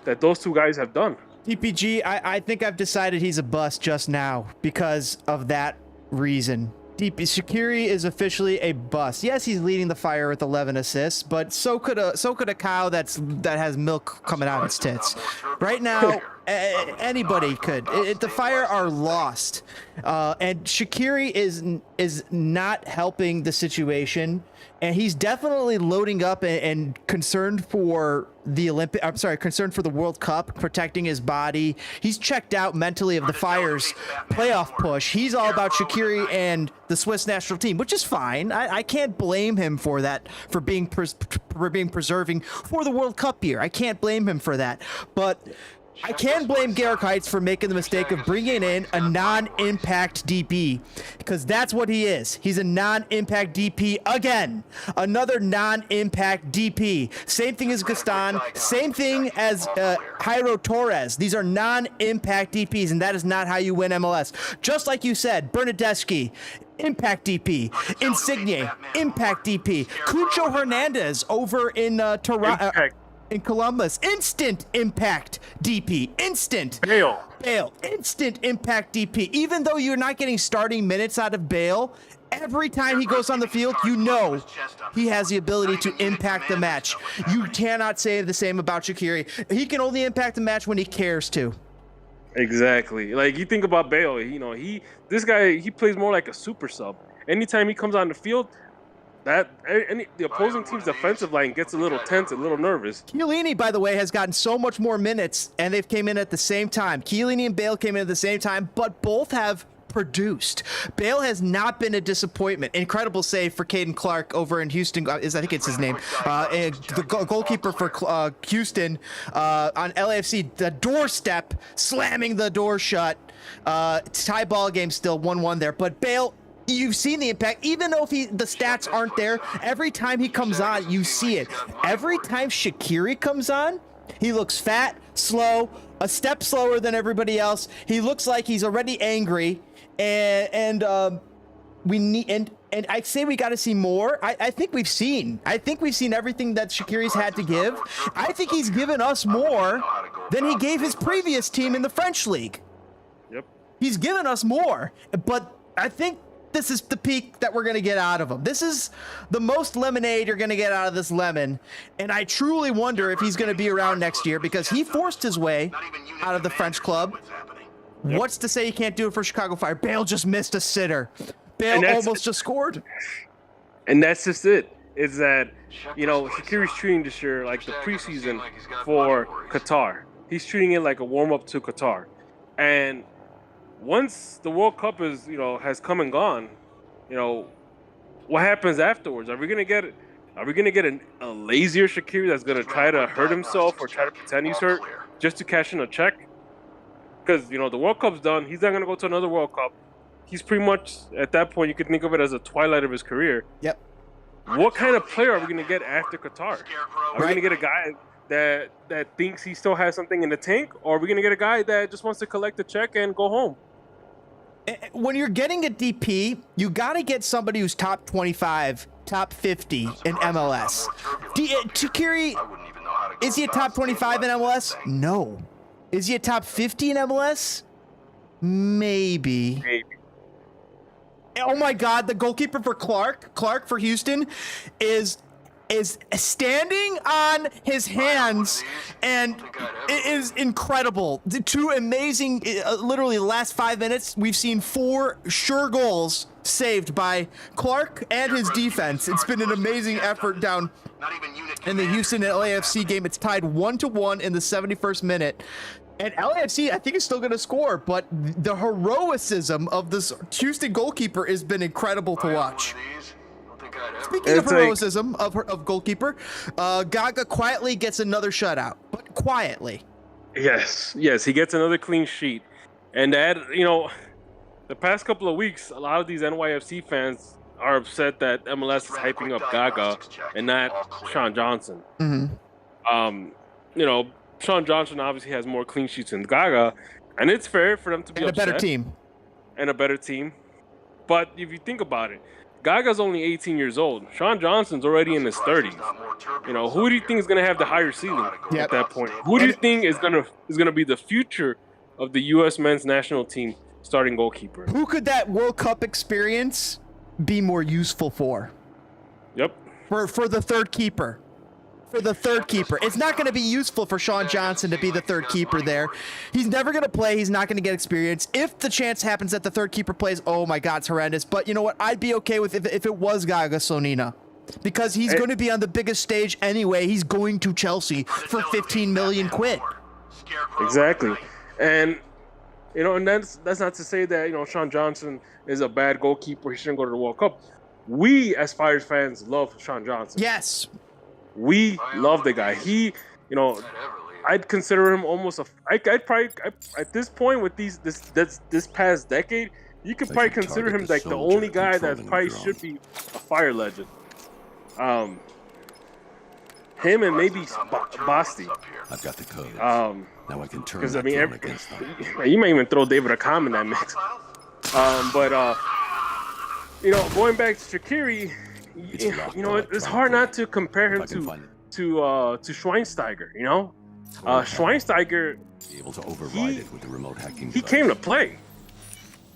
that those two guys have done. TPG, I think I've decided he's a bust just now because of that reason. SHAQIRI is officially a bust. Yes, he's leading the Fire with 11 assists, but so could a cow that has milk coming out its tits. Right now, Anybody could. The Fire are lost, and SHAQIRI is not helping the situation, and he's definitely loading up and concerned for the concerned for the World Cup, protecting his body. He's checked out mentally of the Fire's playoff push. He's all about SHAQIRI and the Swiss national team, which is fine. I can't blame him for that, for being preserving for the World Cup year. I can't blame him for that, but I can blame Heitz for making the mistake of bringing in a non-impact DP, because that's what he is. He's a non-impact DP again. Another non-impact DP. Same thing as Gaston. Same thing as Jairo Torres. These are non-impact DPs, and that is not how you win MLS. Just like you said, Bernadeschi, impact DP. Insigne, impact DP. Cucho Hernandez over in Toronto. In Columbus, instant impact DP, instant. Bale, instant impact DP. Even though you're not getting starting minutes out of Bale, every time he goes on the field, you know he has the ability to impact the match. You cannot say the same about SHAQIRI. He can only impact the match when he cares to. Exactly. Like, you think about Bale, this guy plays more like a super sub. Anytime he comes on the field, the opposing team's defensive line gets a little tense, a little nervous. Chiellini, by the way, has gotten so much more minutes, and they've came in at the same time. Chiellini and Bale came in at the same time, but both have produced. Bale has not been a disappointment. Incredible save for Caden Clark over in Houston. I think it's his name. The goalkeeper for Houston on LAFC, the doorstep, slamming the door shut. Tie ball game still 1-1 there, but Bale, you've seen the impact. Even though the stats aren't there, every time he comes on, you see it. Every time SHAQIRI comes on, he looks fat, slow, a step slower than everybody else. He looks like he's already angry, and we need and I say we got to see more. I think we've seen everything that SHAQIRI's had to give. I think he's given us more than he gave his previous team in the French league. Yep. He's given us more, but I think this is the peak that we're going to get out of him. This is the most lemonade you're going to get out of this lemon. And I truly wonder if he's going to be around next year, because he forced his way out of the French club. Yep. What's to say he can't do it for Chicago Fire? Bale just missed a sitter. Bale almost just scored. And that's just it. Is that, SHAQIRI's treating this year like the preseason for Qatar. He's treating it like a warm-up to Qatar. And once the World Cup is, has come and gone, what happens afterwards? Are we gonna get a lazier SHAQIRI that's gonna try to hurt himself or try to pretend he's hurt just to cash in a check? Because the World Cup's done. He's not gonna go to another World Cup. He's pretty much at that point, you could think of it as a twilight of his career. Yep. What kind of player are we gonna get after Qatar? Are we gonna get a guy that thinks he still has something in the tank, or are we gonna get a guy that just wants to collect the check and go home? When you're getting a DP, you got to get somebody who's top 25, top 50 in MLS. SHAQIRI, is he a top 25 in MLS? No. Is he a top 50 in MLS? Maybe. Oh my God, the goalkeeper for Clark for Houston is standing on his hands, and it is incredible. The two amazing, literally the last 5 minutes, we've seen 4 sure goals saved by Clark and his defense. It's been an amazing effort down in the Houston and LAFC game. It's tied 1-1 in the 71st minute. And LAFC, I think, is still going to score, but the heroicism of this Houston goalkeeper has been incredible to watch. Speaking of heroism of goalkeeper, Gaga quietly gets another shutout, but quietly. Yes, he gets another clean sheet. And that, the past couple of weeks, a lot of these NYFC fans are upset that MLS is hyping up Gaga and not Sean Johnson. Mm-hmm. Sean Johnson obviously has more clean sheets than Gaga, and it's fair for them to be upset. A better team. And a better team. But if you think about it, Gaga's only 18 years old. Sean Johnson's already in his 30s. Who do you think is going to have the higher ceiling at that point? Who do you think is going to be the future of the U.S. men's national team starting goalkeeper? Who could that World Cup experience be more useful for? Yep. For the third keeper. for the third keeper. It's not going to be useful for Sean Johnson to be the third keeper there. He's never going to play. He's not going to get experience. If the chance happens that the third keeper plays, oh my God, it's horrendous. But you know what? I'd be okay with if it was Gaga Slonina. Because he's going to be on the biggest stage anyway. He's going to Chelsea for 15 million quid. Exactly. And, you know, and that's not to say that, you know, Sean Johnson is a bad goalkeeper. He shouldn't go to the World Cup. We, as Fires fans, love Sean Johnson. Yes. We love the guy. He, you know, I'd consider him almost I'd probably, at this point with this past decade, you could probably consider him like the only guy that probably should be a Fire legend. Him and maybe Basti. I've got the code. Now I can turn because I that mean, drone against them. you might even throw David ARKHAM in that mix. But you know, going back to SHAQIRI, you know, it's hard not to compare him to Schweinsteiger. You know, Schweinsteiger, be able to override it with the remote hacking. He came to play.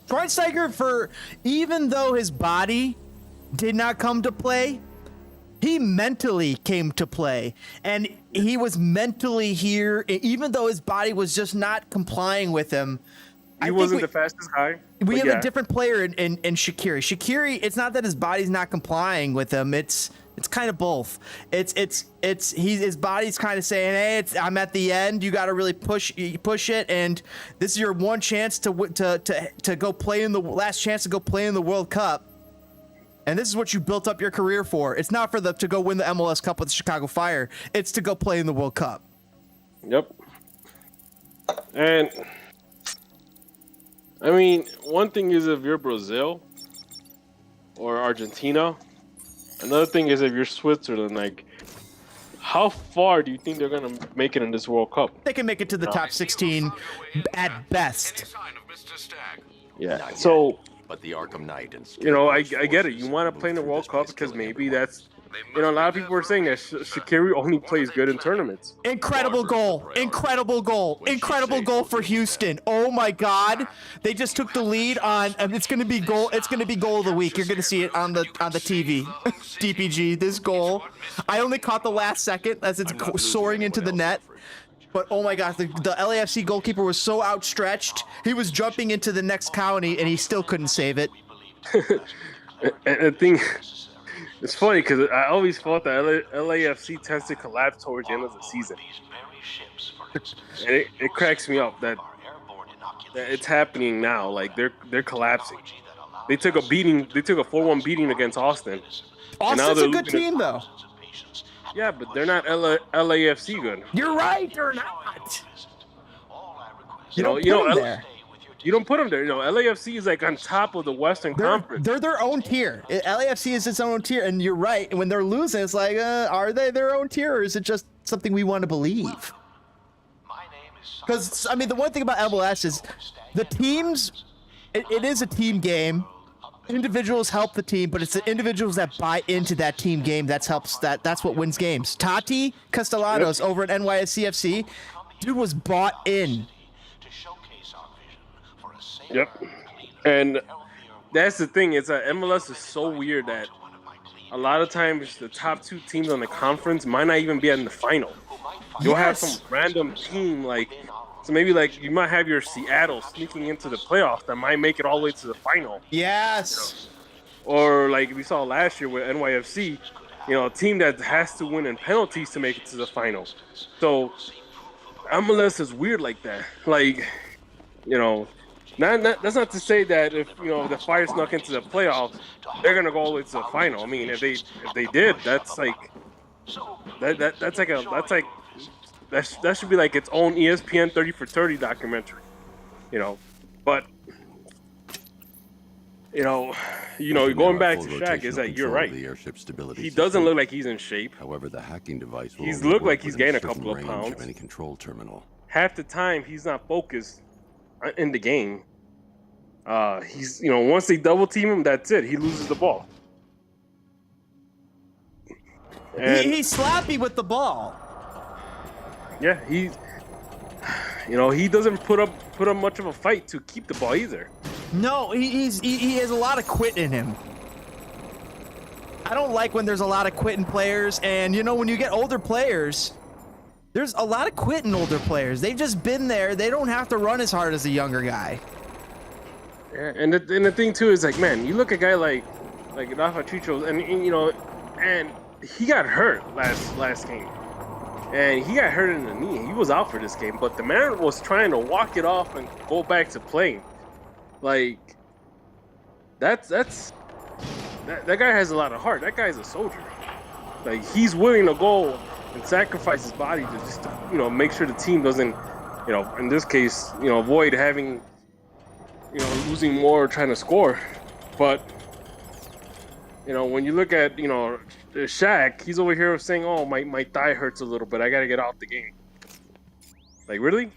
Schweinsteiger, even though his body did not come to play, he mentally came to play, and he was mentally here, even though his body was just not complying with him. He wasn't the fastest guy. We have a different player in SHAQIRI. SHAQIRI, it's not that his body's not complying with him. It's kind of both. His body's kind of saying, hey, I'm at the end. You got to really push it, and this is your one chance to go play in the last chance to go play in the World Cup. And this is what you built up your career for. It's not for to go win the MLS Cup with the Chicago Fire. It's to go play in the World Cup. Yep. And I mean, one thing is if you're Brazil or Argentina. Another thing is if you're Switzerland, like, how far do you think they're gonna make it in this World Cup? They can make it to the top 16 at best. Yeah. So. But the ARKHAM Knight and you know, I get it. You want to play in the World Cup because maybe that's, you know, a lot of people are saying that SHAQIRI only plays good in tournaments. Incredible goal. Incredible goal. Incredible goal for Houston. Oh my God. They just took the lead on, and it's going to be goal. It's going to be goal of the week. You're going to see it on the TV. DPG, this goal. I only caught the last second as it's soaring into the net. But oh my gosh, the LAFC goalkeeper was so outstretched. He was jumping into the next county, and he still couldn't save it. And the thing, it's funny because I always thought that LAFC tends to collapse towards the end of the season. And it cracks me up that it's happening now. Like they're collapsing. They took a beating. They took a 4-1 beating against Austin. Austin's a good team, though. Yeah, but they're not LAFC good. You're right, they're not. You don't put them there. You know, LAFC is like on top of the Western Conference. They're their own tier. LAFC is its own tier, and you're right. When they're losing, it's like, are they their own tier, or is it just something we want to believe? Because, I mean, the one thing about MLS is the teams, it is a team game. Individuals help the team, but it's the individuals that buy into that team game that's what wins games. Tati Castellanos over at NYSCFC, dude was bought in. Yep. And that's the thing, is that MLS is so weird that a lot of times the top two teams on the conference might not even be in the final. You'll have some random team, like, so maybe like you might have your Seattle sneaking into the playoffs that might make it all the way to the final. Yes. You know? Or like we saw last year with NYFC, you know, a team that has to win in penalties to make it to the final. So MLS is weird like that. Like, you know, that's not to say that if, you know, the Fire snuck into the playoffs, they're gonna go all the way to the final. I mean, if they did, that's like that should be like its own ESPN 30 for 30 documentary, you know. But you know, going back to Shaq is that you're right. He doesn't look like he's in shape. However, the hacking device he's looked like he's gained a couple of pounds. Any control terminal. Half the time he's not focused in the game. He's, you know, once they double team him, that's it. He loses the ball. And he's sloppy with the ball. Yeah, he doesn't put up much of a fight to keep the ball either. No, he has a lot of quit in him. I don't like when there's a lot of quitting players, and you know, when you get older players, there's a lot of quitting older players. They've just been there. They don't have to run as hard as a younger guy. Yeah, and the thing too is like, man, you look at a guy like Rafa Chicho, and you know, and he got hurt last game, and he got hurt in the knee. He was out for this game, but the man was trying to walk it off and go back to playing. Like, that guy has a lot of heart. That guy's a soldier. Like, he's willing to go and sacrifice his body to just, you know, make sure the team doesn't, you know, in this case, you know, avoid having, you know, losing more or trying to score. But, you know, when you look at, you know, Shaq, he's over here saying, oh, my thigh hurts a little bit. I got to get out the game. Like, really?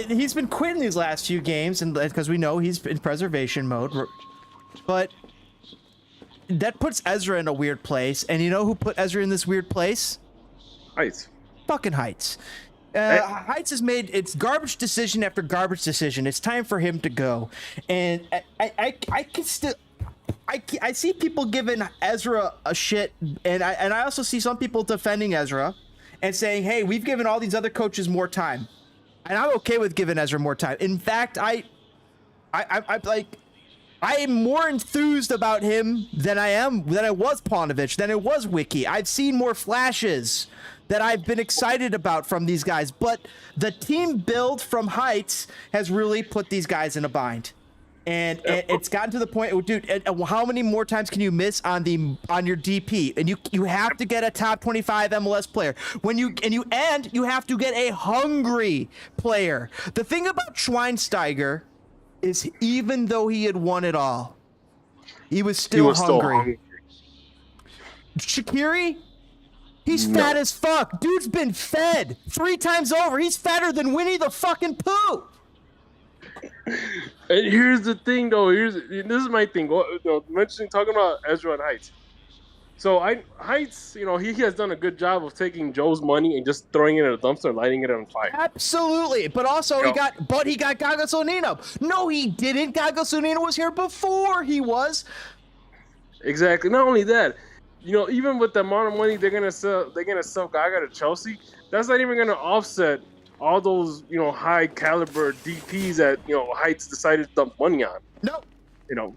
He's been quitting these last few games, and because we know he's in preservation mode, but that puts Ezra in a weird place. And you know who put Ezra in this weird place? Heitz. Fucking Heitz. Heitz has made its garbage decision after garbage decision. It's time for him to go. And I can still, I see people giving Ezra a shit, and I also see some people defending Ezra and saying, hey, we've given all these other coaches more time. And I'm okay with giving Ezra more time. In fact, I'm more enthused about him than I was Paunovic, than it was Wiki. I've seen more flashes that I've been excited about from these guys, but the team build from Heitz has really put these guys in a bind. And it's gotten to the point, dude, how many more times can you miss on your DP? And you have to get a top 25 MLS player. You have to get a hungry player. The thing about Schweinsteiger is, even though he had won it all, he was still hungry. SHAQIRI, he's fat as fuck. Dude's been fed 3 times over. He's fatter than Winnie the fucking Pooh. And here's the thing, though. This is my thing. Talking about Ezra and Heitz. So Heitz, you know, he has done a good job of taking Joe's money and just throwing it in a dumpster, lighting it on fire. Absolutely, but also he got Gaga Sonino. No, he didn't. Gaga Sonino was here before he was. Exactly. Not only that, you know, even with the amount of money they're gonna sell Gaga to Chelsea, that's not even gonna offset all those, you know, high caliber DPs that, you know, Heitz decided to dump money on. No. You know,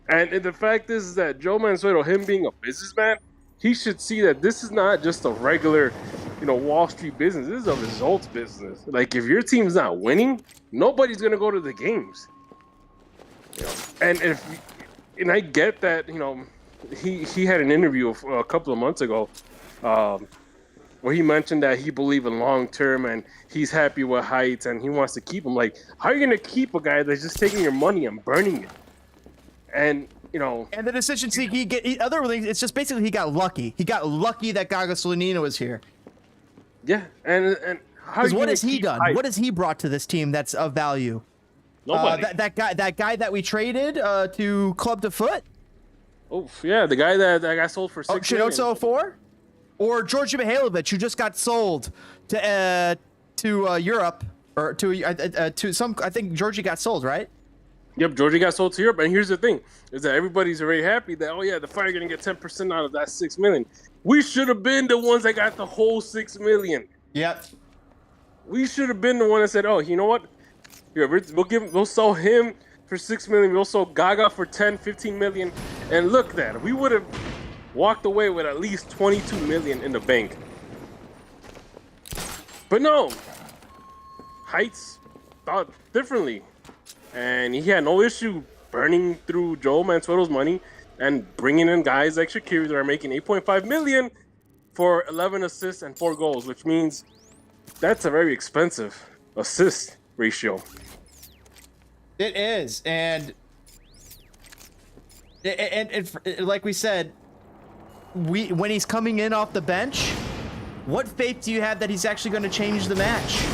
and the fact is that Joe Mansueto, him being a businessman, he should see that this is not just a regular, you know, Wall Street business. This is a results business. Like, if your team's not winning, nobody's gonna go to the games. You know, and I get that, you know, he had an interview a couple of months ago, where he mentioned that he believed in long term and he's happy with Heitz and he wants to keep him. Like, how are you gonna keep a guy that's just taking your money and burning it? And, you know, and the decisions it's just basically he got lucky. He got lucky that Gaga Sonino was here. Yeah, and because what has he done? What has he brought to this team that's of value? Nobody. That guy that we traded to Club de Foot. Oh yeah, the guy that got sold for $6 million. Shinozo 4? Or Georgi Mihailovic, who just got sold to Europe, or to some. I think Georgi got sold, right? Yep, Georgi got sold to Europe. And here's the thing: is that everybody's already happy that, oh yeah, the Fire are gonna get 10% out of that $6 million. We should have been the ones that got the whole $6 million. Yep. We should have been the one that said, oh, you know what? Here, we'll sell him for $6 million. We'll sell Gaga for 10, 15 million. And look at that, we would have walked away with at least 22 million in the bank. But no, Heitz thought differently, and he had no issue burning through Joe Mansueto's money and bringing in guys like SHAQIRI that are making 8.5 million for 11 assists and 4 goals, which means that's a very expensive assist ratio. It is, and like we said, when he's coming in off the bench, what faith do you have that he's actually going to change the match?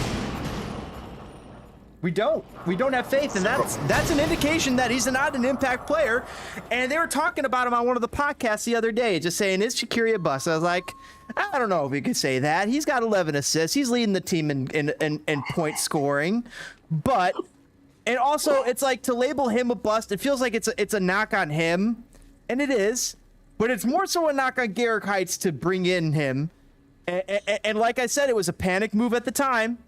We don't have faith, and that's an indication that he's not an impact player. And they were talking about him on one of the podcasts the other day, just saying, is SHAQIRI a bust? I was like, I don't know if we could say that. He's got 11 assists. He's leading the team in point scoring, but And also, it's like to label him a bust. It feels like it's a knock on him, and it is, but it's more so a knock on Garrick Heitz to bring in him. And like I said, it was a panic move at the time.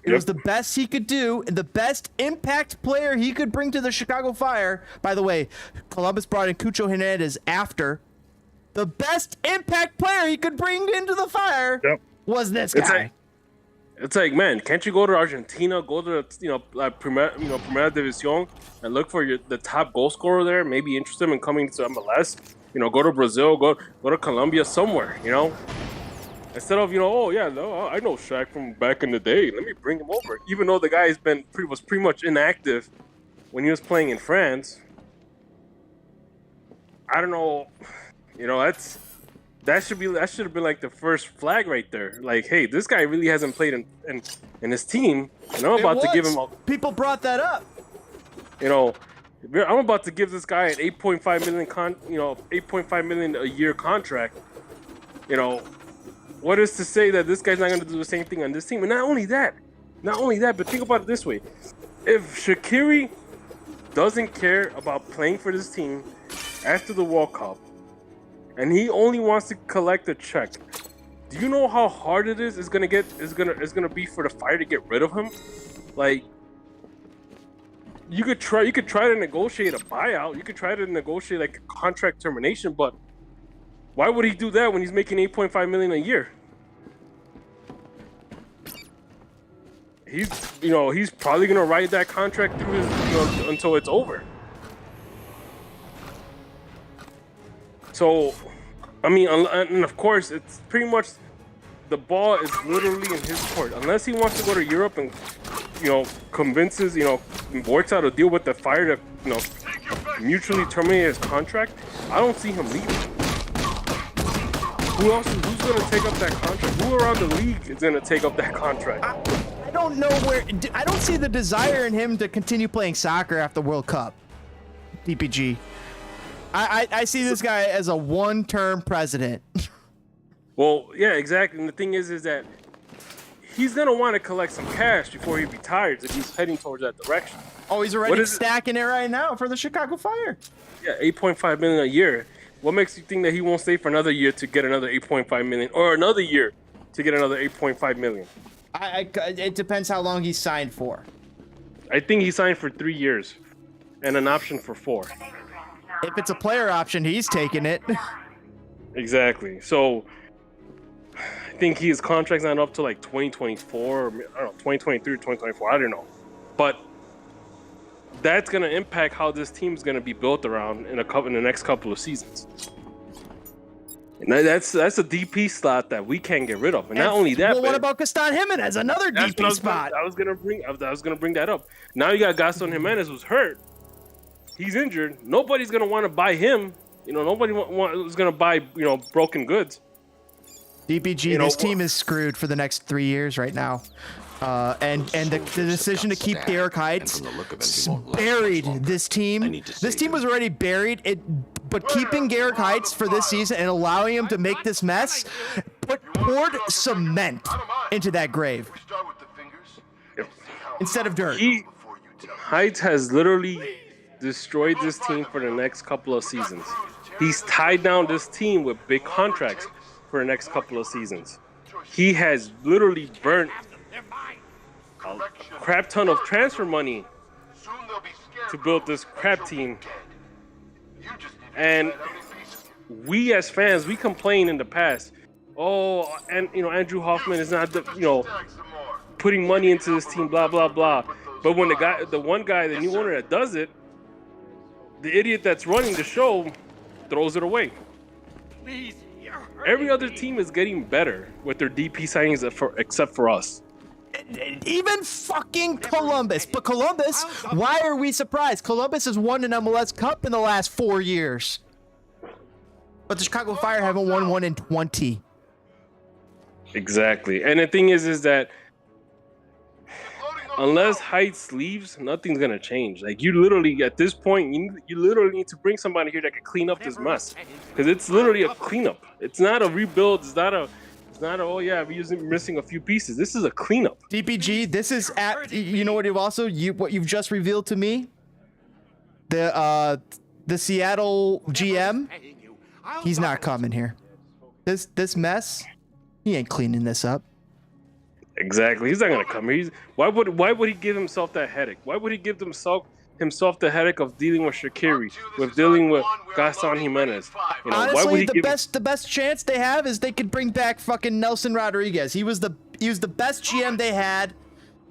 It was the best he could do, and the best impact player he could bring to the Chicago Fire. By the way, Columbus brought in Cucho Hernandez after. The best impact player he could bring into the Fire was this guy. It's like, man, can't you go to Argentina, go to Primera División, and look for the top goal scorer there? Maybe interested in coming to MLS. Go to Brazil, go to Colombia, somewhere. Instead of I know Shaq from back in the day. Let me bring him over. Even though the guy was pretty much inactive when he was playing in France. I don't know. That should have been like the first flag right there. Like, hey, this guy really hasn't played in his team, and I'm about to give him. People brought that up. I'm about to give this guy an 8.5 million 8.5 million a year contract. What is to say that this guy's not going to do the same thing on this team? And not only that, but think about it this way: if SHAQIRI doesn't care about playing for this team after the World Cup, and he only wants to collect a check, do you know how hard it is? It's gonna be for the Fire to get rid of him. Like, you could try to negotiate a buyout. You could try to negotiate like a contract termination, but why would he do that when he's making 8.5 million a year? He's probably gonna ride that contract through until it's over. So, I mean, and of course, it's pretty much the ball is literally in his court. Unless he wants to go to Europe and, convinces, works out a deal with the Fire to, mutually terminate his contract, I don't see him leaving. Who's going to take up that contract? Who around the league is going to take up that contract? I don't know I don't see the desire in him to continue playing soccer after World Cup. DPG. I see this guy as a one-term president. Well, yeah, exactly. And the thing is that he's going to want to collect some cash before he retires if he's heading towards that direction. Oh, he's already stacking it right now for the Chicago Fire. Yeah, 8.5 million a year. What makes you think that he won't stay for another year to get another 8.5 million, or another year to get another 8.5 million? It depends how long he's signed for. I think he signed for 3 years and an option for 4. If it's a player option, he's taking it. Exactly. So I think his contract's not up to like 2024, or I don't know, 2023, 2024. I don't know. But that's going to impact how this team's going to be built around in the next couple of seasons. And that's a DP slot that we can't get rid of. And not only that, well, what about Gaston Jimenez, another DP spot? I was gonna bring that up. Now you got Gaston Jimenez, who's hurt. He's injured. Nobody's gonna want to buy him. Nobody is gonna buy broken goods. DPG, this team is screwed for the next 3 years right now. And the decision to keep Garrick Heitz buried this team. This team was already buried. But keeping Garrick Heitz for this season and allowing him to make this mess poured cement into that grave instead of dirt. Heitz has literally destroyed this team for the next couple of seasons. He's tied down this team with big contracts for the next couple of seasons. He has literally burnt a crap ton of transfer money to build this crap team. And we as fans, we complain in the past. Oh, and Andrew Hoffman is not putting money into this team, blah blah blah. But when the new owner that does it, the idiot that's running the show throws it away. Every other team is getting better with their DP signings except for us. Even fucking Columbus. But Columbus, why are we surprised? Columbus has won an MLS Cup in the last 4 years. But the Chicago Fire haven't won one in 20. Exactly. And the thing is that unless Heitz leaves, nothing's going to change. Like, you literally, at this point, you literally need to bring somebody here that can clean up this mess. Because it's literally a cleanup. It's not a rebuild. It's not a It's not, oh yeah, we're missing a few pieces. This is a cleanup. DPG, this is at, you know what what you've just revealed to me? The Seattle GM, he's not coming here. This mess, he ain't cleaning this up. Exactly. He's not gonna come here. Why would he give himself that headache? Why would he give himself the headache of dealing with SHAQIRI, with dealing with Gaston Jimenez? You know, honestly, why would he the best chance they have is they could bring back fucking Nelson Rodriguez. He was the best GM they had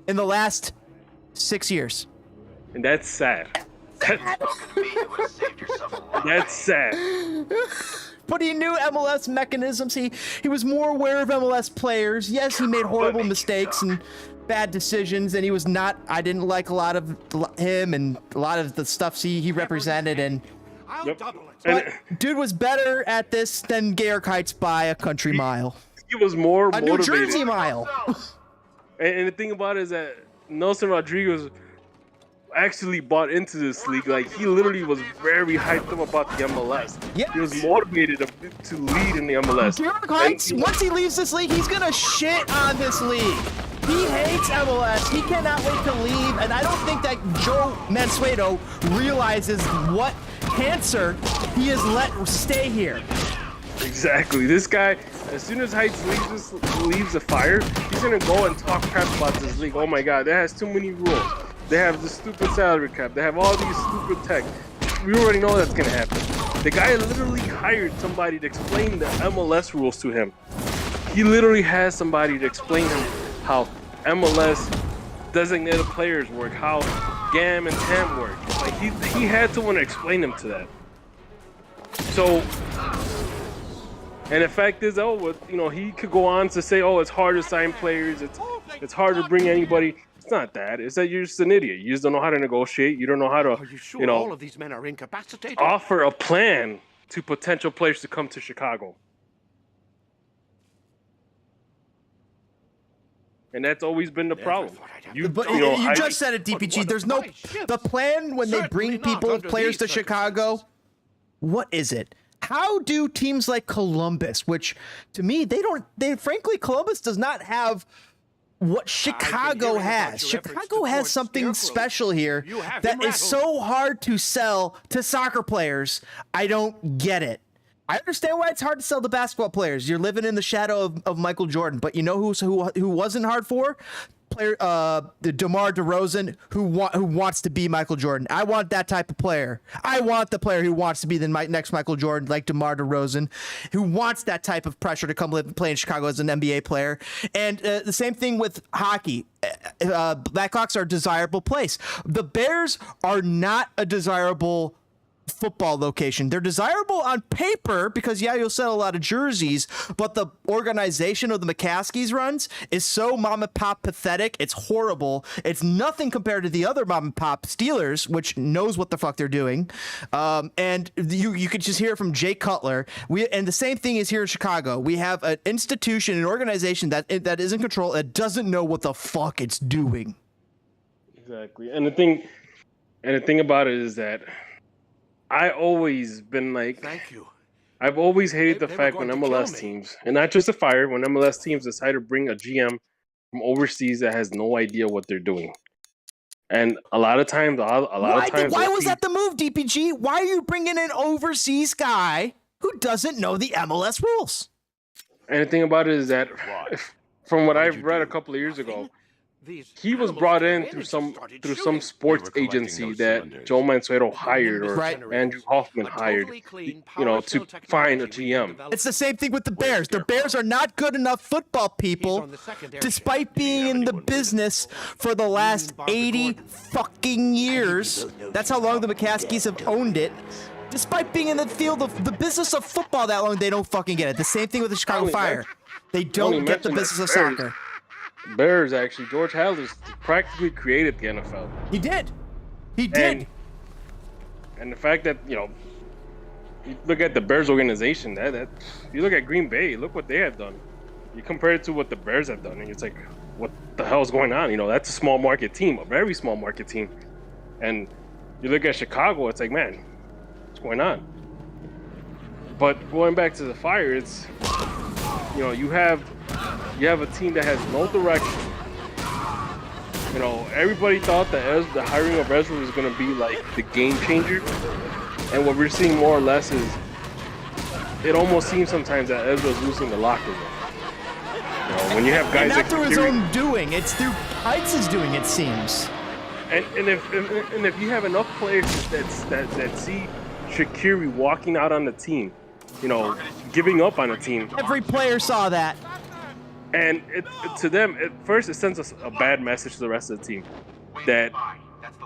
in the last 6 years. And that's sad. That's sad. But he knew MLS mechanisms. He was more aware of MLS players. Yes, he made horrible mistakes and bad decisions, and he was not. I didn't like a lot of him and a lot of the stuff he represented. And but dude was better at this than Garrick Heitz by a country mile. He was more a motivated. New Jersey mile. And the thing about it is that Nelson Rodriguez actually bought into this league. Like, he literally was very hyped up about the MLS. Yes. He was motivated to lead in the MLS. Garrick Heitz, once he leaves this league, he's gonna shit on this league. He hates MLS. He cannot wait to leave, and I don't think that Joe Mansueto realizes what cancer he has let stay here. Exactly. This guy, as soon as Heitz leaves the Fire, he's gonna go and talk crap about this league. Oh my God, that has too many rules. They have the stupid salary cap. They have all these stupid tech. We already know that's gonna happen. The guy literally hired somebody to explain the MLS rules to him. He literally has somebody to explain him how MLS designated players work, how GAM and TAM work. Like, he had someone to explain him to that. So, and the fact is, he could go on to say, oh, it's hard to sign players. It's hard to bring anybody. It's not that. It's that you're just an idiot. You just don't know how to negotiate. You don't know how to, all of these men are incapacitated? offer a plan to potential players to come to Chicago. And that's always been the problem. You just said it, DPG. There's no the plan when they bring players to Chicago. What is it? How do teams like Columbus, which to me frankly Columbus does not have what Chicago has. Chicago has something special here that is so hard to sell to soccer players. I don't get it. I understand why it's hard to sell to basketball players. You're living in the shadow of Michael Jordan, but you know who wasn't hard for? Player DeMar DeRozan, who wants to be Michael Jordan. I want that type of player. I want the player who wants to be the next Michael Jordan, like DeMar DeRozan, who wants that type of pressure to come live and play in Chicago as an NBA player. And the same thing with hockey. Blackhawks are a desirable place. The Bears are not a desirable football location. They're desirable on paper because you'll sell a lot of jerseys, but the organization of the McCaskies runs is so mom and pop pathetic. It's horrible. It's nothing compared to the other mom and pop Steelers, which knows what the fuck they're doing. And you could just hear it from Jay Cutler. And the same thing is here in Chicago. We have an institution, an organization that is in control, that doesn't know what the fuck it's doing. Exactly. And the thing about it is that I always been like, thank you. I've always hated the fact when MLS teams, and not just the Fire, when MLS teams decide to bring a GM from overseas that has no idea what they're doing. And a lot of times, why was that the move, DPG? Why are you bringing an overseas guy who doesn't know the MLS rules? And the thing about it is that, from what I've read a couple of years ago, he was brought in through some sports agency that Joe Mansueto hired or Andrew Hoffman hired, to find a GM. It's the same thing with the Bears. The Bears are not good enough football people, despite being in the business for the last 80 fucking years. That's how long the McCaskies have owned it. Despite being in the field of the business of football that long, they don't fucking get it. The same thing with the Chicago Fire. They don't get the business of soccer. Bears, actually, George Halas practically created the NFL. He did. He did. And the fact that, you look at the Bears organization, that you look at Green Bay, look what they have done. You compare it to what the Bears have done, and it's like, what the hell is going on? That's a small market team, a very small market team. And you look at Chicago, it's like, man, what's going on? But going back to the Fire, you know, you have a team that has no direction. You know, everybody thought that the hiring of Ezra was going to be like the game changer, and what we're seeing more or less is it almost seems sometimes that Ezra's losing the locker room. You know, when you have guys and not through his SHAQIRI, own doing, it's through Heitz's doing, it seems. and if you have enough players that see SHAQIRI walking out on the team, you know, giving up on the team. Every player saw that. And to them, at first, it sends us a bad message to the rest of the team that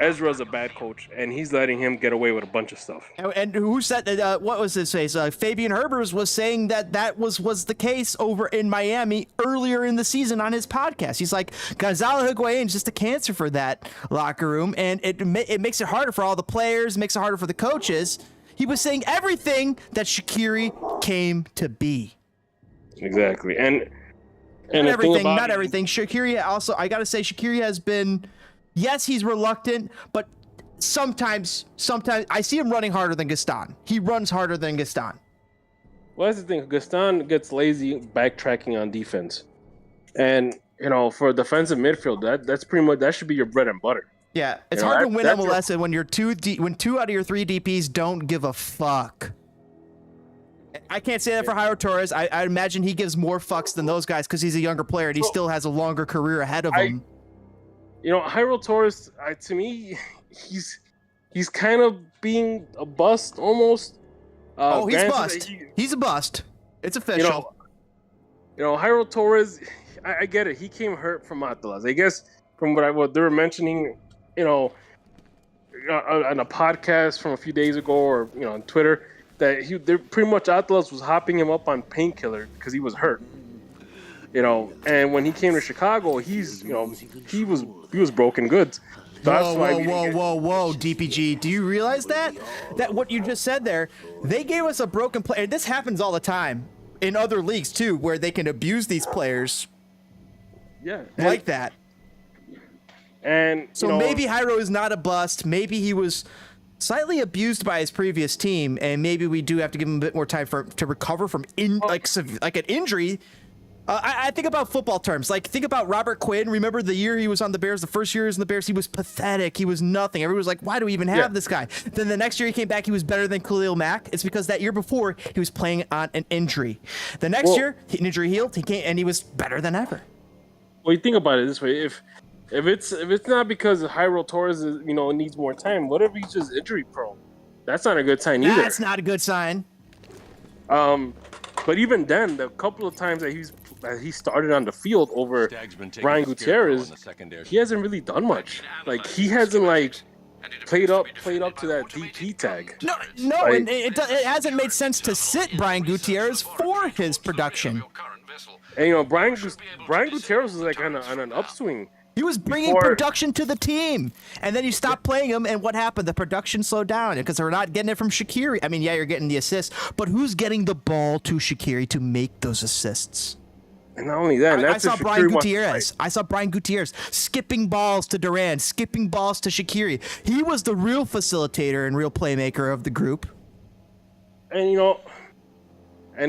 Ezra's a bad coach, and he's letting him get away with a bunch of stuff. And who said that? What was his face? Fabian Herbers was saying that was the case over in Miami earlier in the season on his podcast. He's like, Gonzalo Higuain's just a cancer for that locker room, and it makes it harder for all the players, makes it harder for the coaches. He was saying everything that SHAQIRI came to be. Exactly, and not everything. SHAQIRI also, I gotta say, SHAQIRI has been, yes, he's reluctant, but sometimes I see him running harder than Gaston. He runs harder than Gaston. Well, that's the thing. Gaston gets lazy backtracking on defense, and you know, for defensive midfield, that's pretty much, that should be your bread and butter. Yeah, it's hard to win MLS when when 2 out of your 3 DPs don't give a fuck. I can't say that for Jairo Torres. I imagine he gives more fucks than those guys because he's a younger player and he still has a longer career ahead of him. You know, Jairo Torres, to me, he's kind of being a bust almost. He's bust. He's a bust. It's official. You know, Jairo Torres, I get it. He came hurt from Atlas. I guess from what they were mentioning, you know, on a podcast from a few days ago, or you know, on Twitter, that they're pretty much Atlas was hopping him up on painkiller because he was hurt. You know, and when he came to Chicago, he was broken goods. So Whoa, DPG. Do you realize that what you just said there, they gave us a broken player. This happens all the time in other leagues too, where they can abuse these players. Yeah. Like that. And so maybe Jairo is not a bust. Maybe he was slightly abused by his previous team, and maybe we do have to give him a bit more time to recover from an injury. I think about football terms. Like, think about Robert Quinn. Remember the year he was on the Bears? The first year he was in the Bears, he was pathetic. He was nothing. Everyone was like, why do we even have this guy? Then the next year he came back, he was better than Khalil Mack. It's because that year before, he was playing on an injury. The next year, an injury healed, he came, and he was better than ever. Well, you think about it this way. If it's not because Jairo Torres needs more time, what if he's just injury prone? That's not a good sign either. That's not a good sign. But even then, the couple of times that he started on the field over Brian Gutierrez, he hasn't really done much. Like, he hasn't played up to that DP tag. No, and it hasn't made sense to sit Brian Gutierrez for his production. And Brian Gutierrez was on an upswing. He was bringing production to the team, and then you stopped playing him, and what happened? The production slowed down because they're not getting it from SHAQIRI. I mean, yeah, you're getting the assists, but who's getting the ball to SHAQIRI to make those assists? And not only that, I saw Brian Gutierrez. I saw Brian Gutierrez skipping balls to Duran, skipping balls to SHAQIRI. He was the real facilitator and real playmaker of the group. And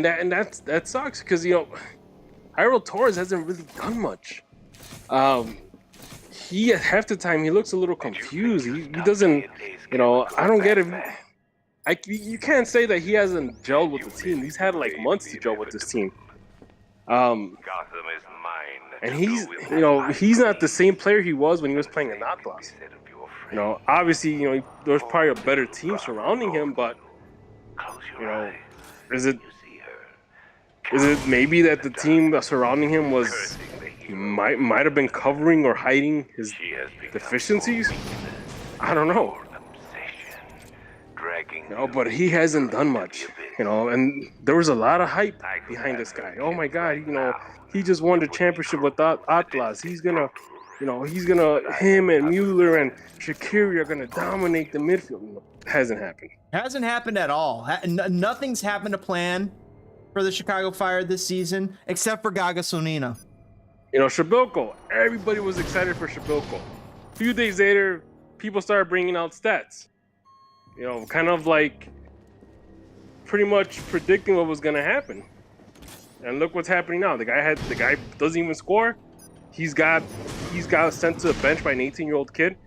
that sucks because Jairo Torres hasn't really done much. He at half the time he looks a little confused. He doesn't, I don't get it. You can't say that he hasn't gelled with the team. He's had months to gel with this team. And he's not the same player he was when he was playing in Atlas. Obviously, there's probably a better team surrounding him, but is it maybe that the team surrounding him might have been covering or hiding his deficiencies? I don't know. But he hasn't done much, and there was a lot of hype behind this guy. Oh my God, he just won the championship with Atlas. He's gonna, him and Mueller and SHAQIRI are gonna dominate the midfield. Hasn't happened. Hasn't happened at all. Nothing's happened to plan for the Chicago Fire this season, except for Gaga Sonina. Shabilko, everybody was excited for Shabilko. A few days later, people started bringing out stats. Kind of pretty much predicting what was going to happen. And look what's happening now. The guy doesn't even score. He's got sent to the bench by an 18-year-old kid.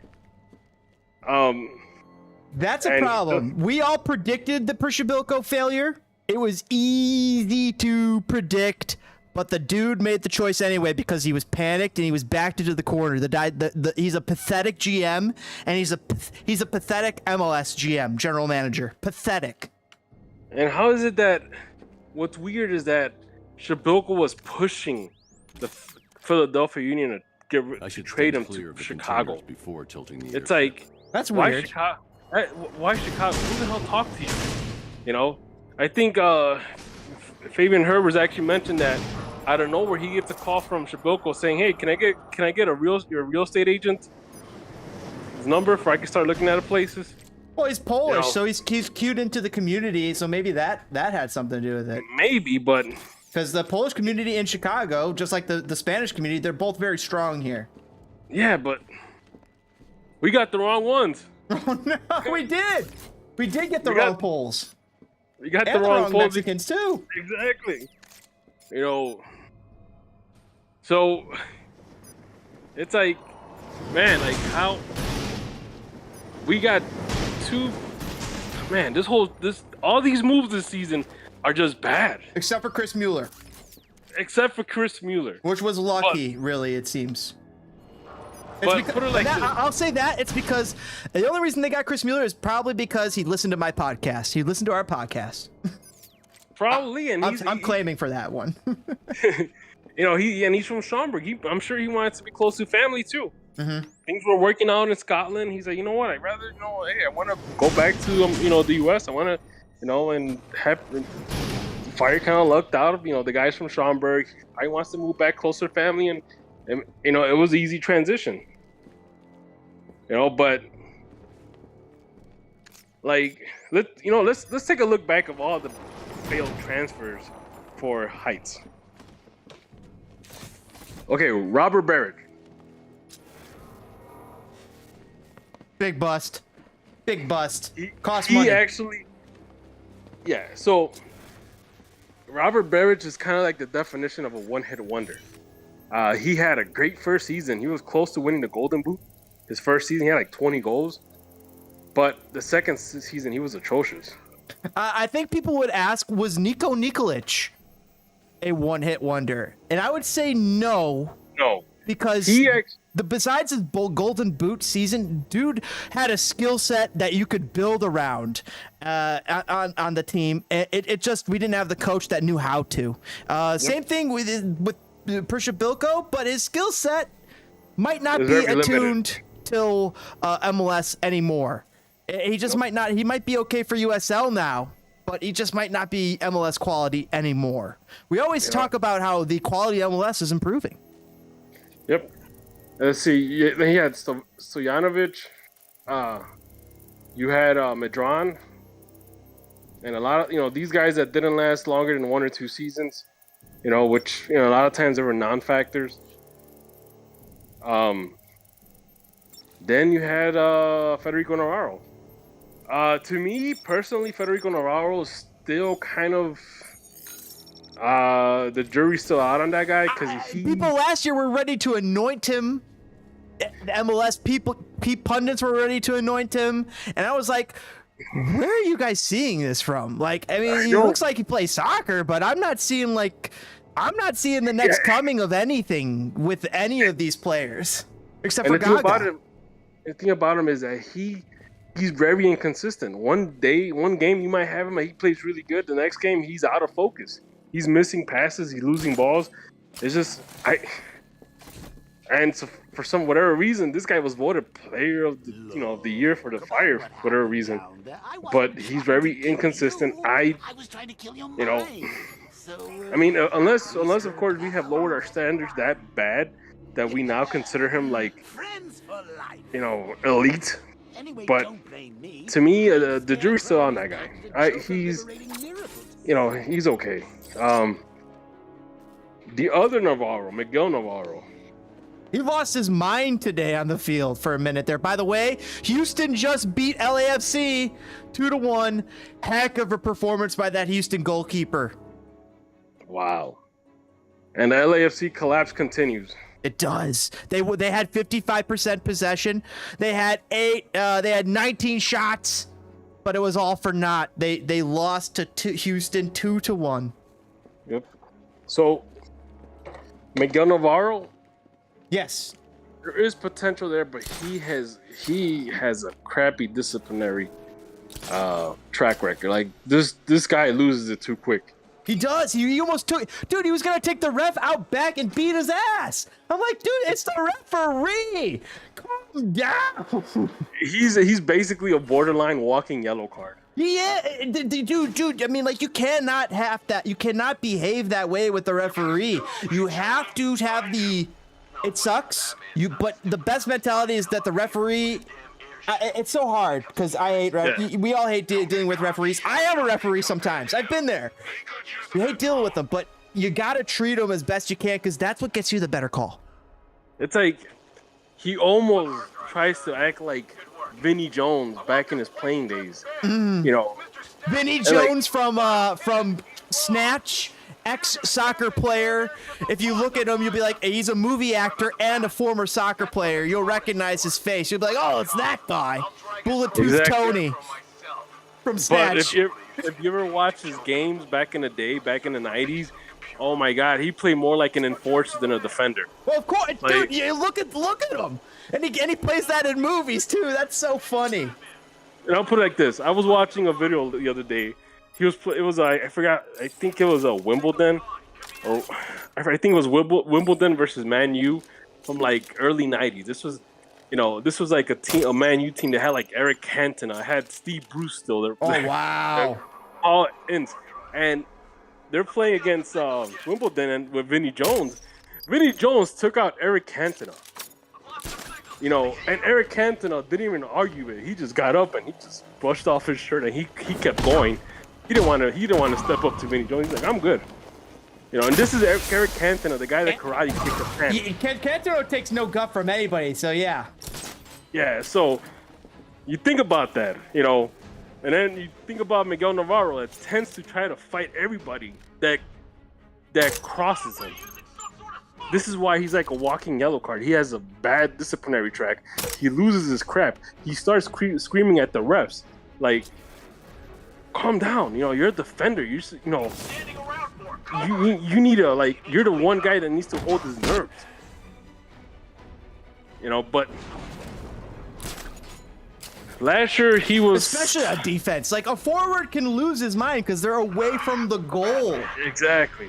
That's a problem. We all predicted the Prishabilko failure. It was easy to predict, but the dude made the choice anyway because he was panicked and he was backed into the corner. He's a pathetic GM, and he's a pathetic MLS GM, general manager. Pathetic. And how is it that what's weird is that Shabilko was pushing the Philadelphia Union to trade him to Chicago before tilting the It's like, that's weird. Why Chicago? Who the hell talked to you? You know, I think Fabian Herbers actually mentioned that out of nowhere he gets a call from Shabilko saying, "Hey, can I get your real estate agent's number for I can start looking at places?" Well, he's Polish, You know, so he's cued into the community, so maybe that had something to do with it. Maybe, but because the Polish community in Chicago, just like the Spanish community, they're both very strong here. Yeah, but we got the wrong ones. Oh no, we did. We did get the wrong Poles. We got And the wrong Poles. Mexicans too. Exactly. You know, so it's like, man, like how we got all these moves this season are just bad. Except for Chris Mueller. Which was lucky, really, it seems. But put it like this. I'll say that it's because the only reason they got Chris Mueller is probably because he listened to my podcast. He listened to our podcast. Probably, and I'm claiming for that one. You know, he's from Schaumburg. I'm sure he wants to be close to family too. Mm-hmm. Things were working out in Scotland. He's like, you know what? I'd rather, hey, I want to go back to the U.S. I want to, and have Fire kind of lucked out. The guy's from Schaumburg. He wants to move back closer to family, and it was an easy transition. But like let's take a look back of all the failed transfers for Heitz. Okay, Robert Barrett. Big bust. Cost He money. actually, yeah. So Robert Barrett is kind of like the definition of a one-hit wonder. He had a great first season. He was close to winning the Golden Boot. His first season, he had like 20 goals. But the second season, he was atrocious. I think people would ask, was Niko Nikolic a one-hit wonder? And I would say no. No. Because besides his Golden Boot season, dude had a skill set that you could build around on the team. It just, we didn't have the coach that knew how to. Same thing with Prishabilko, but his skill set might not be attuned till MLS anymore. He just might not. He might be okay for USL now, but he just might not be MLS quality anymore. We always talk about how the quality of MLS is improving. Yep. Let's see. Then he had Stojanovic. You had Medran, and a lot of these guys that didn't last longer than 1 or 2 seasons. Which a lot of times they were non-factors. Then you had Federico Navarro. To me personally, Federico Navarro is still kind of the jury's still out on that guy because people last year were ready to anoint him. The MLS pundits were ready to anoint him, and I was like, where are you guys seeing this from? Like, I mean, he looks like he plays soccer, but I'm not seeing the next coming of anything with any of these players except for Gaga. The thing about him is that he's very inconsistent. One game you might have him and he plays really good. The next game he's out of focus. He's missing passes. He's losing balls. It's just and so for whatever reason, this guy was voted player of the year for the Fire for whatever reason. But he's very inconsistent. I mean, unless of course we have lowered our standards that bad that we now consider him like elite. But to me, the jury's still on that guy. He's okay. The other Navarro, Miguel Navarro. He lost his mind today on the field for a minute there. By the way, Houston just beat LAFC 2-1. Heck of a performance by that Houston goalkeeper. Wow. And the LAFC collapse continues. It does. They had 55% possession. They had 19 shots, but it was all for naught. They lost to Houston 2-1. Yep. So Miguel Navarro, yes, there is potential there, but he has a crappy disciplinary track record. Like this guy loses it too quick. He does. He almost took. Dude, he was gonna take the ref out back and beat his ass. I'm like, dude, it's the referee. Calm down. He's basically a borderline walking yellow card. Yeah, dude. I mean, like, you cannot have that. You cannot behave that way with the referee. You have to have the. It sucks. But the best mentality is that the referee. It's so hard because I hate. Yeah. We all hate dealing with referees. I am a referee sometimes. I've been there. You hate dealing with them, but you gotta treat them as best you can because that's what gets you the better call. It's like he almost tries to act like Vinny Jones back in his playing days. You know, Vinny Jones from Snatch, ex-soccer player. If you look at him, you'll be like, he's a movie actor and a former soccer player. You'll recognize his face. You'll be like, oh, it's that guy, Bullet Tooth Tony from Snatch. But if you ever watch his games back in the day, back in the 90s, oh my God, he played more like an enforcer than a defender. Well, of course, dude. You look at him, and he plays that in movies too. That's so funny. And I'll put it like this: I was watching a video the other day. I forgot. I think it was a Wimbledon, or I think it was Wimbledon versus Man U from like early '90s. This was like a Man U team that had like Eric Cantona. I had Steve Bruce still there. Oh wow! All in, and they're playing against Wimbledon and with Vinny Jones. Vinny Jones took out Eric Cantona. And Eric Cantona didn't even argue it. He just got up and he just brushed off his shirt and he kept going. He didn't want to step up to Vinny Jones. He's like, I'm good. And this is Eric Cantona, the guy that karate kicked the pants. Cantona takes no guff from anybody, so yeah. Yeah, so you think about that, and then you think about Miguel Navarro that tends to try to fight everybody that crosses him. This is why he's like a walking yellow card. He has a bad disciplinary track. He loses his crap. He starts screaming at the refs, like, calm down. You're a defender. You need to, you're the one guy that needs to hold his nerves. But last year he was... Especially on defense. Like, a forward can lose his mind because they're away from the goal. Exactly.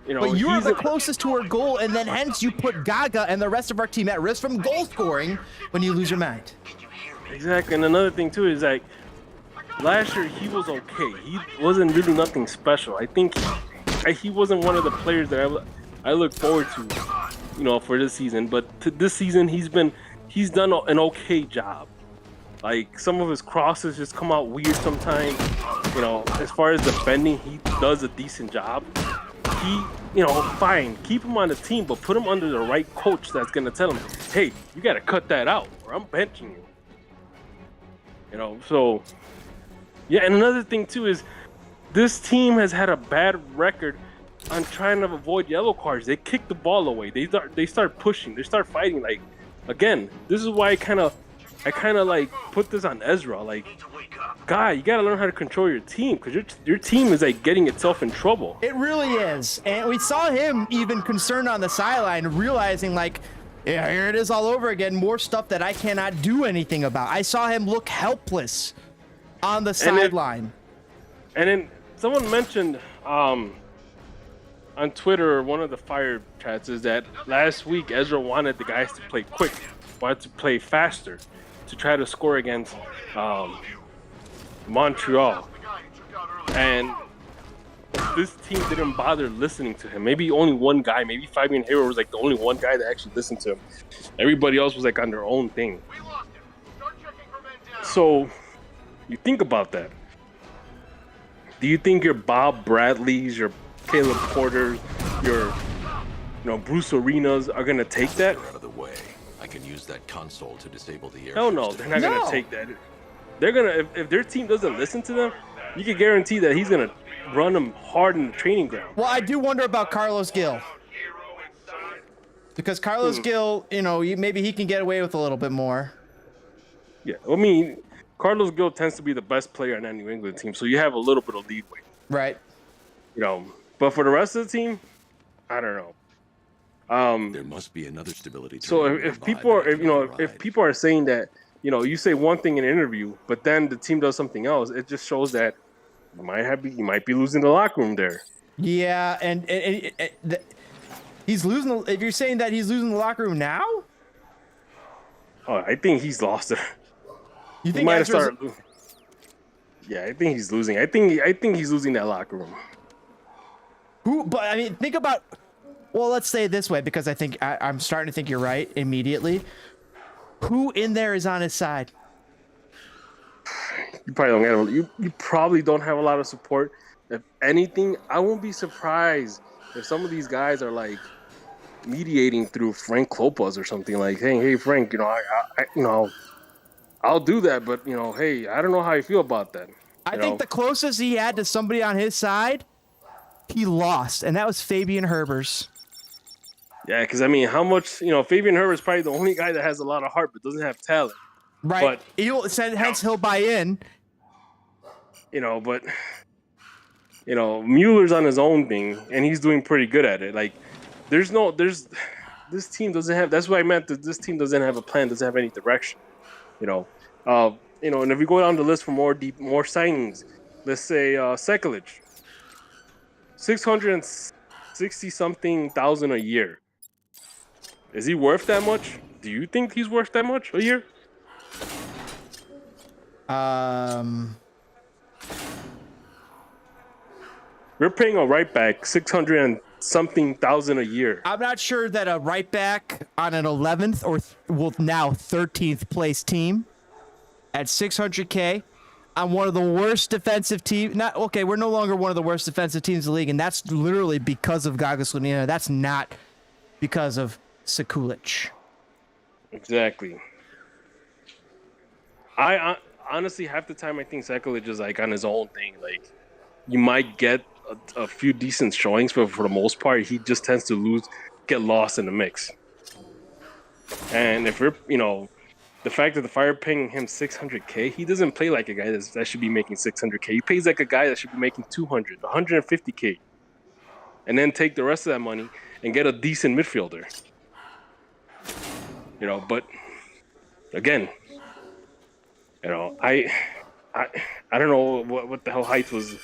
But you are the closest to our goal, and then hence you put Gaga and the rest of our team at risk from goal scoring when you lose your mind. Exactly, and another thing too is like last year he was okay. He wasn't really nothing special. I think he wasn't one of the players that I look forward to, for this season. But this season he's done an okay job. Like some of his crosses just come out weird sometimes. As far as defending, he does a decent job. Fine, keep him on the team, but put him under the right coach that's gonna tell him, hey, you gotta cut that out, or I'm benching you. So yeah, and another thing too is this team has had a bad record on trying to avoid yellow cards. They kick the ball away. They start pushing. They start fighting. Like, again, this is why I kind of like put this on Ezra. Like, guy, you gotta learn how to control your team because your team is like getting itself in trouble. It really is, and we saw him even concerned on the sideline, realizing like, yeah, here it is all over again. More stuff that I cannot do anything about. I saw him look helpless on the sideline. And then someone mentioned on Twitter, one of the Fire chats, is that last week Ezra wanted the guys to play quick, wanted to play faster to try to score against Montreal, and this team didn't bother listening to him. Maybe only one guy, maybe Fabian Hero was like the only one guy that actually listened to him. Everybody else was like on their own thing. So you think about that. Do you think your Bob Bradleys, your Caleb Porters, your Bruce Arenas are gonna take that? Out of the way. I can use that console to disable the air. Hell no, they're not gonna take that. They're gonna, if their team doesn't listen to them, you can guarantee that he's gonna run him hard in the training ground. Well, I do wonder about Carlos Gil. Because Carlos Gil, you know, maybe he can get away with a little bit more. Yeah, I mean, Carlos Gil tends to be the best player on that New England team, so you have a little bit of leeway. Right. You know, but for the rest of the team, I don't know. There must be another stability. So if people are, if people are saying that, you know, you say one thing in an interview, but then the team does something else, it just shows that you might be losing the locker room there. Yeah, and he's losing. If you're saying that he's losing the locker room now, I think he's lost it. You think he might have Ezra's... started? Yeah, I think he's losing. I think he's losing that locker room. But I mean, think about. Well, let's say it this way, because I think I'm starting to think you're right immediately. Who in there is on his side? You probably don't have you probably don't have a lot of support. If anything, I won't be surprised if some of these guys are like mediating through Frank Klopas or something, like, hey Frank, you know, I'll do that, but you know, hey, I don't know how you feel about that. I think the closest he had to somebody on his side, he lost, and that was Fabian Herbers. Yeah, because I mean, how much, you know, Fabian Herbert is probably the only guy that has a lot of heart but doesn't have talent. Right. But hence he'll buy in. You know, but you know, Mueller's on his own thing and he's doing pretty good at it. Like, this team doesn't have. That's what I meant. That this team doesn't have a plan. Doesn't have any direction. You know, and if we go down the list for more signings, let's say Sekulic, 660-something thousand a year. Is he worth that much? Do you think he's worth that much a year? We're paying a right back 600-something thousand a year. I'm not sure that a right back on an 11th or now 13th place team at $600K on one of the worst defensive teams. We're no longer one of the worst defensive teams in the league, and that's literally because of Gaga Slonina. That's not because of Sekulic. Exactly. I honestly, half the time I think Sekulic is like on his own thing. Like, you might get a few decent showings, but for the most part, he just tends to get lost in the mix. And if we're, you know, the fact that the Fire paying him $600K, he doesn't play like a guy that should be making $600K. He pays like a guy that should be making $200, $150K, and then take the rest of that money and get a decent midfielder. You know, but again, you know, I don't know what the hell Heitz was.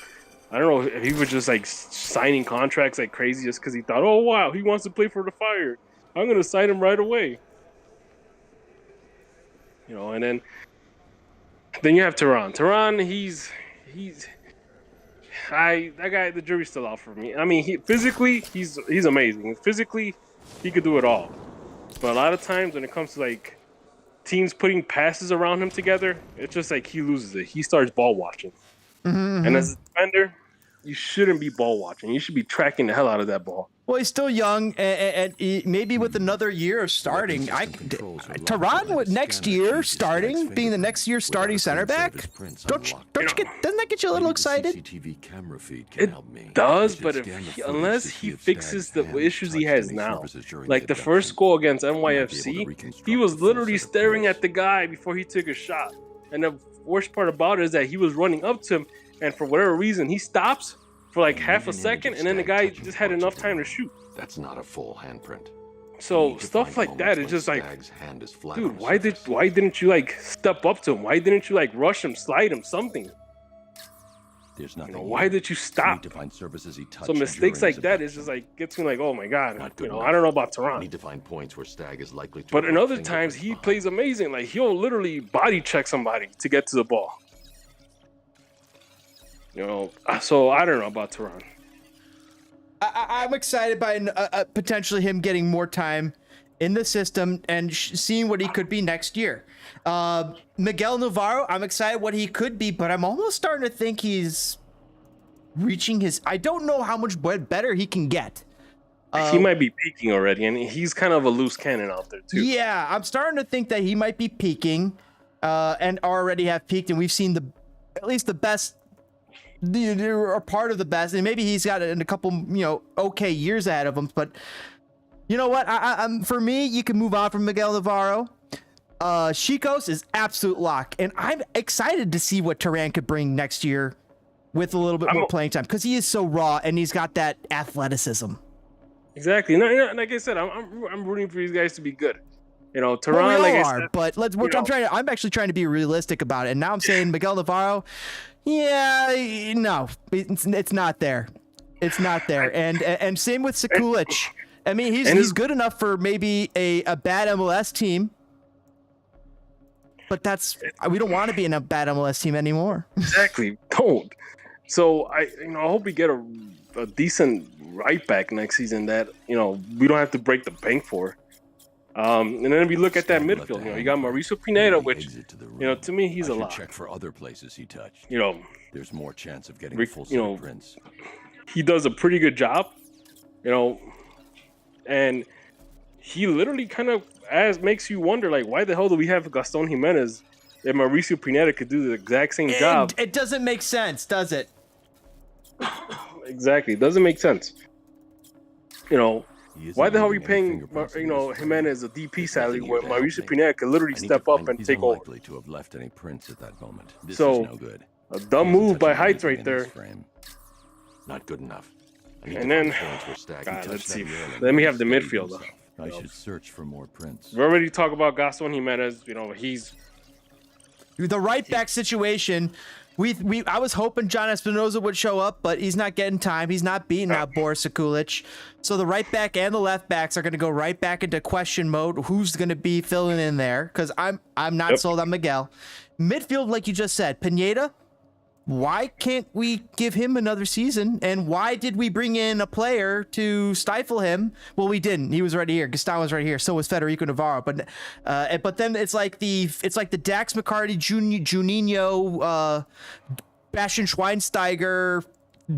I don't know if he was just like signing contracts like crazy just because he thought, oh wow, he wants to play for the Fire, I'm gonna sign him right away. You know, and then you have Tehran. Tehran, that guy, the jury's still out for me. I mean, physically, he's amazing. Physically, he could do it all. But a lot of times when it comes to like teams putting passes around him together, it's just like he loses it. He starts ball watching. Mm-hmm. And as a defender, you shouldn't be ball watching. You should be tracking the hell out of that ball. Well, he's still young, and maybe with anher year of starting, Tehran next year starting, being the next year starting center back. Don't you get? Doesn't that get you a little excited? It does, but unless he fixes the issues he has now, like the first goal against NYFC, he was literally staring at the guy before he took a shot, and the worst part about it is that he was running up to him, and for whatever reason, he stops for like half a second, and then the guy just had enough time to shoot. That's not a full handprint. So stuff like that is just like, dude, why didn't you like step up to him? Why didn't you like rush him, slide him, something? There's nothing. Why did you stop? So mistakes like that is just like gets me like, oh my god, I don't know about Tehran. Need to find points where Stag is likely to. But in other times he plays amazing. Like he'll literally body check somebody to get to the ball. You know, so I don't know about Tehran. I'm excited by potentially him getting more time in the system and seeing what he could be next year. Miguel Navarro, I'm excited what he could be, but I'm almost starting to think he's reaching his. I don't know how much better he can get. He might be peaking already, and he's kind of a loose cannon out there too. Yeah, I'm starting to think that he might be peaking, and already have peaked, and we've seen at least the best are part of the best, and maybe he's got a couple, okay years ahead of him. But you know what? I'm for me, you can move on from Miguel Navarro. Chicos is absolute lock, and I'm excited to see what Turan could bring next year with a little bit more playing time, because he is so raw and he's got that athleticism. Exactly. No, like I said, I'm rooting for these guys to be good. Turan, well, we like all I are, said, but I'm actually trying to be realistic about it. And now I'm saying Miguel Navarro, no, it's not there. It's not there. And same with Sekulic. I mean, he's good enough for maybe a bad MLS team. But we don't want to be in a bad MLS team anymore. Exactly. Don't. So I hope we get a decent right back next season that we don't have to break the bank for. And then we look at that midfield. You got Mauricio Pineda, which to me he's a lot. Check for other places he touched. There's more chance of getting full set of prints. He does a pretty good job. And he literally kind of makes you wonder, like, why the hell do we have Gaston Jimenez if Mauricio Pineda could do the exact same job? It doesn't make sense, does it? Exactly, it doesn't make sense. Why the hell are we paying Jimenez a DP salary where Mauricio Pineda could literally step up and take over? Likely to have left any prints at that moment. This So, is no good. a dumb move by Heitz right there. Not good enough. And then, God, let's see. Let me have the midfield. I should search for more prints. We already talked about Gaston Jimenez. He's the right back situation. I was hoping John Espinoza would show up, but he's not getting time. He's not beating out Boris Sekulic. So the right back and the left backs are going to go right back into question mode. Who's going to be filling in there? Because I'm not sold on Miguel. Midfield, like you just said, Pineda. Why can't we give him another season? And why did we bring in a player to stifle him? Well, we didn't. He was right here. Gaston was right here. So was Federico Navarro. But then it's like the Dax McCarty, Juninho, Bastian Schweinsteiger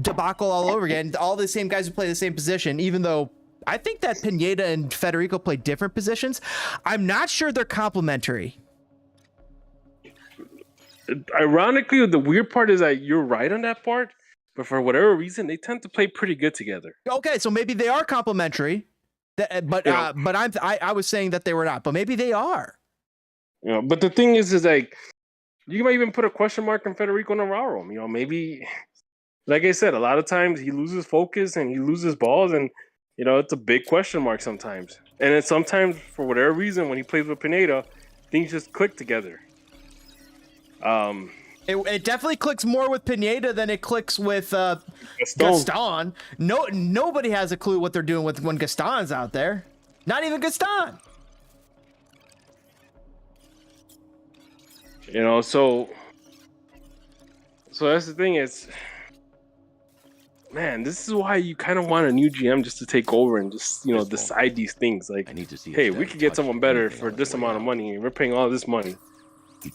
debacle all over again. All the same guys who play the same position, even though I think that Pineda and Federico play different positions. I'm not sure they're complementary. Ironically, the weird part is that you're right on that part, but for whatever reason, they tend to play pretty good together. Okay, so maybe they are complementary, but I was saying that they were not, but maybe they are. But the thing is like you might even put a question mark on Federico Navarro. Maybe, like I said, a lot of times he loses focus and he loses balls, and it's a big question mark sometimes. And then sometimes, for whatever reason, when he plays with Pineda, things just click together. It definitely clicks more with Pineda than it clicks with Gaston. Nobody has a clue what they're doing when Gaston's out there. Not even Gaston. So that's the thing is, man, this is why you kind of want a new GM just to take over and just decide these things. Like, hey, we could get someone better for this amount of money, and we're paying all this money.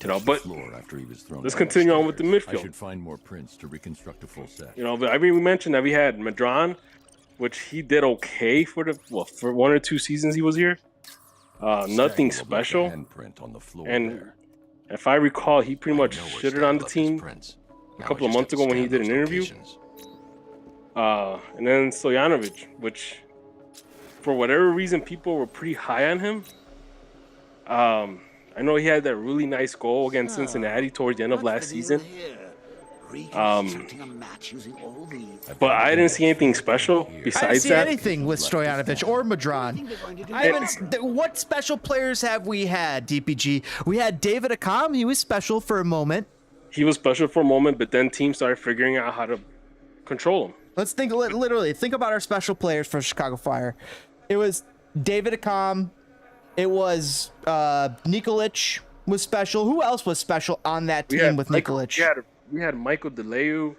But after he was thrown let's continue on with the midfield. I should find more prints to reconstruct a full set. But I mean, we mentioned that we had Madron, which he did okay for 1 or 2 seasons he was here. Nothing special. And if I recall, he pretty much shitted on the team a couple of months ago when he did an interview. And then Stojanovic, which for whatever reason people were pretty high on him. I know he had that really nice goal against Cincinnati towards the end of last season. But I didn't see anything special besides that. I didn't see anything with Stojanovic or Madron. What special players have we had, DPG? We had David ARKHAM. He was special for a moment. He was special for a moment, but then teams started figuring out how to control him. Let's think about our special players for Chicago Fire. It was David ARKHAM. It was Nikolic was special. Who else was special on that team with Nikolic? We had Michael DeLeu.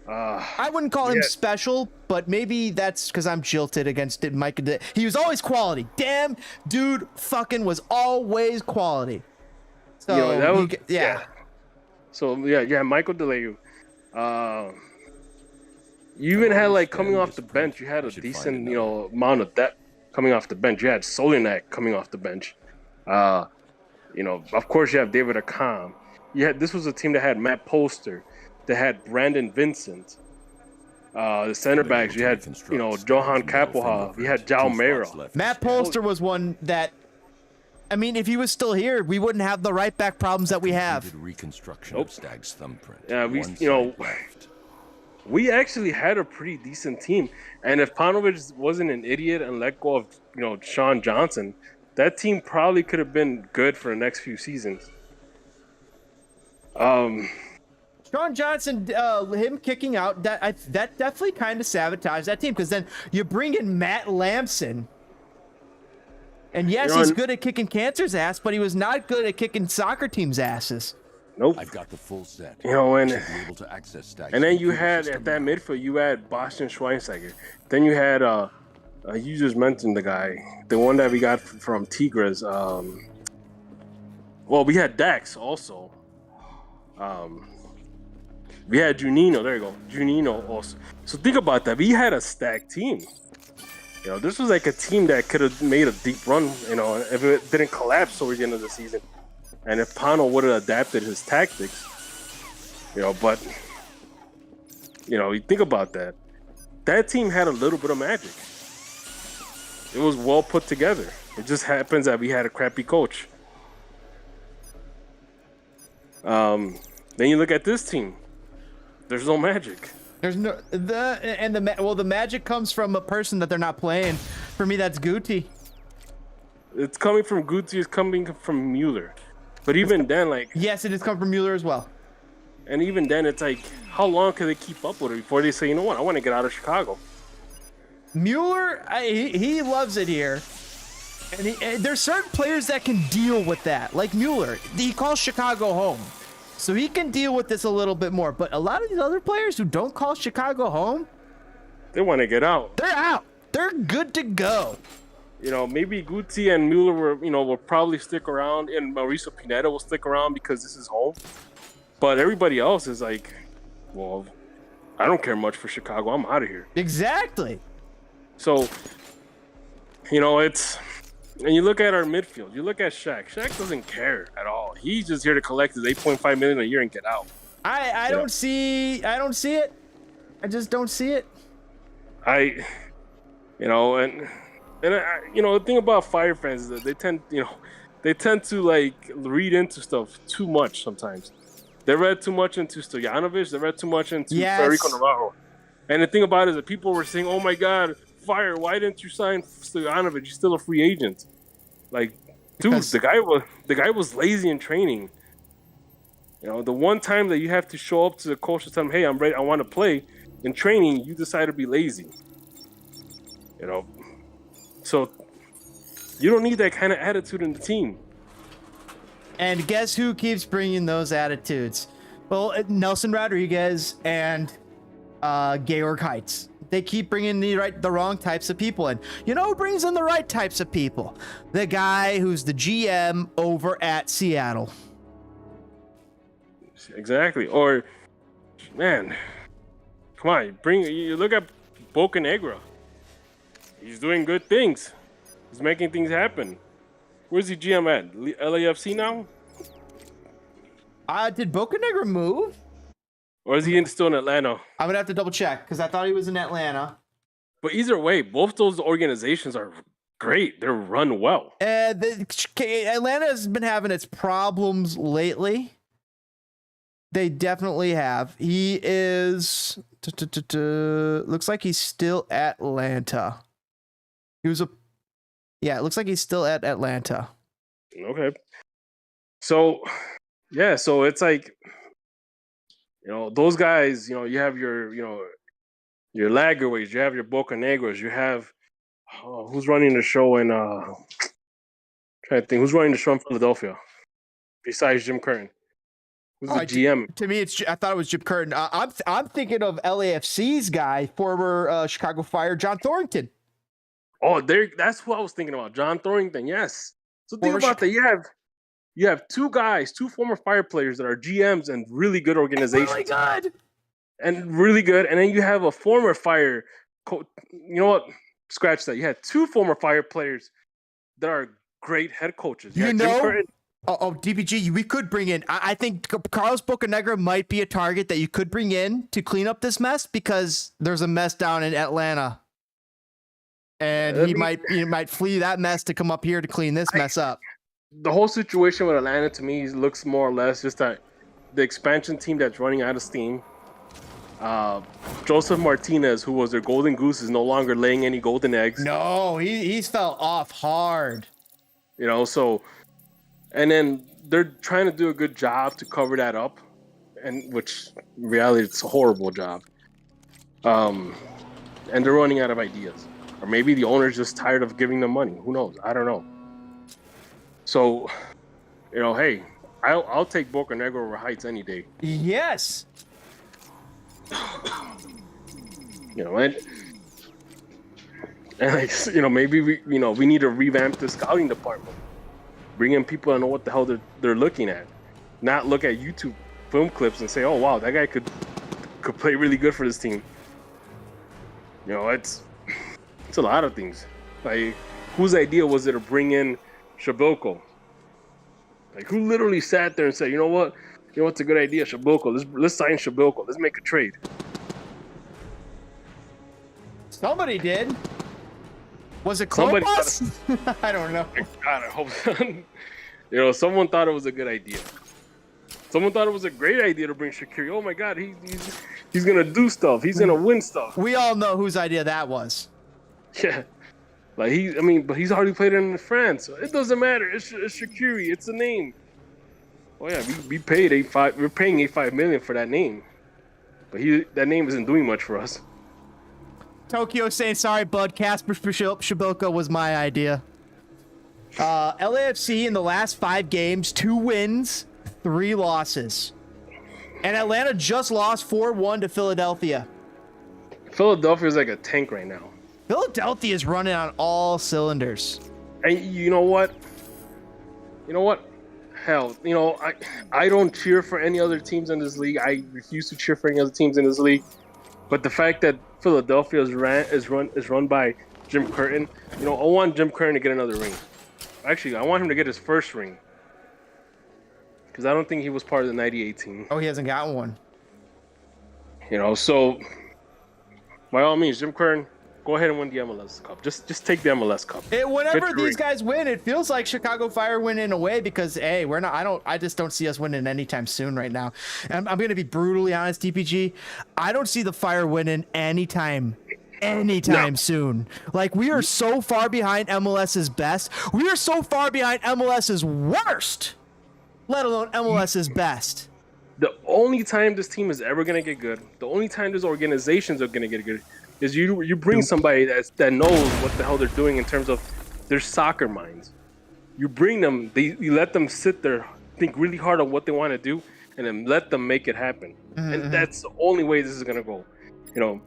I wouldn't call him special, but maybe that's because I'm jilted against it. He was always quality. Damn, dude, fucking was always quality. So So Michael DeLeu. You even had coming off the bench. You had a decent amount of depth. Coming off the bench, you had Solinak coming off the bench. Of course, you have David ARKHAM. This was a team that had Matt Polster, They had Brandon Vincent. The center backs, you had, Johan Kapoha. You had Jao Mera. Matt Polster was one that, I mean, if he was still here, we wouldn't have the right back problems that we have. Reconstruction of Stag's thumbprint. Yeah, we actually had a pretty decent team. And if Paunovic wasn't an idiot and let go of, Sean Johnson, that team probably could have been good for the next few seasons. Sean Johnson, him kicking out, that definitely kind of sabotaged that team, because then you bring in Matt Lamson. And yes, he's good at kicking cancer's ass, but he was not good at kicking soccer teams' asses. Nope. I've got the full set. And able to access Stag's then you had at that midfield, you had Bastian Schweinsteiger. Then you had you just mentioned the guy, the one that we got from Tigres. Well, we had Dax also. We had Juninho. There you go, Juninho also. So think about that. We had a stacked team. This was like a team that could have made a deep run, if it didn't collapse towards the end of the season. And if Pano would have adapted his tactics, but, you think about that. That team had a little bit of magic. It was well put together. It just happens that we had a crappy coach. Then you look at this team. There's no magic. There's no the magic comes from a person that they're not playing. For me, that's Guti. It's coming from Guti. It's coming from Mueller. But even then, yes, it is coming from Mueller as well. And even then, it's like, how long can they keep up with it before they say, you know what, I want to get out of Chicago? Mueller, he loves it here. And there's certain players that can deal with that. Like Mueller, he calls Chicago home. So he can deal with this a little bit more. But a lot of these other players who don't call Chicago home, they want to get out. They're out. They're good to go. Maybe Guti and Mueller will probably stick around, and Mauricio Pineda will stick around because this is home. But everybody else is like, well, I don't care much for Chicago. I'm out of here. Exactly. So, it's... And you look at our midfield. You look at Shaq. Shaq doesn't care at all. He's just here to collect his $8.5 million a year and get out. I don't see it. I just don't see it. The thing about Fire fans is that they tend to read into stuff too much sometimes. They read too much into Stojanovic. They read too much into Federico Navarro. And the thing about it is that people were saying, "Oh my God, Fire, why didn't you sign Stojanovic? He's still a free agent." Dude, the guy was lazy in training. The one time that you have to show up to the coach and tell him, "Hey, I'm ready. I want to play." In training, you decide to be lazy. So you don't need that kind of attitude in the team. And guess who keeps bringing those attitudes? Well, Nelson Rodriguez and Georg Heitz. They keep bringing the wrong types of people in. You know who brings in the right types of people? The guy who's the GM over at Seattle. Exactly. Or, man, come on, you look at Bocanegra. He's doing good things. He's making things happen. Where's the GM at? LAFC now? Did Bocanegra move? Or is he still in Atlanta? I'm gonna have to double check because I thought he was in Atlanta. But either way, both those organizations are great. They're run well. Atlanta has been having its problems lately. They definitely have. He is looks like he's still at Atlanta. It looks like he's still at Atlanta. Okay. So it's like, those guys, you have your Lagerways, you have your Bocanegras, you have, who's running the show in, trying to think, who's running the show in Philadelphia besides Jim Curtin? Who's the GM? To me, I thought it was Jim Curtin. I'm thinking of LAFC's guy, former Chicago Fire, John Thornton. Oh, that's who I was thinking about, John Thornton. Yes. So think about that. You have two former Fire players that are GMs and really good organizations. Really good. And then you have a former Fire coach. You know what? Scratch that. You had two former Fire players that are great head coaches. Oh, DPG, we could bring in. I think Carlos Bocanegra might be a target that you could bring in to clean up this mess because there's a mess down in Atlanta, and he might flee that mess to come up here to clean this mess up. The whole situation with Atlanta to me looks more or less just that the expansion team that's running out of steam. Joseph Martinez, who was their golden goose, is no longer laying any golden eggs. No, he's fell off hard. You know, so. And then they're trying to do a good job to cover that up, and which in reality it's a horrible job. And they're running out of ideas, or maybe the owner's just tired of giving them money. Who knows? I don't know. So, you know, hey, I'll take Bocanegra over Heitz any day. Yes. You know, and like, you know, maybe we need to revamp the scouting department. Bring in people that know what the hell they're looking at. Not look at YouTube film clips and say, oh, wow, that guy could play really good for this team. You know, it's a lot of things. Like, whose idea was it to bring in Shabilko? Like, who literally sat there and said, you know what? You know what's a good idea, Shabilko? Let's sign Shabilko. Let's make a trade. Somebody did. Was it Klopas? I don't know. God, I hope so. You know, someone thought it was a good idea. Someone thought it was a great idea to bring SHAQIRI. Oh my God, he's gonna do stuff. He's gonna win stuff. We all know whose idea that was. Yeah, like but he's already played in France. So it doesn't matter. It's SHAQIRI. It's a name. Oh yeah, we paid we're paying $85 million for that name, but that name isn't doing much for us. Tokyo saying, sorry, bud. Casper Shabilko was my idea. LAFC in the last 5 games, 2 wins, 3 losses. And Atlanta just lost 4-1 to Philadelphia. Philadelphia's like a tank right now. Philadelphia is running on all cylinders. And you know what? Hell, you know, I don't cheer for any other teams in this league. I refuse to cheer for any other teams in this league. But the fact that Philadelphia is run by Jim Curtin, you know, I want Jim Curtin to get another ring. Actually, I want him to get his first ring. Because I don't think he was part of the 98 team. Oh, he hasn't gotten one. You know, so by all means, Jim Curtin, go ahead and win the MLS Cup. Just take the MLS Cup. Whenever these guys win, it feels like Chicago Fire win in a way because, hey, I just don't see us winning anytime soon right now. And I'm going to be brutally honest, DPG. I don't see the Fire winning anytime soon. Like, we are so far behind MLS's best. We are so far behind MLS's worst, let alone MLS's best. The only time this team is ever going to get good, the only time these organizations are going to get good, is you bring somebody that knows what the hell they're doing in terms of their soccer minds. You bring them, you let them sit there, think really hard on what they want to do, and then let them make it happen. Mm-hmm. And that's the only way this is gonna go. You know,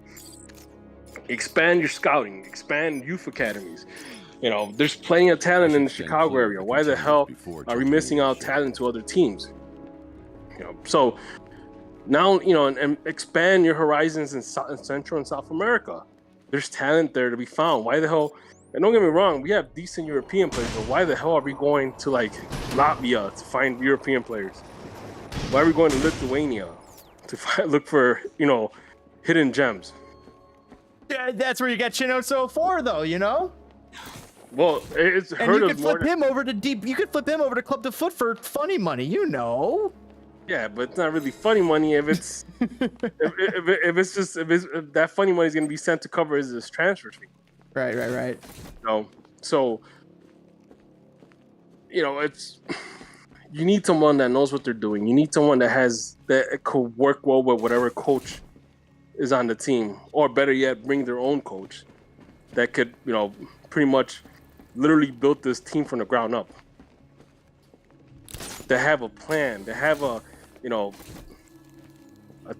expand your scouting, expand youth academies. You know, there's plenty of talent in the Chicago area. Why the hell are we missing out talent to other teams? You know, so. Now, you know, and expand your horizons in Central and South America. There's talent there to be found. Why the hell? And don't get me wrong, we have decent European players, but why the hell are we going to, like, Latvia to find European players? Why are we going to Lithuania to look for, you know, hidden gems? Yeah, that's where you got Chinoso for, though, you know? Well, it's and you could flip him over to You could flip him over to Club de Foot for funny money, you know. Yeah, but it's not really funny money if it's if that funny money is going to be sent to cover his transfer fee. Right. You know, so you know, you need someone that knows what they're doing. You need someone that could work well with whatever coach is on the team, or better yet, bring their own coach that could, you know, pretty much literally build this team from the ground up. They have a plan. They have a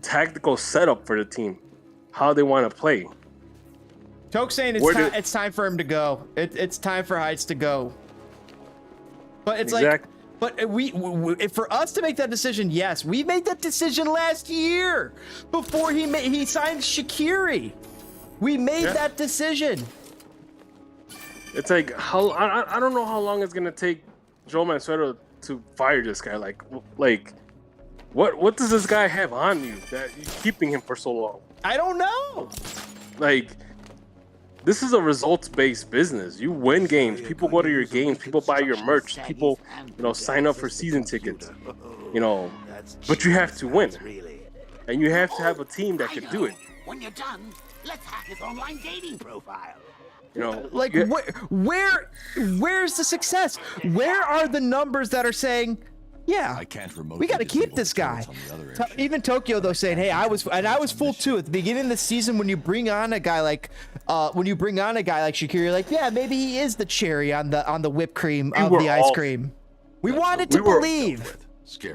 tactical setup for the team, how they want to play. Toke's saying it's time for him to go. It's time for Heitz to go. But it's like, but we for us to make that decision, yes, we made that decision last year before he signed SHAQIRI. We made that decision. It's like I don't know how long it's gonna take Joe Mansueto to fire this guy. Like what does this guy have on you that you're keeping him for so long? I don't know. Like, this is a results-based business. You win games. People go to your games. People buy your merch. People, sign up for season tickets. But you have to win, and you have to have a team that can do it. When you're done, let's hack his online dating profile. Like, where's the success? Where are the numbers that are saying, yeah, we got to keep this guy? Even Tokyo though saying, hey, I was fooled too at the beginning of the season when you bring on a guy like SHAQIRI, you're like, yeah, maybe he is the cherry on the whipped cream of the ice cream. We wanted to believe.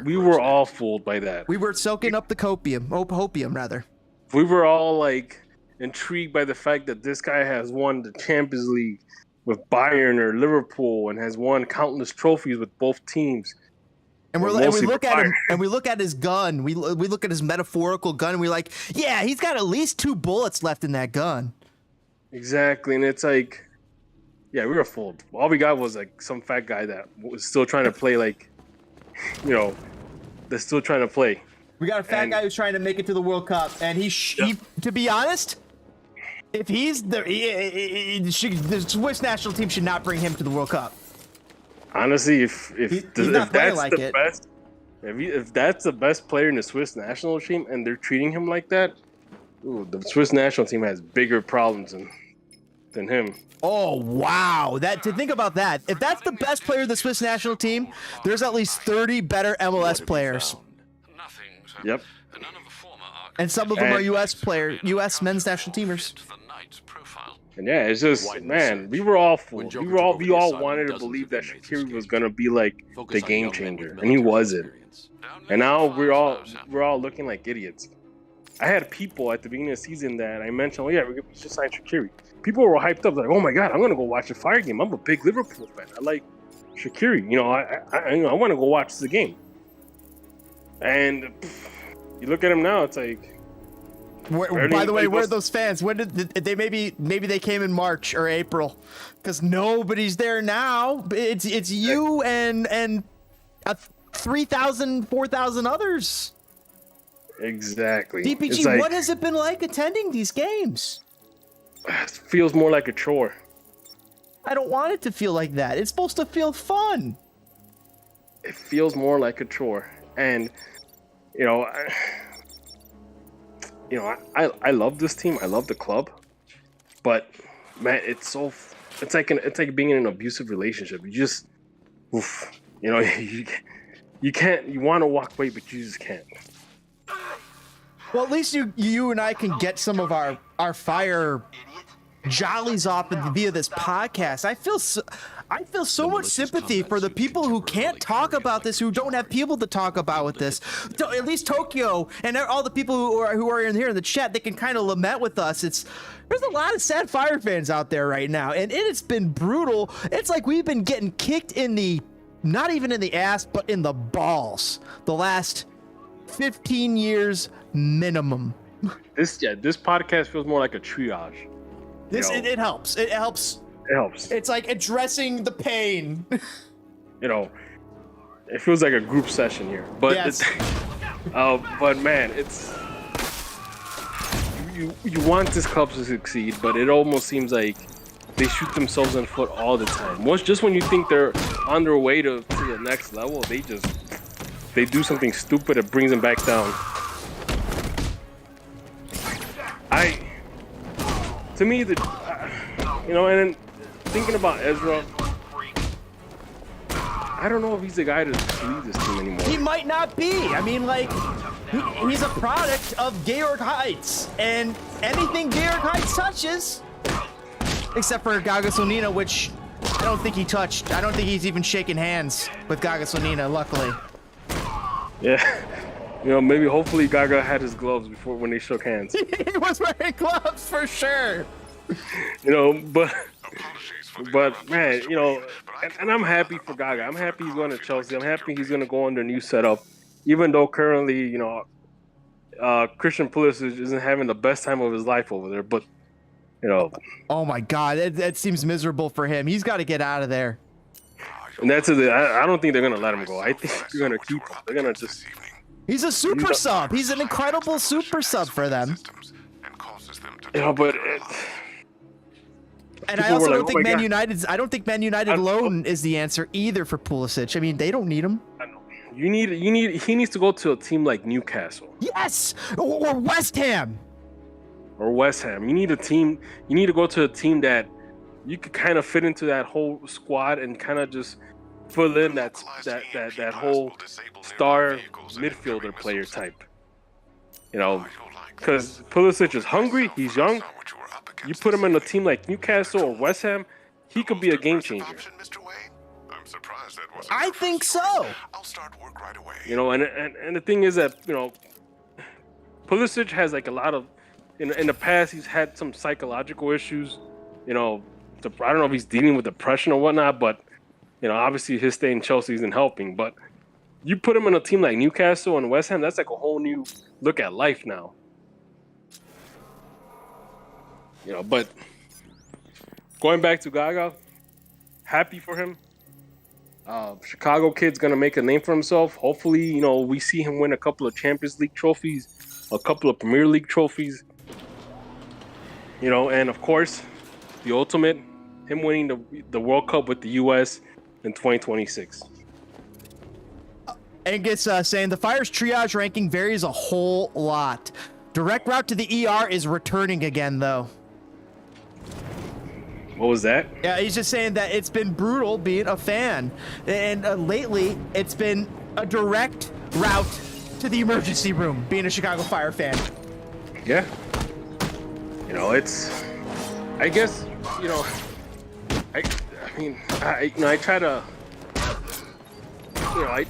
We were all fooled by that. We were soaking up the hopium rather. We were all like intrigued by the fact that this guy has won the Champions League with Bayern or Liverpool and has won countless trophies with both teams. And we look at him, and we look at his gun. We look at his metaphorical gun, and we're like, yeah, he's got at least 2 bullets left in that gun. Exactly, and it's like, yeah, we were fooled. All we got was like some fat guy that was still trying to play, like, they're still trying to play. We got a fat guy who's trying to make it to the World Cup, and he to be honest, if he's the Swiss national team should not bring him to the World Cup. Honestly, if that's like the best, if that's the best player in the Swiss national team and they're treating him like that, ooh, the Swiss national team has bigger problems than him. Oh wow! To think about that, if that's the best player of the Swiss national team, there's at least 30 better MLS players. Yep. And some of them are U.S. men's national teamers. And yeah, it's just, man, we were all fooled. We all wanted to believe that SHAQIRI was gonna be like the game changer, and he wasn't. And now we're all looking like idiots. I had people at the beginning of the season that I mentioned, oh yeah, we should sign SHAQIRI. People were hyped up, like, oh my god, I'm gonna go watch a Fire game. I'm a big Liverpool fan. I like SHAQIRI. I want to go watch the game. And you look at him now, it's like. By the way, where are those fans? When did they maybe they came in March or April? Because nobody's there now. It's you and 3,000, 4,000 others. Exactly. DPG, like, what has it been like attending these games? It feels more like a chore. I don't want it to feel like that. It's supposed to feel fun. It feels more like a chore, and I love this team. I love the club, but man, it's like being in an abusive relationship. You just, you can't. You want to walk away, but you just can't. Well, at least you and I can get some of our fire jollies off via this podcast. I feel so much sympathy for the people who can't talk about this, who don't have people to talk about with this. At least Tokyo and all the people who are in here in the chat, they can kind of lament with us. There's a lot of sad Fire fans out there right now, and it's been brutal. It's like we've been getting kicked in the, not even in the ass, but in the balls the last 15 years minimum. This podcast feels more like a triage. It helps. It helps. It helps. It's like addressing the pain. It feels like a group session here. But yes. But man, it's you want this club to succeed, but it almost seems like they shoot themselves in the foot all the time. Just when you think they're on their way to the next level, they do something stupid that brings them back down. To me, and then thinking about Ezra, I don't know if he's the guy to lead this team anymore. He might not be. I mean, like, he's a product of Georg Heitz, and anything Georg Heitz touches, except for Gagasonina, which I don't think he touched. I don't think he's even shaking hands with Gagasonina, luckily. Yeah. Maybe hopefully Gaga had his gloves before when they shook hands. He was wearing gloves for sure. But man, and I'm happy for Gaga. I'm happy he's going to Chelsea. I'm happy he's going to go under a new setup, even though currently, Christian Pulisic isn't having the best time of his life over there. But, oh my God, that seems miserable for him. He's got to get out of there. And that's I don't think they're gonna let him go. I think they're gonna keep him. They're gonna just. He's a super sub. He's an incredible super sub for them. But. And I also don't think Man United's. I don't think Man United alone is the answer either for Pulisic. I mean, they don't need him. He needs to go to a team like Newcastle. Yes, or West Ham. Or West Ham. You need a team. You need to go to a team that you could kind of fit into that whole squad and kind of just fill in that whole star midfielder player type. You know, because Pulisic is hungry. He's young. You put him in a team like Newcastle or West Ham, he could be a game changer. I think so. You know, and the thing is that, you know, Pulisic has like a lot of, in the past he's had some psychological issues. You know, I don't know if he's dealing with depression or whatnot, but you know, obviously his stay in Chelsea isn't helping. But you put him in a team like Newcastle and West Ham, that's like a whole new look at life now. You know, but going back to Gaga, happy for him. Chicago kid's gonna make a name for himself. Hopefully, you know, we see him win a couple of Champions League trophies, a couple of Premier League trophies. You know, and of course, the ultimate, him winning the World Cup with the U.S. in 2026. And gets saying the Fire's triage ranking varies a whole lot. Direct route to the ER is returning again, though. What was that? Yeah, he's just saying that it's been brutal being a fan. And lately, it's been a direct route to the emergency room, being a Chicago Fire fan. Yeah. You know, it's... I guess, you know... I try to... You know,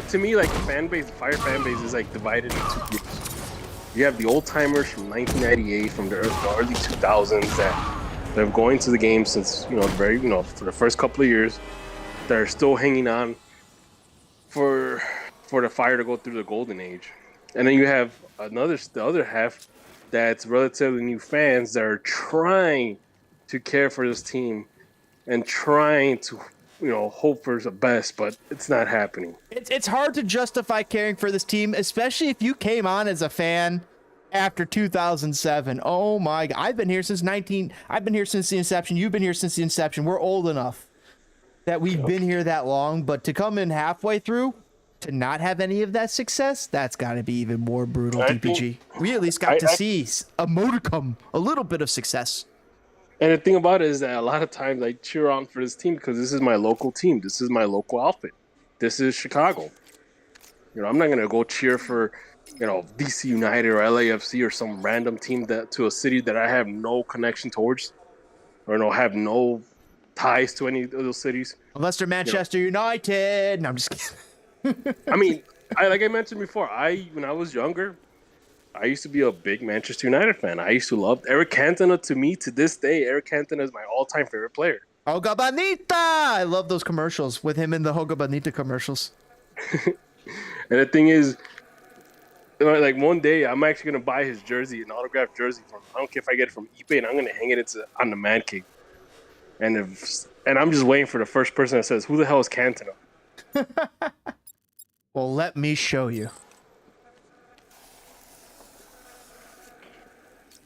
to me, like, the Fire fan base is, like, divided into two groups. You have the old-timers from 1998, from the early 2000s that... They're going to the game since, you know, for the first couple of years. They're still hanging on for the Fire to go through the golden age. And then you have the other half that's relatively new fans that are trying to care for this team and trying to, you know, hope for the best, but it's not happening. It's hard to justify caring for this team, especially if you came on as a fan after 2007. Oh my God. I've been here since the inception. You've been here since the inception. We're old enough that we've been here that long, but to come in halfway through to not have any of that success, that's got to be even more brutal. DPG. We at least got to see a modicum, a little bit of success. And the thing about it is that a lot of times I cheer on for this team because this is my local team. This is my local outfit. This is Chicago. You know, I'm not going to go cheer for, you know, DC United or LAFC or some random team to a city that I have no connection towards, or have no ties to any of those cities. Unless they're Manchester United. No, I'm just kidding. I mean, like I mentioned before, when I was younger, I used to be a big Manchester United fan. I used to love Eric Cantona. To me, to this day, Eric Cantona is my all-time favorite player. Hoga Bonita! I love those commercials with him in the Hoga Bonita commercials. And the thing is, like, one day I'm actually gonna buy his jersey, an autographed jersey from. I don't care if I get it from eBay, and I'm gonna hang it on the man cave. And I'm just waiting for the first person that says, "Who the hell is Cantona?" Well, let me show you.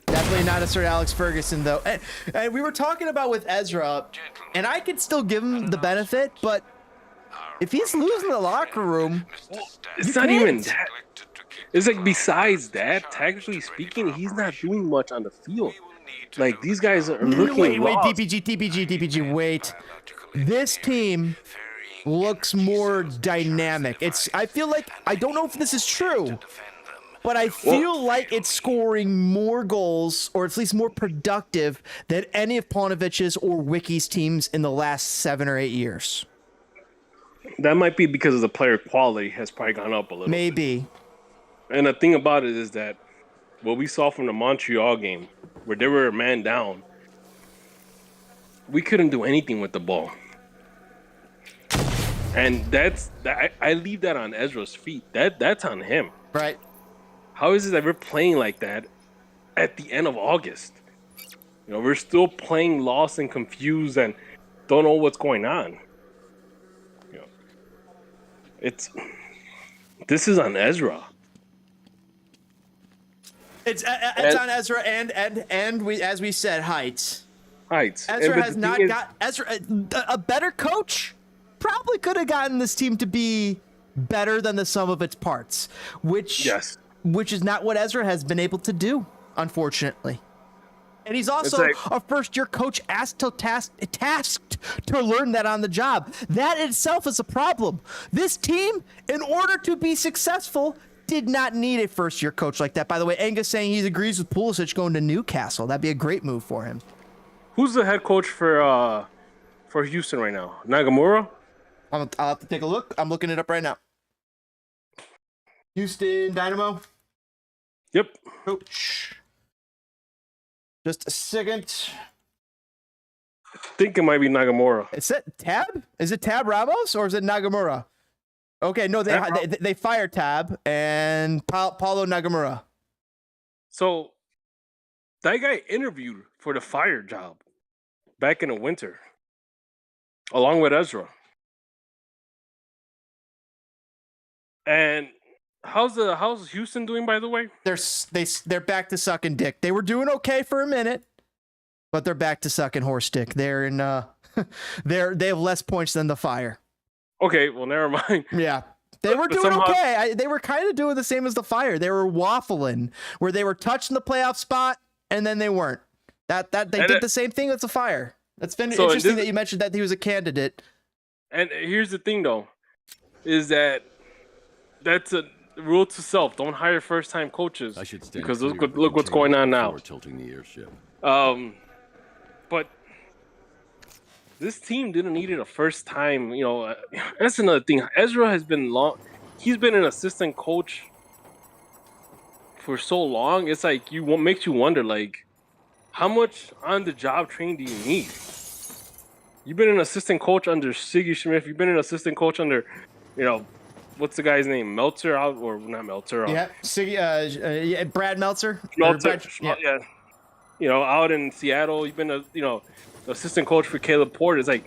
Definitely not a Sir Alex Ferguson, though. And we were talking about with Ezra, and I could still give him the benefit, but if he's losing the locker room, it's not even that. It's like, besides that, tactically speaking, he's not doing much on the field. Like, these guys are looking lost. DPG, wait. This team looks more dynamic. I feel like, I don't know if this is true, but I feel like it's scoring more goals, or at least more productive, than any of Paunovic's or Wiki's teams in the last 7 or 8 years. That might be because of the player quality has probably gone up a little. Maybe. And the thing about it is that what we saw from the Montreal game, where they were a man down, we couldn't do anything with the ball. And I leave that on Ezra's feet. That's on him. Right. How is it that we're playing like that at the end of August? You know, we're still playing lost and confused and don't know what's going on. This is on Ezra. It's on Ezra and we, as we said, Heitz. Ezra has not got a better coach. Probably could have gotten this team to be better than the sum of its parts, which is not what Ezra has been able to do, unfortunately. And he's also a first-year coach tasked to learn that on the job. That itself is a problem. This team, in order to be successful, did not need a first-year coach like that. By the way, Angus saying he agrees with Pulisic going to Newcastle. That'd be a great move for him. Who's the head coach for Houston right now? Nagamura? I'll have to take a look. I'm looking it up right now. Houston Dynamo. Yep. Coach. Just a second. I think it might be Nagamura. Is it Tab? Is it Tab Ramos or is it Nagamura? Okay, no, they fired Tab and Paulo Nagamura. So that guy interviewed for the Fire job back in the winter, along with Ezra. And how's Houston doing, by the way? They're back to sucking dick. They were doing okay for a minute, but they're back to sucking horse dick. They're in they have less points than the Fire. Okay, well, never mind. Yeah. They were doing okay. They were kind of doing the same as the Fire. They were waffling, where they were touching the playoff spot, and then they weren't. They did the same thing with the Fire. That's been interesting that you mentioned that he was a candidate. And here's the thing, though, is that's a rule to self. Don't hire first-time coaches. I should stand because look what's going on now. Tilting the airship. But this team didn't need it a first time. That's another thing. Ezra has been he's been an assistant coach for so long. It's like makes you wonder, like, how much on-the-job training do you need? You've been an assistant coach under Siggy Schmidt. You've been an assistant coach under, what's the guy's name? Meltzer or not Meltzer? Yeah, Siggy, Brad Meltzer. Yeah. Out in Seattle, you've been assistant coach for Caleb Porter. It's like,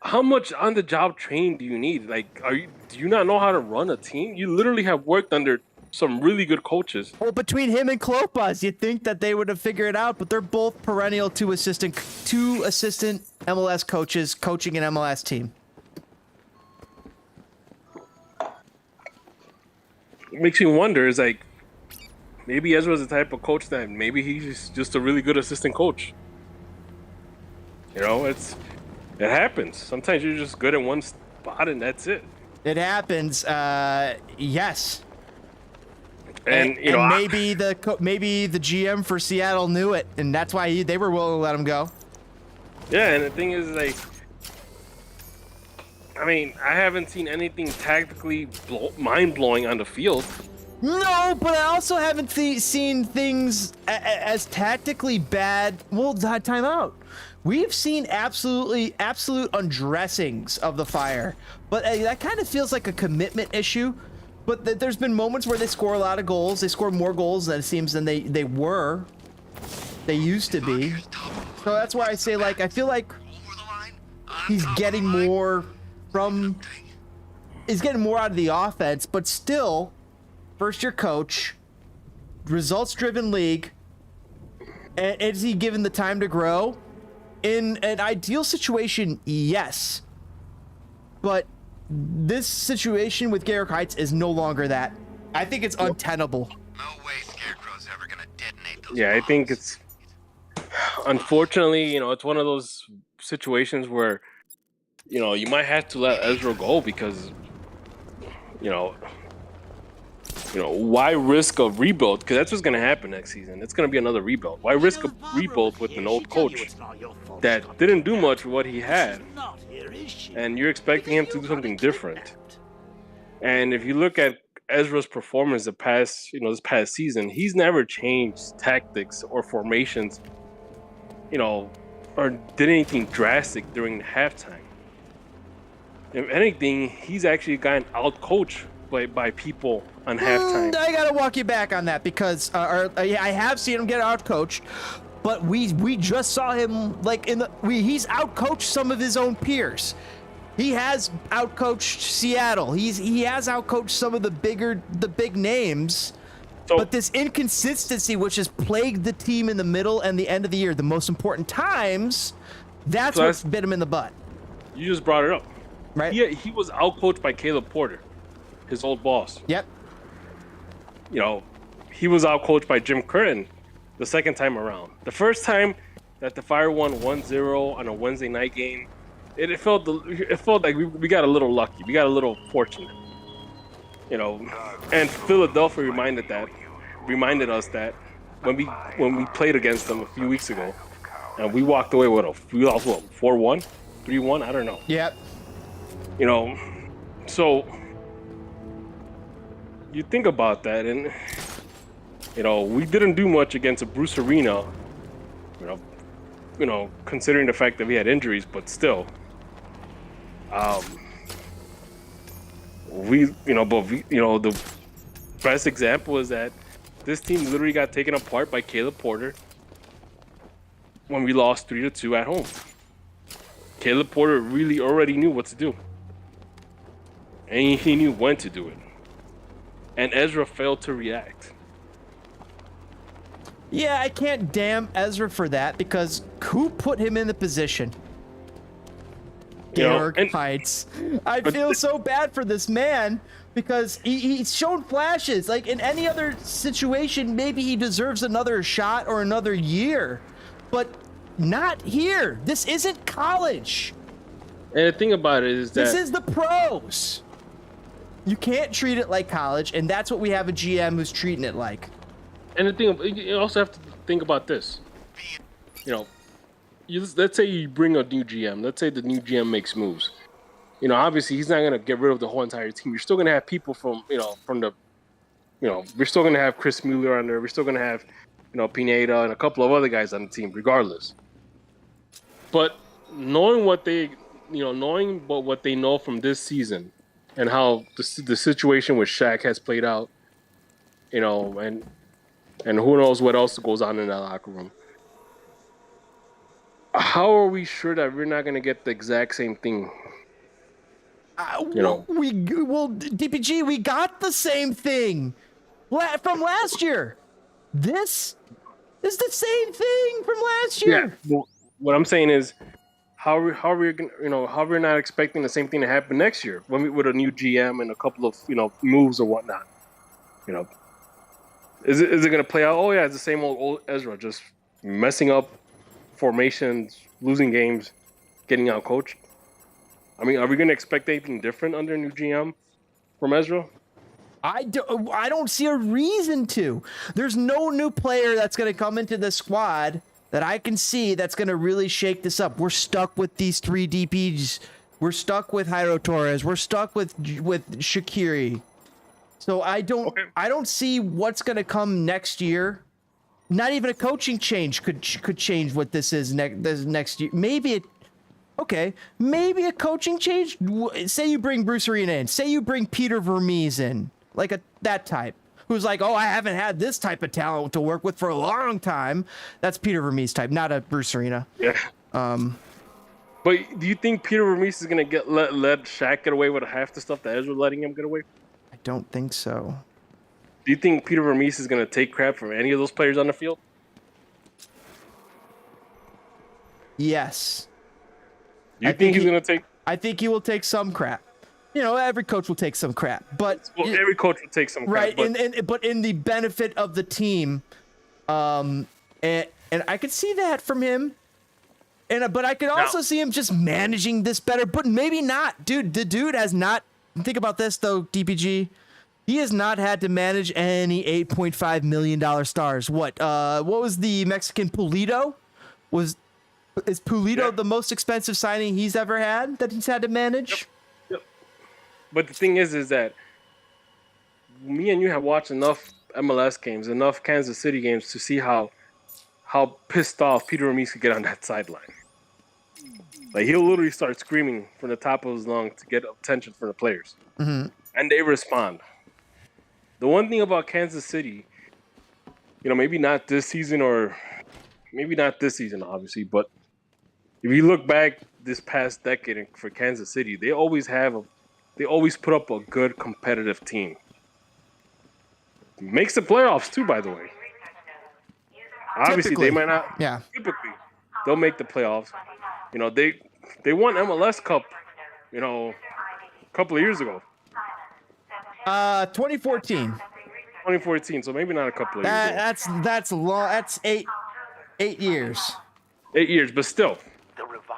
how much on-the-job training do you need? Like, do you not know how to run a team? You literally have worked under some really good coaches. Well, between him and Klopas, you'd think that they would have figured it out, but they're both perennial two assistant MLS coaches coaching an MLS team. It makes you wonder, is like, maybe Ezra's the type of coach that maybe he's just a really good assistant coach. It happens. Sometimes you're just good at one spot and that's it. It happens. Yes. And maybe the GM for Seattle knew it, and that's why they were willing to let him go. Yeah, and the thing is, like, I haven't seen anything tactically mind-blowing on the field. No, but I also haven't seen things as tactically bad. Well, time out. We've seen absolute undressings of the Fire, but that kind of feels like a commitment issue. But there's been moments where they score a lot of goals. They score more goals than it seems than they used to be. So that's why I say, like, I feel like he's getting more out of the offense, but still, first-year coach, results-driven league. And is he given the time to grow? In an ideal situation, yes. But this situation with Garrick Heitz is no longer that. I think it's untenable. No way Scarecrow's ever gonna detonate those bombs. I think it's, unfortunately, it's one of those situations where, you might have to let Ezra go because, why risk a rebuild? Because that's what's going to happen next season. It's going to be another rebuild. Why risk a rebuild with an old coach that didn't do much with what he had? And you're expecting him to do something different. And if you look at Ezra's performance this past season, he's never changed tactics or formations, or did anything drastic during the halftime. If anything, he's actually gotten out-coached by people on halftime. I gotta walk you back on that because I have seen him get out-coached, but we just saw him he's out-coached some of his own peers. He has outcoached Seattle. He has outcoached some of the big names. But this inconsistency, which has plagued the team in the middle and the end of the year, the most important times, that's what's bit him in the butt. You just brought it up. Right. He was outcoached by Caleb Porter, his old boss. Yep. You know, he was outcoached by Jim Curtin the second time around. The first time that the Fire won 1-0 on a Wednesday night game, it felt like we got a little lucky. We got a little fortunate. You know, and Philadelphia reminded us that when we played against them a few weeks ago, and we walked away with we lost 4-1, 3-1, I don't know. Yep. You know, so you think about that, and you know, we didn't do much against a Bruce Arena. You know, considering the fact that we had injuries, but still, the best example is that this team literally got taken apart by Caleb Porter when we lost 3-2 at home. Caleb Porter really already knew what to do, and he knew when to do it. And Ezra failed to react. Yeah, I can't damn Ezra for that, because who put him in the position? Kirk, Heitz. I feel so bad for this man, because he's shown flashes. Like, in any other situation, maybe he deserves another shot or another year. But not here. This isn't college. And the thing about it is that this is the pros. You can't treat it like college, and that's what we have a GM who's treating it like. And the thing, you also have to think about this. You know, let's say you bring a new GM. Let's say the new GM makes moves. You know, obviously he's not gonna get rid of the whole entire team. You're still gonna have people from we're still gonna have Chris Mueller on there. We're still gonna have, Pineda and a couple of other guys on the team, regardless. But knowing what they know from this season and how the situation with Shaq has played out, and who knows what else goes on in that locker room. How are we sure that we're not going to get the exact same thing? DPG, we got the same thing from last year. This is the same thing from last year. Yeah. Well, what I'm saying is, how we're not expecting the same thing to happen next year with a new GM and a couple of moves or whatnot. Is it going to play out? Oh yeah, it's the same old Ezra, just messing up formations, losing games, getting out coached. I mean, are we going to expect anything different under a new GM from Ezra? I don't see a reason to. There's no new player that's going to come into the squad that I can see that's going to really shake this up. We're stuck with these 3 DPs. We're stuck with Jairo Torres. We're stuck with SHAQIRI. So I don't see what's going to come next year. Not even a coaching change could change what this is next year. Maybe a coaching change. Say you bring Bruce Arena in. Say you bring Peter Vermees in, like that type, who's like, oh, I haven't had this type of talent to work with for a long time. That's Peter Vermees type, not a Bruce Arena. Yeah. But do you think Peter Vermees is gonna let Shaq get away with half the stuff that Ezra letting him get away? I don't think so. Do you think Peter Vermees is gonna take crap from any of those players on the field? Yes. You think he's gonna take? I think he will take some crap. Every coach will take some crap, but every coach will take some crap, right? But in the benefit of the team, and I could see that from him. But I could also see him just managing this better, but maybe not, dude. The dude has not. Think about this though, DPG. He has not had to manage any $8.5 million stars. What was the Mexican Pulido? Is Pulido the most expensive signing he's ever had that he's had to manage? Yep. But the thing is that me and you have watched enough MLS games, enough Kansas City games to see how pissed off Peter Vermees could get on that sideline. Like, he'll literally start screaming from the top of his lungs to get attention from the players. Mm-hmm. And they respond. The one thing about Kansas City, maybe not this season, obviously, but if you look back this past decade for Kansas City, they always put up a good competitive team. Makes the playoffs too, by the way. Obviously, Typically, they might not. Yeah. Typically, they'll make the playoffs. You know, they won MLS Cup, you know, a couple of years ago. 2014. 2014, so maybe not a couple of years ago. That's long. That's 8 years. 8 years, but still,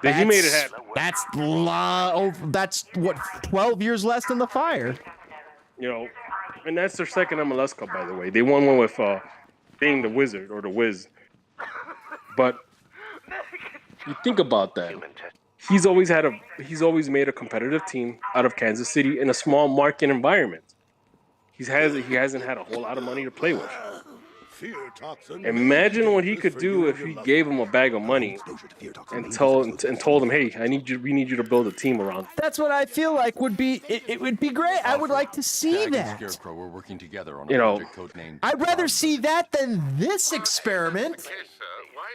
he made it happen. That's what 12 years less than the Fire. You know, and that's their second MLS Cup, by the way. They won one with being the Wizard or the Wiz. But you think about that. He's always made a competitive team out of Kansas City in a small market environment. He hasn't had a whole lot of money to play with. Imagine what he could do if he gave him a bag of money and told him, "Hey, we need you to build a team around." That's what I feel like would be. It would be great. I would like to see that. Scarecrow were working together on You a know, project codenamed I'd rather see that than this experiment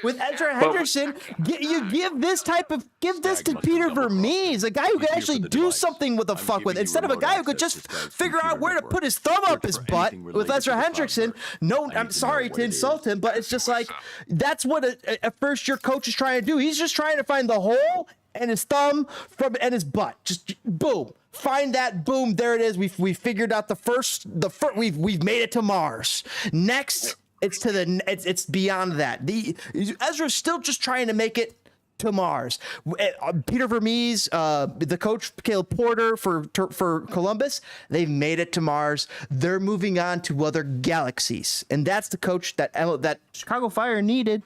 with Ezra Henderson. Give this to Peter Vermees, a guy who can actually do something with the fuck with, instead of a guy who could just figure out where to put his thumb up his butt with Ezra Hendrickson. No, I'm sorry to insult him, but it's just like that's what a first-year coach is trying to do. He's just trying to find the hole and his thumb and his butt. Just boom. Find that, boom, there it is. We figured out the first we've made it to Mars. Next, it's beyond that. Ezra's still just trying to make it to Mars. Peter Vermees, the coach Caleb Porter for Columbus, they've made it to Mars. They're moving on to other galaxies, and that's the coach that Chicago Fire needed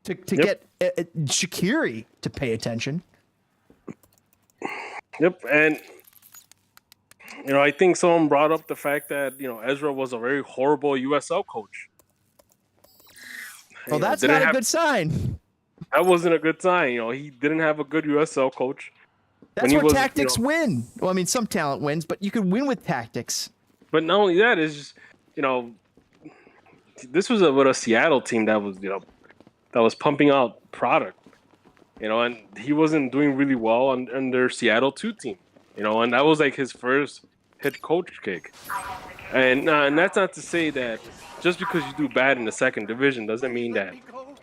to get SHAQIRI to pay attention. Yep, and you know, I think someone brought up the fact that Ezra was a very horrible USL coach. Well, that's not a good sign. That wasn't a good sign. He didn't have a good USL coach. That's where tactics win. Well, I mean, some talent wins, but you can win with tactics. But not only that, is just this was a Seattle team that was pumping out product. And he wasn't doing really well on their Seattle 2 team. And that was like his first head coach gig. And that's not to say that just because you do bad in the second division doesn't mean that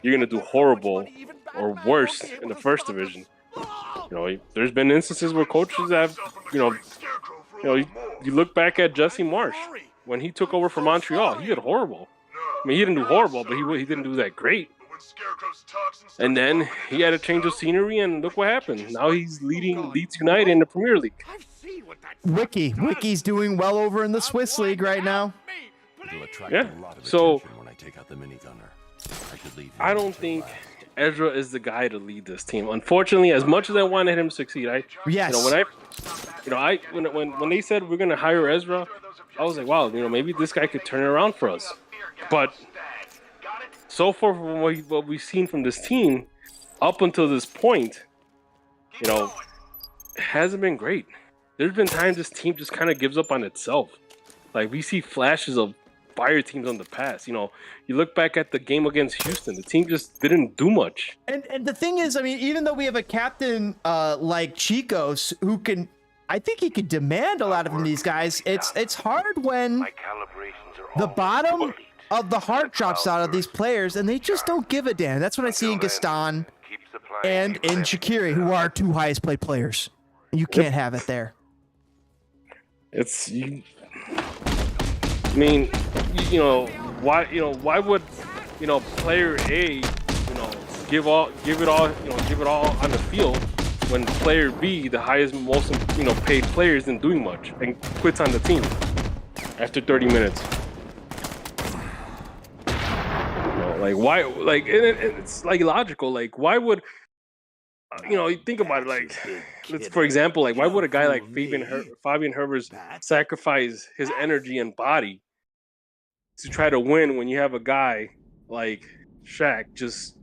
you're gonna do horrible or worse in the first division. There's been instances where coaches have, you look back at Jesse Marsh when he took over from Montreal. He did horrible. I mean, he didn't do horrible, but he didn't do that great. And then he had a change of scenery, and look what happened. Now he's leading Leeds United in the Premier League. Wiki's doing well over in the Swiss League right now. Yeah. So I don't think Ezra is the guy to lead this team. Unfortunately, as much as I wanted him to succeed, when they said we're gonna hire Ezra, I was like, wow, maybe this guy could turn it around for us. But so far, from what we've seen from this team up until this point, it hasn't been great. There's been times this team just kind of gives up on itself. Like, we see flashes of Fire teams on the past. You look back at the game against Houston, the team just didn't do much. And the thing is, I mean, even though we have a captain like Chicos who can, I think he could demand a lot of these guys. It's hard when the bottom of the heart drops out of these players and they just don't give a damn. That's what I see in Gaston and in SHAQIRI, who are 2 highest paid players. You can't have it there. Why would player A give it all on the field when player B, the highest most paid player, isn't doing much and quits on the team after 30 minutes? Why? It's logical. Why would you think about it? For example, why would a guy like Fabian Herbers sacrifice his energy and body to try to win when you have a guy like Shaq just,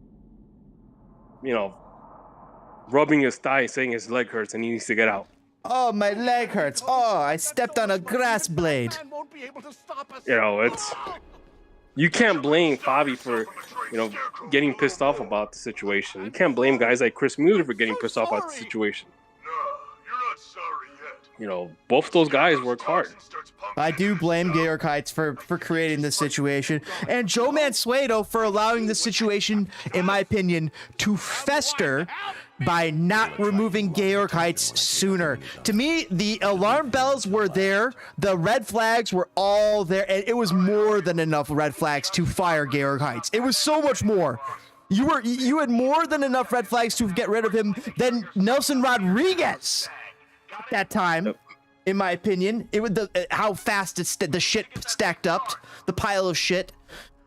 rubbing his thigh, saying his leg hurts and he needs to get out? Oh, my leg hurts. Oh, I stepped on a grass blade. you can't blame Fabi for, getting pissed off about the situation. You can't blame guys like Chris Mueller for getting pissed off about the situation. Both those guys work hard. I do blame Georg Heitz for creating this situation, and Joe Mansueto for allowing this situation, in my opinion, to fester by not removing Georg Heitz sooner. To me, the alarm bells were there, the red flags were all there, and it was more than enough red flags to fire Georg Heitz. It was so much more. You had more than enough red flags to get rid of him than Nelson Rodriguez at that time. In my opinion, it was how fast the shit stacked up, the pile of shit.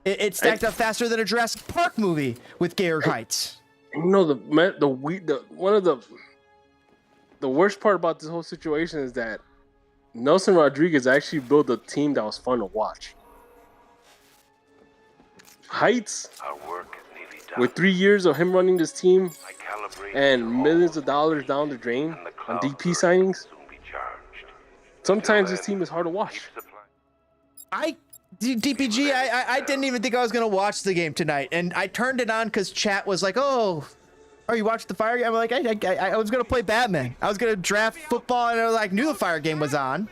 It stacked up faster than a Jurassic Park movie with Georg Heitz. One of the worst part about this whole situation is that Nelson Rodriguez actually built a team that was fun to watch. Heitz, with 3 years of him running this team and millions of dollars down the drain on DP signings, sometimes this team is hard to watch. DPG, I didn't even think I was gonna watch the game tonight, and I turned it on because chat was like, "Oh, are you watching the Fire game?" I'm like, I was gonna play Batman. I was gonna draft football, and I knew the Fire game was on,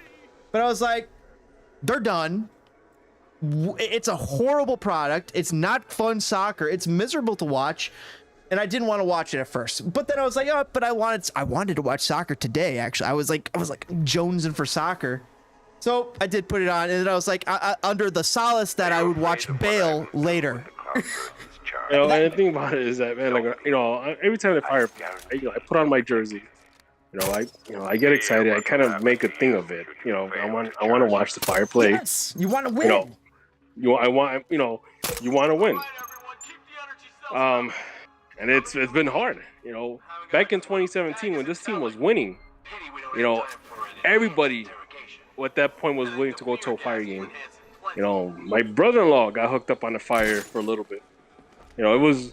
but I was like, they're done. It's a horrible product. It's not fun soccer. It's miserable to watch, and I didn't want to watch it at first. But then I was like, oh, but I wanted to watch soccer today. Actually, I was like jonesing for soccer. So I did put it on, and then I was like, under the solace that I would watch Bale later. And the thing about it is that, man, every time the Fire, I put on my jersey. I get excited. I kind of make a thing of it. I want to watch the Fire play. Yes, you want to win. You want to win. And it's been hard. Back in 2017 when this team was winning, everybody at that point was willing to go to a Fire game. My brother-in-law got hooked up on the Fire for a little bit. It was,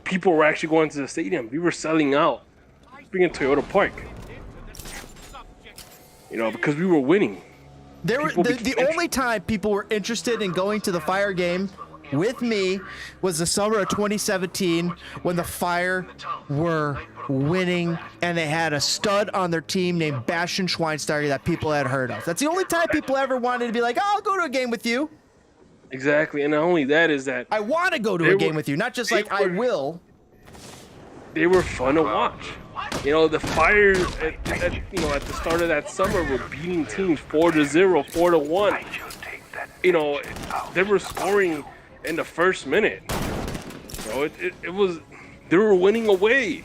people were actually going to the stadium. We were selling out, bringing Toyota Park. Because we were winning. The only time people were interested in going to the Fire game with me was the summer of 2017 when the Fire were winning and they had a stud on their team named Bastian Schweinsteiger that people had heard of. That's the only time people ever wanted to be like, oh, I'll go to a game with you. Exactly, and not only that is that I want to go to a game with you, not just like I will. They were fun to watch. The Fire at the start of that summer were beating teams 4-0, 4-1. They were scoring in the first minute. They were winning away.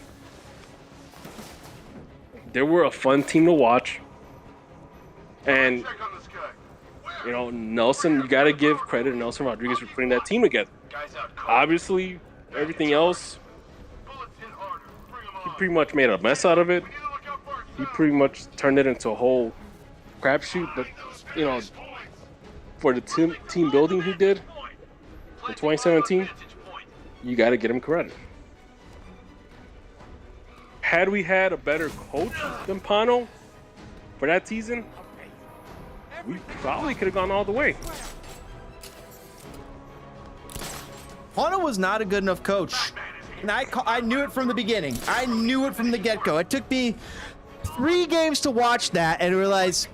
They were a fun team to watch. And Nelson, you got to give credit to Nelson Rodriguez for putting that team together. Obviously, everything else, he pretty much made a mess out of it. He pretty much turned it into a whole crapshoot. But, for the team building he did in 2017, you got to get him credit. Had we had a better coach than Pano for that season, we probably could have gone all the way. Pano was not a good enough coach. And I knew it from the beginning. I knew it from the get-go. It took me 3 games to watch that and realize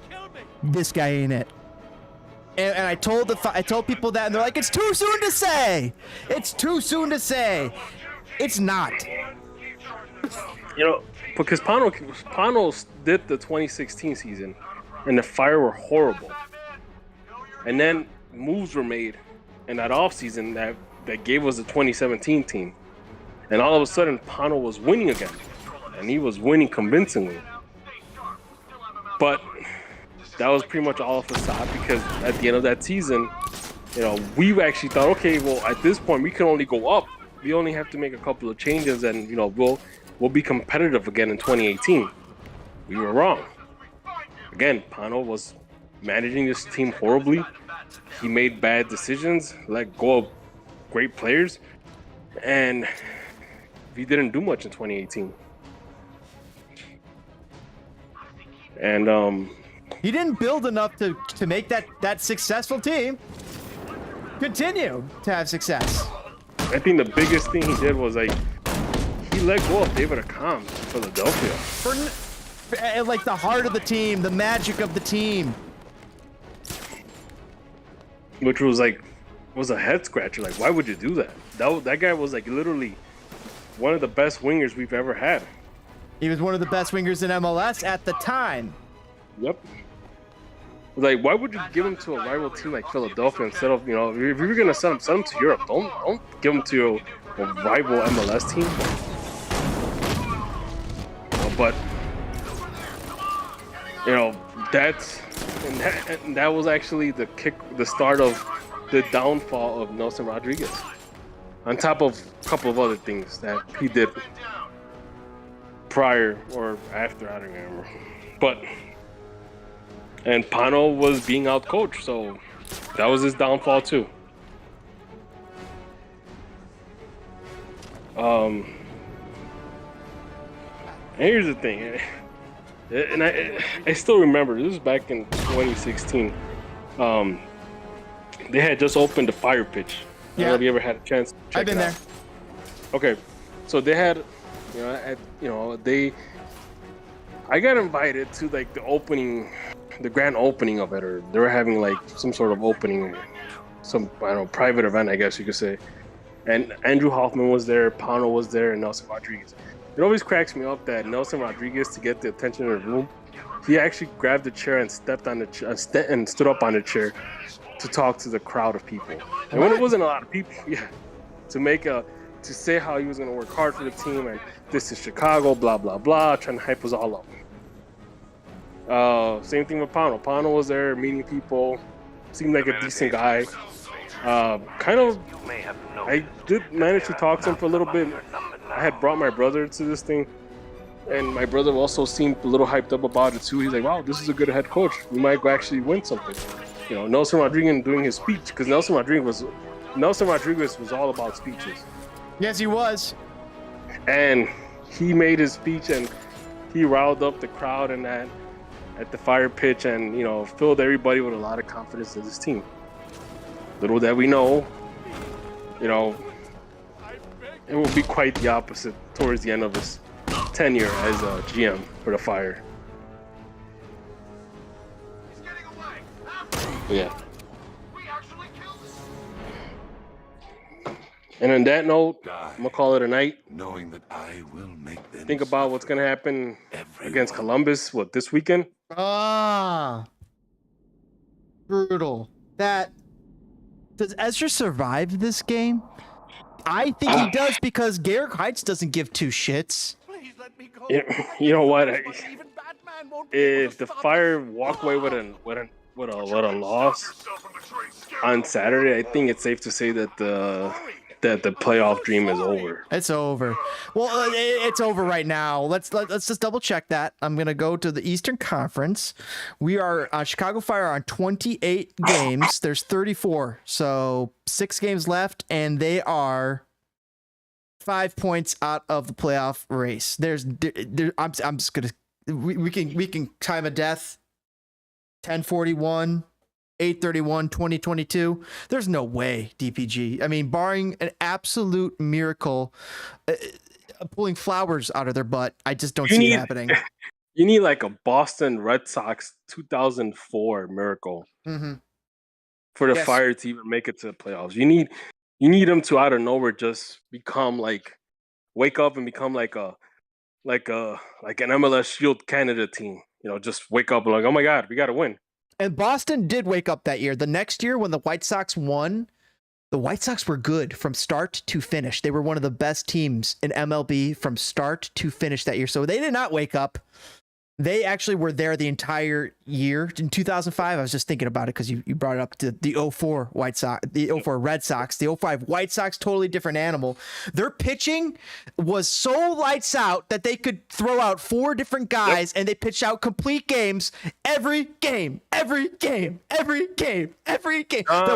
this guy ain't it. And I told people that, and they're like, it's too soon to say. It's too soon to say. It's not. Because Pano did the 2016 season, and the Fire were horrible. And then moves were made in that offseason that gave us the 2017 team. And all of a sudden, Pano was winning again. And he was winning convincingly. But that was pretty much all a facade, because at the end of that season, we actually thought, okay, well, at this point, we can only go up. We only have to make a couple of changes, and, we'll be competitive again in 2018. We were wrong. Again, Pano was managing this team horribly. He made bad decisions, let go of great players, and he didn't do much in 2018. And he didn't build enough to make that successful team. continue to have success. I think the biggest thing he did was like he let go of David ARKHAM to Philadelphia. For like the heart of the team, the magic of the team. Which was like a head scratcher. Like, why would you do that? That guy was like literally one of the best wingers we've ever had. He was one of the best wingers in MLS at the time. Yep. Like, why would you give him to a rival team like Philadelphia instead of, you know, if you're gonna send him to Europe, don't give him to a rival MLS team. But you know, that was actually the start of the downfall of Nelson Rodriguez. On top of a couple of other things that he did prior or after, I don't remember. But and Pano was being outcoached, so that was his downfall too. And here's the thing, and I still remember, this was back in 2016. They had just opened the Fire pitch. I don't know if you ever had a chance to check I've been there. Okay, so they had, I got invited to like the grand opening of it, or they were having like some sort of opening, some, I don't know, private event, I guess you could say. And Andrew Hoffman was there, Pano was there, and Nelson Rodriguez. It always cracks me up that Nelson Rodriguez, to get the attention of the room, he actually grabbed the chair and stepped on the chair and stood up on the chair to talk to the crowd of people. And when it wasn't a lot of people, to say how he was going to work hard for the team, and this is Chicago, blah blah blah, trying to hype us all up. Same thing with Pano. Pano was there meeting people, seemed like a decent guy. I did manage to talk to him for a little bit. I had brought my brother to this thing, and my brother also seemed a little hyped up about it too. He's like, wow, this is a good head coach. We might go actually win something. You know, Nelson Rodriguez doing his speech, because Nelson Rodriguez was all about speeches. Yes, he was. And he made his speech, and he riled up the crowd and that at the Fire pitch, and, you know, filled everybody with a lot of confidence in this team. Little that we know, you know, it will be quite the opposite towards the end of his tenure as a GM for the Fire. Yeah. And on that note, I'm gonna call it a night. Knowing that I will make them think about what's gonna happen against Columbus, this weekend? Brutal. Does Ezra survive this game? I think he does, because Heitz doesn't give two shits. You know what? If the Fire walk away with a loss on Saturday, I think it's safe to say that the playoff dream is over. It's over. Well, it's over right now. Let's just double check that. I'm gonna go to the Eastern Conference. We are Chicago Fire on 28 games. There's 34, so 6 games left, and they are 5 points out of the playoff race. I'm just gonna we can time a death. 10:41. 8/31, 2022. There's no way, DPG. I mean, barring an absolute miracle, pulling flowers out of their butt, I just don't see it happening. You need like a Boston Red Sox 2004 miracle for the Fire to even make it to the playoffs. You need them to out of nowhere just become wake up and become like an MLS Shield Canada team. You know, just wake up and like, oh my God, we got to win. And Boston did wake up that year. The next year when the White Sox won, the White Sox were good from start to finish. They were one of the best teams in MLB from start to finish that year. So they did not wake up. They actually were there the entire year. In 2005, I was just thinking about it because you brought it up to the 04 White Sox, the 04 Red Sox, the 05 White Sox, totally different animal. Their pitching was so lights out that they could throw out 4 different guys and they pitched out complete games every game. The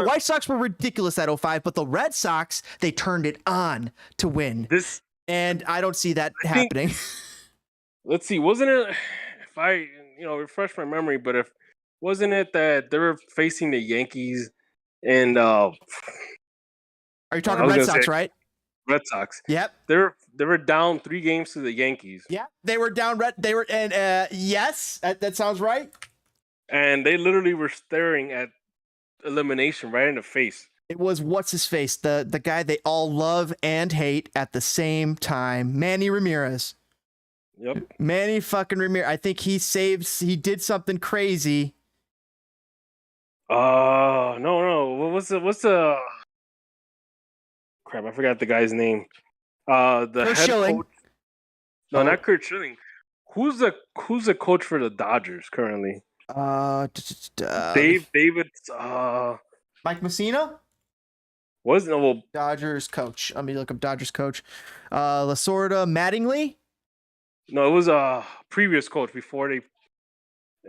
White Sox were ridiculous at 05, but the Red Sox, they turned it on to win. And I don't see that happening. Let's see, wasn't it, if I, refresh my memory, but wasn't it that they were facing the Yankees and Are you talking I was Red gonna Sox, say right? Red Sox. Yep. They were down 3 games to the Yankees. Yeah, they were down yes, that sounds right. And they literally were staring at elimination right in the face. It was what's his face, the guy they all love and hate at the same time, Manny Ramirez. Yep. Manny fucking Ramirez. I think he did something crazy. No. What's the crap? I forgot the guy's name. The Kurt head Schilling. coach. No, not Kurt Schilling. Who's the coach for the Dodgers currently? David. Mike Messina. Dodgers coach. Let me look up Dodgers coach. Lasorda Mattingly. No, it was a previous coach before they.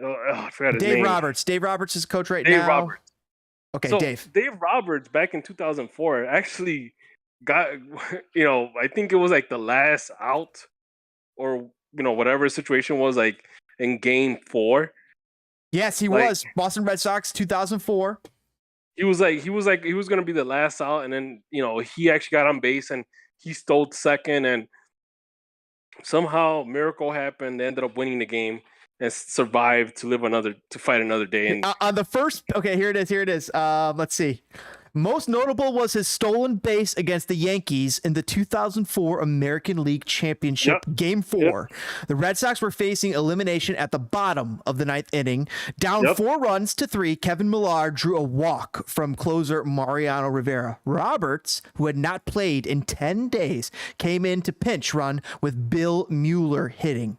I forgot his name. Dave Roberts. Dave Roberts is coach right now. Dave Roberts. Okay, so Dave. Dave Roberts back in 2004 actually got, I think it was like the last out, or whatever the situation was, like in Game 4. Yes, he was Boston Red Sox 2004. He was gonna be the last out, and then he actually got on base and he stole second, and somehow miracle happened. They ended up winning the game and survived to fight another day. And on the first, okay, here it is. Let's see. Most notable was his stolen base against the Yankees in the 2004 American League Championship Game 4. Yep. The Red Sox were facing elimination at the bottom of the 9th inning. Down 4-3, Kevin Millar drew a walk from closer Mariano Rivera. Roberts, who had not played in 10 days, came in to pinch run with Bill Mueller hitting.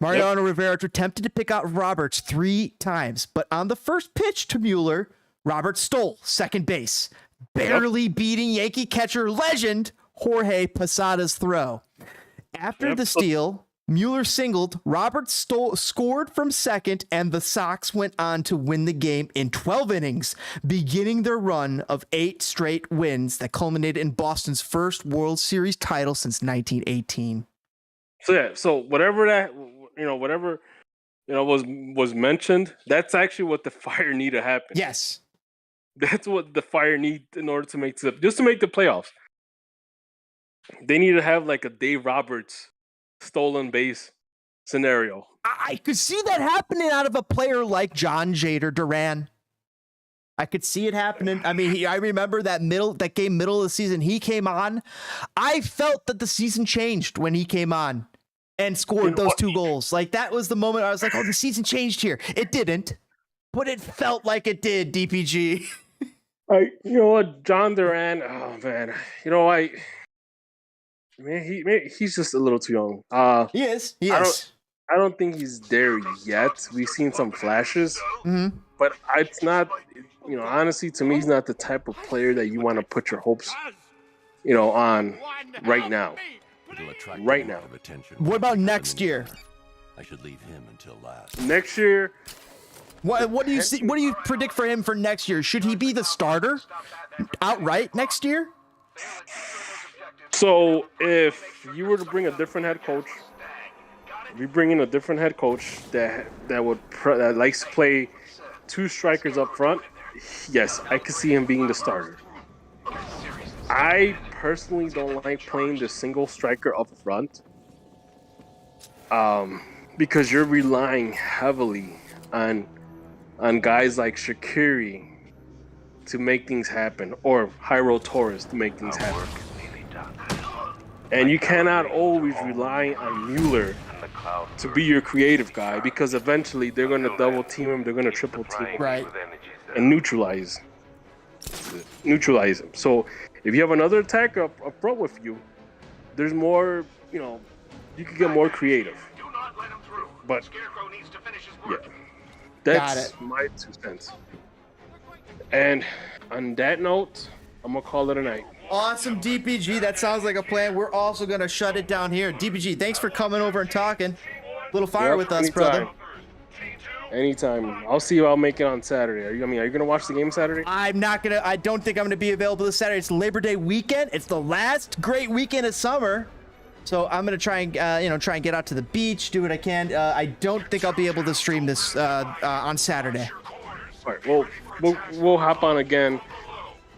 Mariano Rivera attempted to pick out Roberts 3 times, but on the first pitch to Mueller, Roberts stole second base, barely beating Yankee catcher legend Jorge Posada's throw. After the steal, Mueller singled, Roberts scored from second, and the Sox went on to win the game in 12 innings, beginning their run of 8 straight wins that culminated in Boston's first World Series title since 1918. So whatever was mentioned, that's actually what the Fire need to happen. Yes. That's what the Fire need in order to make the playoffs. They need to have like a Dave Roberts stolen base scenario. I could see that happening out of a player like John Jader Duran. I could see it happening. I mean, I remember that game middle of the season he came on. I felt that the season changed when he came on and scored those 2 goals. Like, that was the moment I was like, oh, the season changed here. It didn't, but it felt like it did, DPG. You know what, John Duran? Oh man, he's just a little too young. He is. I don't think he's there yet. We've seen some flashes, but it's not. Honestly, to me, he's not the type of player that you want to put your hopes, on right now. Right now. What about next year? I should leave him until last. Next year. What do you see? What do you predict for him for next year? Should he be the starter outright next year? So if you were to bring a different head coach, if you bring in a different head coach that likes to play 2 strikers up front, yes, I could see him being the starter. I personally don't like playing the single striker up front, because you're relying heavily on guys like SHAQIRI to make things happen, or Jairo Torres to make things happen. And you cannot always rely on Mueller to be your creative guy, because eventually they're going to double team him, they're going to triple team him, right, and neutralize him. So if you have another attacker up front with you, there's more, you could get more creative. But yeah, that's my 2 cents. And on that note, I'm gonna call it a night. Awesome, DPG. That sounds like a plan. We're also gonna shut it down here. DPG, thanks for coming over and talking a little fire with us, brother. Anytime. I'll see you. I'll make it on Saturday. Are you gonna watch the game Saturday? I don't think I'm gonna be available this Saturday. It's Labor Day weekend. It's the last great weekend of summer. So I'm gonna try and get out to the beach, do what I can. I don't think I'll be able to stream this on Saturday. All right, we'll hop on again,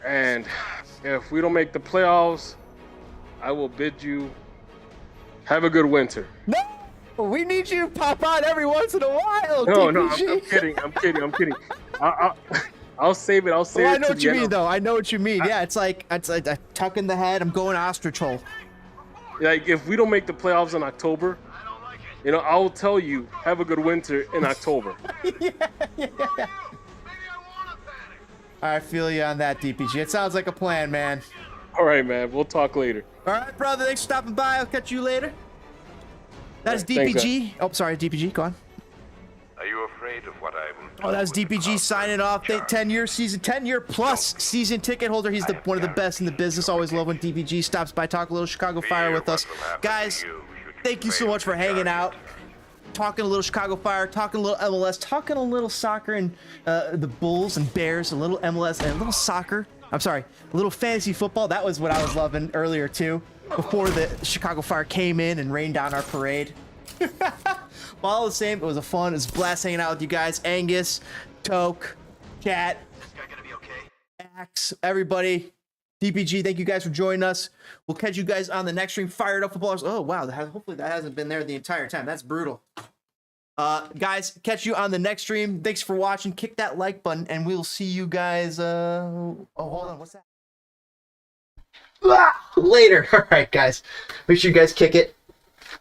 and if we don't make the playoffs, I will bid you have a good winter. No, we need you to pop out every once in a while. No, DPG. I'm kidding. I'll save it. I'll save it. I know what you mean, though. I know what you mean. Yeah, it's like I tuck in the head. I'm going ostrich hole. Like, if we don't make the playoffs in October, you know, I'll tell you, have a good winter in October. yeah. I feel you on that, DPG. It sounds like a plan, man. All right, man. We'll talk later. All right, brother. Thanks for stopping by. I'll catch you later. That is Thanks, DPG. Oh, sorry, DPG. Go on. Are you afraid of what I'm... Oh, that was DPG signing off. 10-year plus season ticket holder. He's one of the best in the business. Always love when DPG stops by, talk a little Chicago Fire with us. Guys, thank you so much for hanging out. Talking a little Chicago Fire, talking a little MLS, talking a little soccer and the Bulls and Bears, a little MLS and a little soccer. I'm sorry, a little fantasy football. That was what I was loving earlier too, before the Chicago Fire came in and rained down our parade. Well, all the same, it was a blast hanging out with you guys. Angus, Toke, Cat, Axe, everybody. DPG, thank you guys for joining us. We'll catch you guys on the next stream. Fired Up Footballers. Oh, wow. Hopefully that hasn't been there the entire time. That's brutal. Guys, catch you on the next stream. Thanks for watching. Kick that like button, and we'll see you guys. Oh, hold on. What's that? Later. All right, guys. Make sure you guys kick it.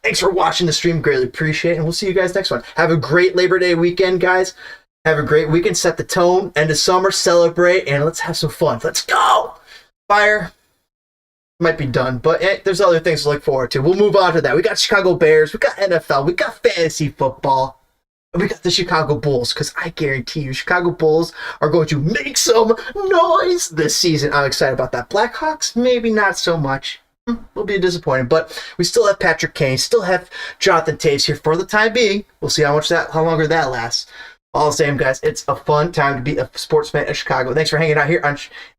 Thanks for watching the stream. Greatly appreciate it. And we'll see you guys next one. Have a great Labor Day weekend, guys. Have a great weekend. Set the tone. End of summer. Celebrate. And let's have some fun. Let's go. Fire might be done, but there's other things to look forward to. We'll move on to that. We got Chicago Bears, we got NFL, we got fantasy football, and we got the Chicago Bulls, because I guarantee you Chicago Bulls are going to make some noise this season. I'm excited about that. Blackhawks, maybe not so much. We'll be disappointed, but we still have Patrick Kane, still have Jonathan Taves here for the time being. We'll see how longer that lasts. All the same, guys, it's a fun time to be a sports fan in Chicago. Thanks for hanging out here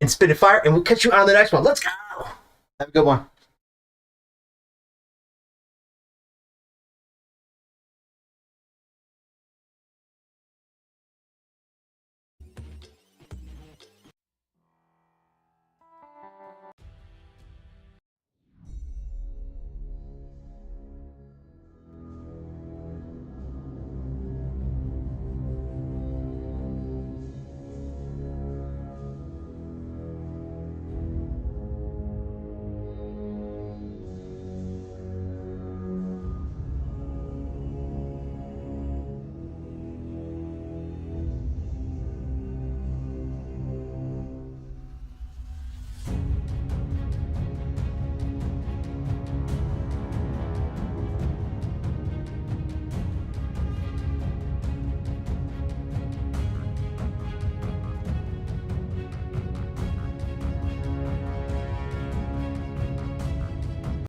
in Spit and Fire, and we'll catch you on the next one. Let's go. Have a good one.